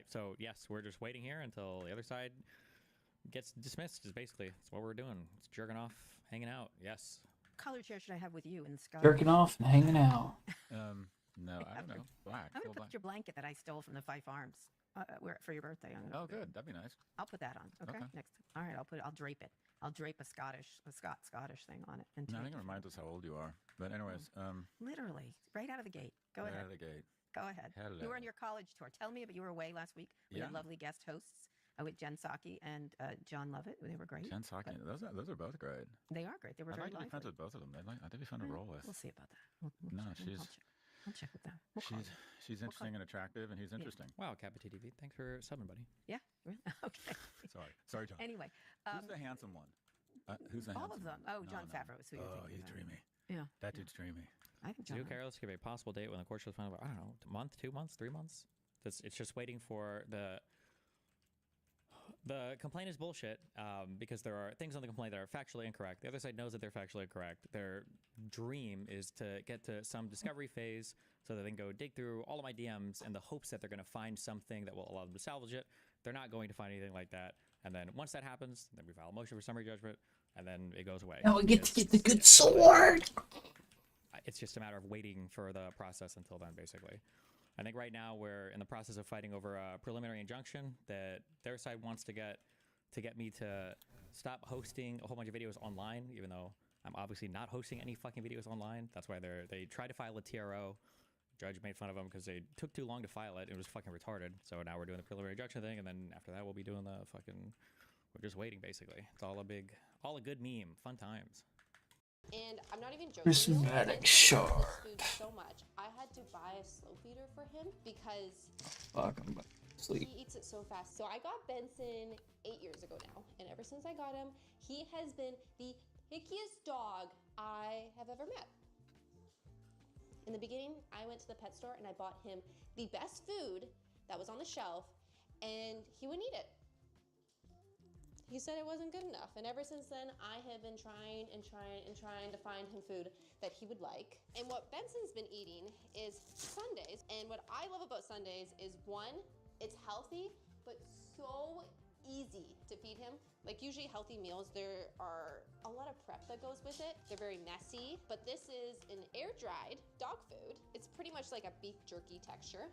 So yes, we're just waiting here until the other side gets dismissed. Is basically that's what we're doing. It's jerking off, hanging out. Yes. What color chair should I have with you in the sky? Jerking off and hanging out. No, I don't know. Black. I'm full gonna put black. your blanket that I stole from the Fife Arms for your birthday. Oh, good. That'd be nice. I'll put that on. Okay. Okay. Next. All right. I'll drape it. I'll drape a Scottish thing on it. And No, I take think it reminds us how old you are. But anyways, literally right out of the gate. Go right ahead. out of the gate. Go ahead. Hello. You were on your college tour. Tell me, but you were away last week. We had Yeah. lovely guest hosts with Jen Psaki and John Lovett. They were great. Jen Psaki, those are both great. They are great. They were I'd very like to be friends lively. with both of them. They'd be fun to roll with. We'll see about that. No, I'll check with them. We'll call she's interesting and attractive, and he's interesting. Wow, Kappa TV. Thanks for subbing, buddy. Yeah. Really? Okay. Sorry, John. Anyway, who's the handsome one? Who's the all handsome of them. one? Oh, John Favreau is who you're Oh, thinking he's about. dreamy. Yeah. That dude's dreamy. I think Do you care? Let's give a possible date when the court show's final. I don't know, a month, 2 months, 3 months. It's just waiting for the complaint is bullshit because there are things on the complaint that are factually incorrect. The other side knows that they're factually incorrect. Their dream is to get to some discovery phase so that they can go dig through all of my DMs in the hopes that they're going to find something that will allow them to salvage it. They're not going to find anything like that. And then once that happens, then we file a motion for summary judgment, and then it goes away. Now we get to get the good sword. It's just a matter of waiting for the process until then, basically. I think right now we're in the process of fighting over a preliminary injunction that their side wants to get me to stop hosting a whole bunch of videos online, even though I'm obviously not hosting any fucking videos online. That's why they tried to file a TRO. Judge made fun of them because they took too long to file it. It was fucking retarded. So now we're doing the preliminary injunction thing, and then after that we'll be doing the fucking. We're just waiting, basically. It's all a good meme. Fun times. And I'm not even joking. Prismatic shard. Food so much. I had to buy a slow feeder for him because Fuck, I'm about to sleep. he eats it so fast. So I got Benson 8 years ago now, and ever since I got him, he has been the pickiest dog I have ever met. In the beginning, I went to the pet store and I bought him the best food that was on the shelf, and he wouldn't eat it. He said it wasn't good enough, and ever since then, I have been trying to find him food that he would like. And what Benson's been eating is sundaes, and what I love about sundaes is one, it's healthy, but so easy to feed him. Like usually healthy meals, there are a lot of prep that goes with it. They're very messy, but this is an air-dried dog food. It's pretty much like a beef jerky texture.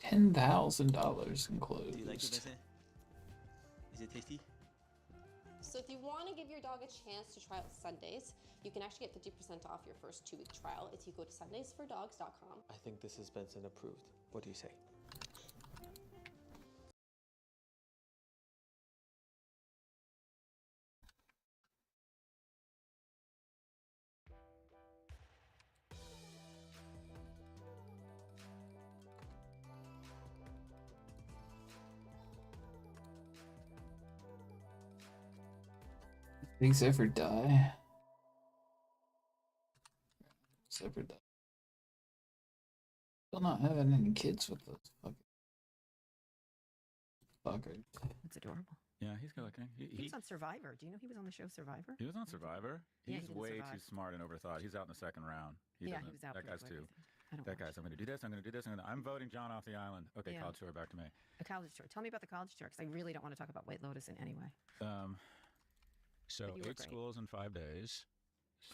$10,000 enclosed. Do you like it, Vincent? Is it tasty? So if you want to give your dog a chance to try out Sundays, you can actually get 50% off your first 2-week trial if you go to sundaysfordogs.com. I think this is Benson approved. What do you say? Pigs ever die? Ever die? Still not having any kids with those fucking fuckers. It's adorable. Yeah, he's good looking. He was on Survivor. Do you know he was on the show Survivor? He was on Survivor. Yeah, He's he didn't way survive. too smart and overthought. He's out in the second round. Yeah, doesn't- he was out That pretty guy's quick, too. I don't That guy's. I'm going to do this. I'm going to do this. I'm voting John off the island. Okay, Yeah. college tour. Back to me. A college tour. Tell me about the college tour, because I really don't want to talk about White Lotus in any way. So But you were 8 great. schools in 5 days.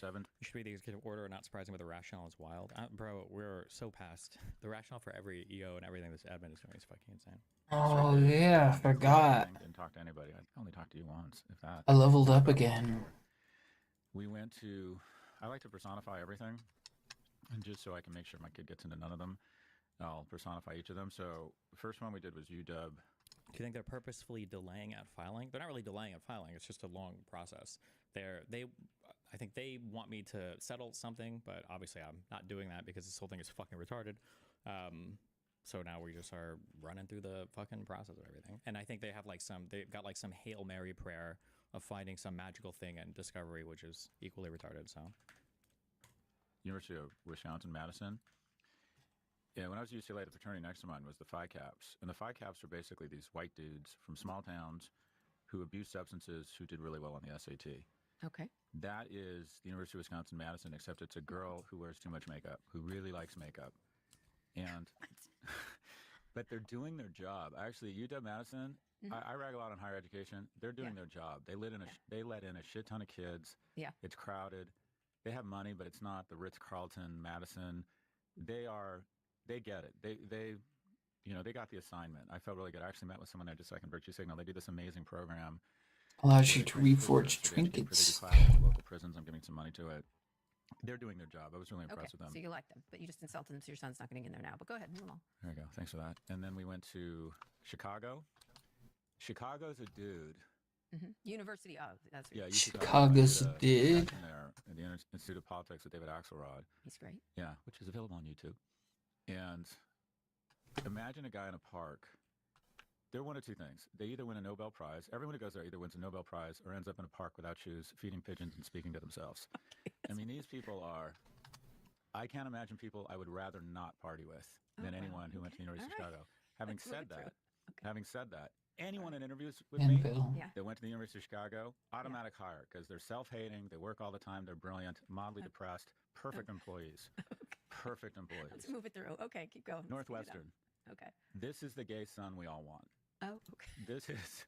7. You should read the executive order. Not surprising, but the rationale is wild. Bro, we're so past the rationale for every EO and everything this admin is doing is fucking insane. Oh yeah, I forgot. Didn't talk to anybody. I only talked to you once, if that. I leveled up again. We went to. I like to personify everything, and just so I can make sure my kid gets into none of them, I'll personify each of them. So the first one we did was UW. Do you think they're purposefully delaying out filing? They're not really delaying out filing. It's just a long process. I think they want me to settle something, but obviously I'm not doing that because this whole thing is fucking retarded. So now we just are running through the fucking process of everything. And I think they've got like some Hail Mary prayer of finding some magical thing in Discovery, which is equally retarded. So, University of Wisconsin-Madison. Yeah, when I was at UCLA, the fraternity next to mine was the Phi Caps. And the Phi Caps are basically these white dudes from small towns who abused substances who did really well on the SAT. Okay. That is the University of Wisconsin-Madison, except it's a girl who wears too much makeup, who really likes makeup. And, but they're doing their job. Actually, UW-Madison, I rag a lot on higher education. They're doing their job. They let in a shit ton of kids. Yeah. It's crowded. They have money, but it's not the Ritz-Carlton, Madison. They get it. They got the assignment. I felt really good. I actually met with someone there just so I can virtue signal. They do this amazing program. Allows you to reforge trinkets. Local prisons. I'm giving some money to it. They're doing their job. I was really impressed with them. So you like them, but you just insulted them, so your son's not getting in there now. But go ahead, move along. There you go. Thanks for that. And then we went to Chicago. Chicago's a dude. University of. That's Yeah, Chicago's a dude. There at the Institute of Politics with David Axelrod. He's great. Yeah, which is available on YouTube. And imagine a guy in a park. They're one of two things. They either win a Nobel Prize. Everyone who goes there either wins a Nobel Prize or ends up in a park without shoes, feeding pigeons and speaking to themselves. I mean, these people are. I can't imagine people I would rather not party with than anyone who went to the University of Chicago. Having said that, anyone in interviews with me that went to the University of Chicago, automatic hire because they're self-hating, they work all the time, they're brilliant, mildly depressed, perfect employees. Perfect employees. Let's move it through. Okay, keep going. Northwestern. Okay. This is the gay son we all want. Oh, okay. This is.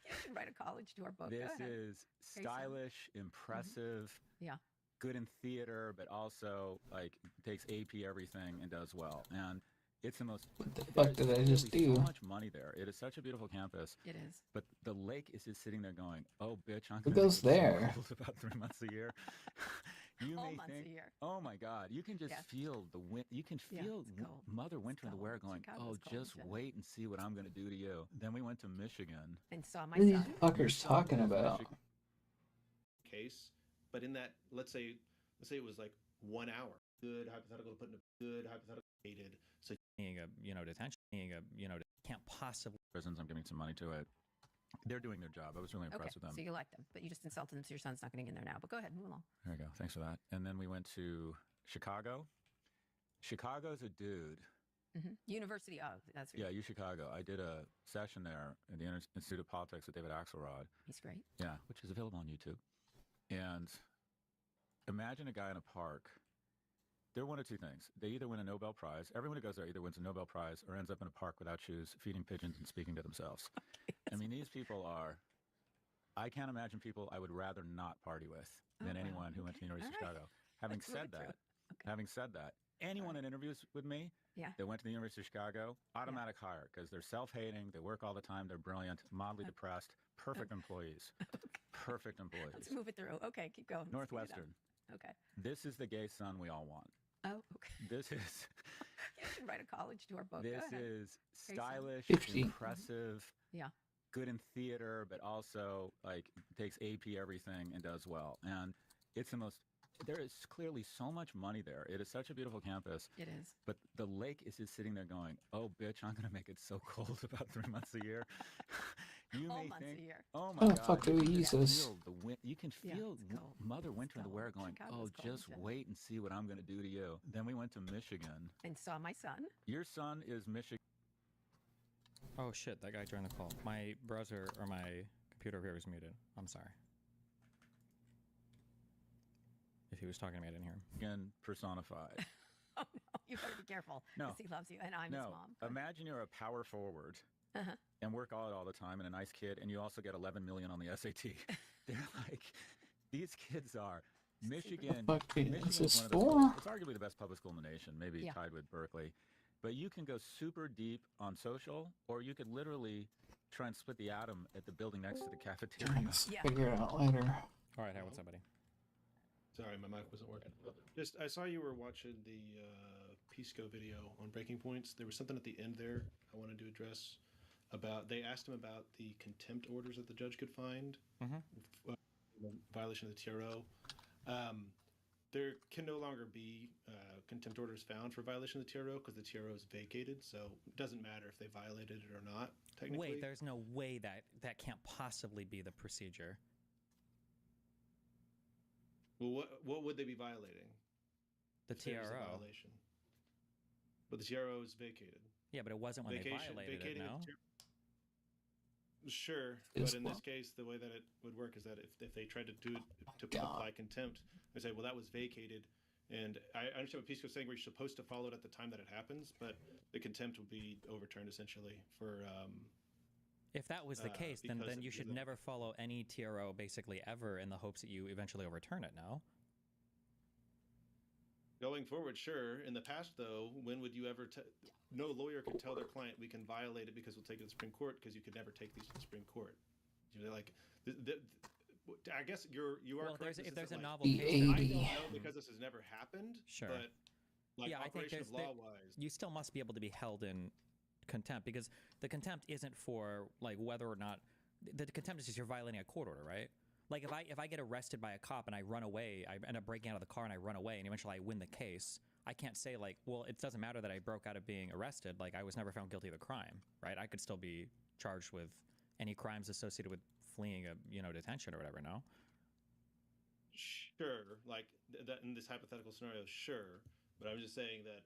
You should write a college tour book. This is stylish, impressive. Yeah. Good in theater, but also like takes AP everything and does well. And it's the most. What the fuck did I just do? So much money there. It is such a beautiful campus. It is. But the lake is just sitting there going, "Oh, bitch, I'm Who gonna goes make it so there? cold about 3 months a year." You All may months think, a year. oh my God, you can just feel the wind. You can feel Mother Winter in the wear going, Chicago's oh, cold, just Jenna. wait and see what I'm going to do to you. Then we went to Michigan. And saw my What are these son. fuckers talking about? Case, but in that, let's say it was like 1 hour. Good hypothetical to put in a good hypothetical dated. So detention, can't possibly. Prisons, I'm giving some money to it. They're doing their job. I was really impressed with them. So you like them, but you just insulted them, so your son's not getting in there now. But go ahead, move along. There you go. Thanks for that. And then we went to Chicago. Chicago's a dude. University of. That's Yeah, Chicago. I did a session there at the Institute of Politics with David Axelrod. He's great. Yeah, which is available on YouTube. And imagine a guy in a park. They're one of two things. They either win a Nobel Prize. Everyone who goes there either wins a Nobel Prize or ends up in a park without shoes, feeding pigeons and speaking to themselves. I mean, these people are. I can't imagine people I would rather not party with than anyone who went to the University of Chicago. Having said that, anyone in interviews with me that went to the University of Chicago, automatic hire because they're self-hating, they work all the time, they're brilliant, mildly depressed, perfect employees. Perfect employees. Let's move it through. Okay, keep going. Northwestern. Okay. This is the gay son we all want. Oh, okay. This is. You should write a college tour book. This Go ahead. is Gay son. stylish, 50. impressive. Yeah. Good in theater, but also like takes AP everything and does well. And it's the most. There is clearly so much money there. It is such a beautiful campus. It is. But the lake is just sitting there going, "Oh, bitch, I'm gonna make it so cold about 3 months a year." You All may months think, a year. oh How my the God, fuck do you we can use just this? feel the wind. You can Yeah, feel it's cold. Mother Winter in the Ware going, Chicago's oh, cold, just too. wait and see what I'm going to do to you. Then we went to Michigan. And saw my son. Your son is Michigan. Oh shit, that guy joined the call. My browser or my computer over here was muted. I'm sorry. If he was talking to me, I didn't hear him. Michigan personified. Oh no, you better be careful. No. Because he loves you, and I'm his No, mom. imagine you're a power forward Uh-huh. and work all the time and a nice kid, and you also get 11 million on the SAT. They're like, these kids are. Michigan, Fuck is Michigan's this one of the, for? it's arguably the best public school in the nation, maybe Yeah. tied with Berkeley. But you can go super deep on social, or you could literally try and split the atom at the building next to the cafeteria. Figure it out later. All right, hey, what's up, buddy? Sorry, my mic wasn't working. Just, I saw you were watching the Pisco video on Breaking Points. There was something at the end there I wanted to address about. They asked him about the contempt orders that the judge could find, violation of the TRO. There can no longer be contempt orders found for violation of the TRO because the TRO is vacated. So it doesn't matter if they violated it or not. Technically, Wait, there's no way that can't possibly be the procedure. well, what would they be violating? The if there was a TRO. violation. But the TRO is vacated. Yeah, but it wasn't when they violated it, vacating no? Sure, Is but in what? this case, the way that it would work is that if they tried to do it to apply contempt, they say, well, that was vacated, and I understand what Pisco's saying, where you're supposed to follow it at the time that it happens, but the contempt would be overturned essentially for. If that was the case, then because you should never follow any TRO basically ever in the hopes that you eventually overturn it, no? Going forward, sure. In the past, though, when would you ever? No lawyer can tell their client we can violate it because we'll take it to the Supreme Court because you could never take these to the Supreme Court. You know, like, I guess you are Well, correct. if there's a like, novel The case, I don't 80. know because this has never happened. Sure. But like yeah, I think operation there's of law wise, you still must be able to be held in contempt because the contempt isn't for like whether or not the contempt is just you're violating a court order, right? Like if I get arrested by a cop and I run away, I end up breaking out of the car and I run away and eventually I win the case. I can't say like, well, it doesn't matter that I broke out of being arrested. Like I was never found guilty of the crime, right? I could still be charged with any crimes associated with fleeing a detention or whatever. No. sure. Like that in this hypothetical scenario, sure. But I'm just saying that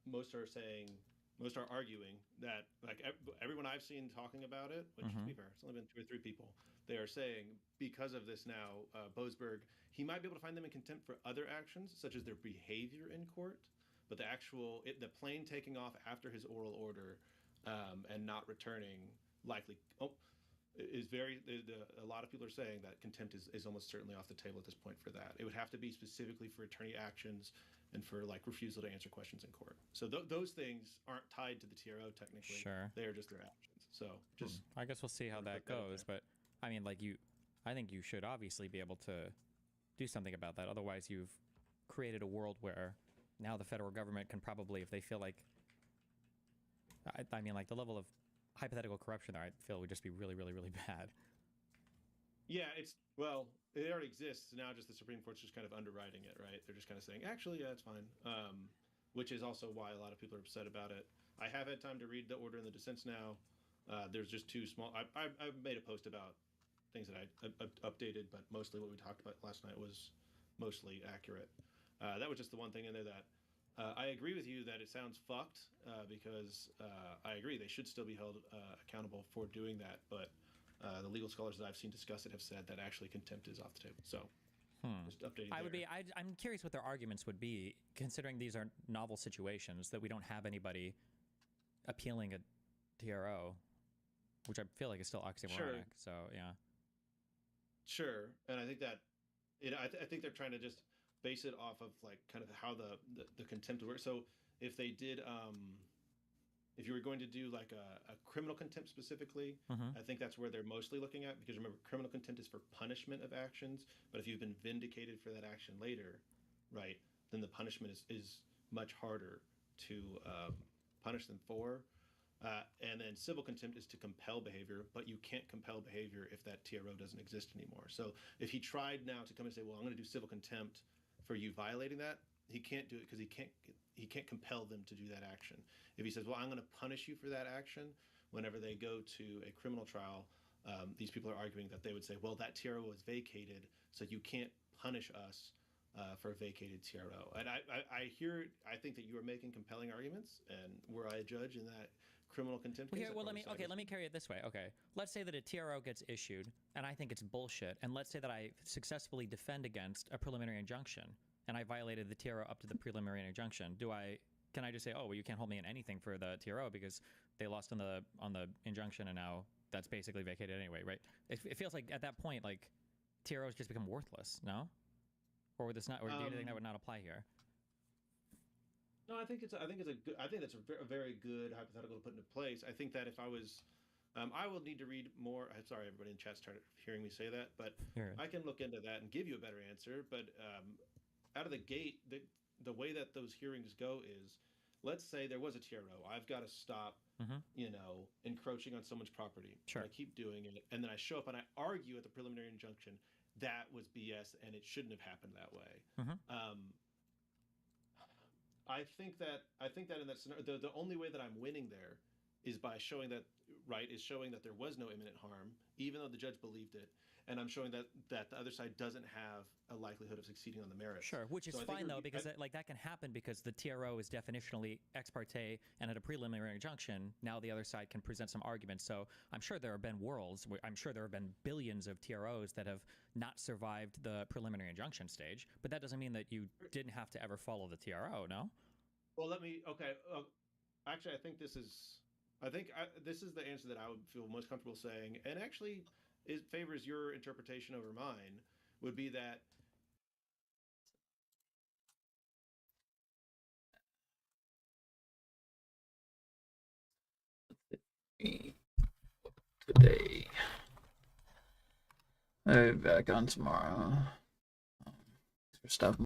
most are arguing that like everyone I've seen talking about it, which to be fair, it's only been 2 or 3 people. They are saying because of this now, Boasberg, he might be able to find them in contempt for other actions such as their behavior in court, but the plane taking off after his oral order and not returning likely is very. A lot of people are saying that contempt is almost certainly off the table at this point for that. It would have to be specifically for attorney actions and for like refusal to answer questions in court. So those things aren't tied to the TRO technically. Sure. They are just their actions. So just I guess we'll see how that goes. But I mean, like I think you should obviously be able to do something about that. Otherwise, you've created a world where now the federal government can probably, if they feel like, I mean, like the level of hypothetical corruption there, I feel would just be really, really, really bad. Yeah, it already exists. Now just the Supreme Court's just kind of underwriting it, right? They're just kind of saying, actually, yeah, it's fine. Which is also why a lot of people are upset about it. I have had time to read the order and the dissents now. There's just too small. I've made a post about things that I updated, but mostly what we talked about last night was mostly accurate. That was just the one thing in there that I agree with you that it sounds fucked because I agree they should still be held accountable for doing that, but the legal scholars that I've seen discuss it have said that actually contempt is off the table. So just updating. I'm curious what their arguments would be, considering these are novel situations that we don't have anybody appealing a TRO, which I feel like is still oxymoronic. Sure. So yeah. Sure, and I think that I think they're trying to just base it off of like kind of how the contempt works. So if they did, if you were going to do like a criminal contempt specifically, I think that's where they're mostly looking at, because remember, criminal contempt is for punishment of actions, but if you've been vindicated for that action later, right, then the punishment is much harder to punish them for. And then civil contempt is to compel behavior, but you can't compel behavior if that TRO doesn't exist anymore. So if he tried now to come and say, well, I'm going to do civil contempt for you violating that, he can't do it because he can't compel them to do that action. If he says, well, I'm going to punish you for that action, whenever they go to a criminal trial, these people are arguing that they would say, well, that TRO was vacated, so you can't punish us for a vacated TRO. And I think that you are making compelling arguments, and were I a judge in that criminal contempt case, Let me carry it this way. Okay, let's say that a TRO gets issued, and I think it's bullshit, and let's say that I successfully defend against a preliminary injunction, and I violated the TRO up to the preliminary injunction. Can I just say, oh, well, you can't hold me in anything for the TRO because they lost on the injunction, and now that's basically vacated anyway, right? It feels like at that point, like TROs just become worthless, no? Or would this not? Or do you think that would not apply here? No, I think that's a very good hypothetical to put into place. I think that if I was, I will need to read more. I'm sorry, everybody in chat started hearing me say that, but I can look into that and give you a better answer. But out of the gate, the way that those hearings go is, let's say there was a TRO. I've got to stop, encroaching on someone's property. Sure. I keep doing it, and then I show up and I argue at the preliminary injunction that was BS and it shouldn't have happened that way. I think that in that scenario, the only way that I'm winning there is by showing that there was no imminent harm, even though the judge believed it, and I'm showing that the other side doesn't have a likelihood of succeeding on the merits. Sure, which is fine though, because that can happen because the TRO is definitionally ex parte, and at a preliminary injunction, now the other side can present some arguments. So I'm sure there have been I'm sure there have been billions of TROs that have not survived the preliminary injunction stage, but that doesn't mean that you didn't have to ever follow the TRO, no? Well, actually, I think this is the answer that I would feel most comfortable saying, and actually it favors your interpretation over mine, would be that today. I'll be back on tomorrow. For stuff.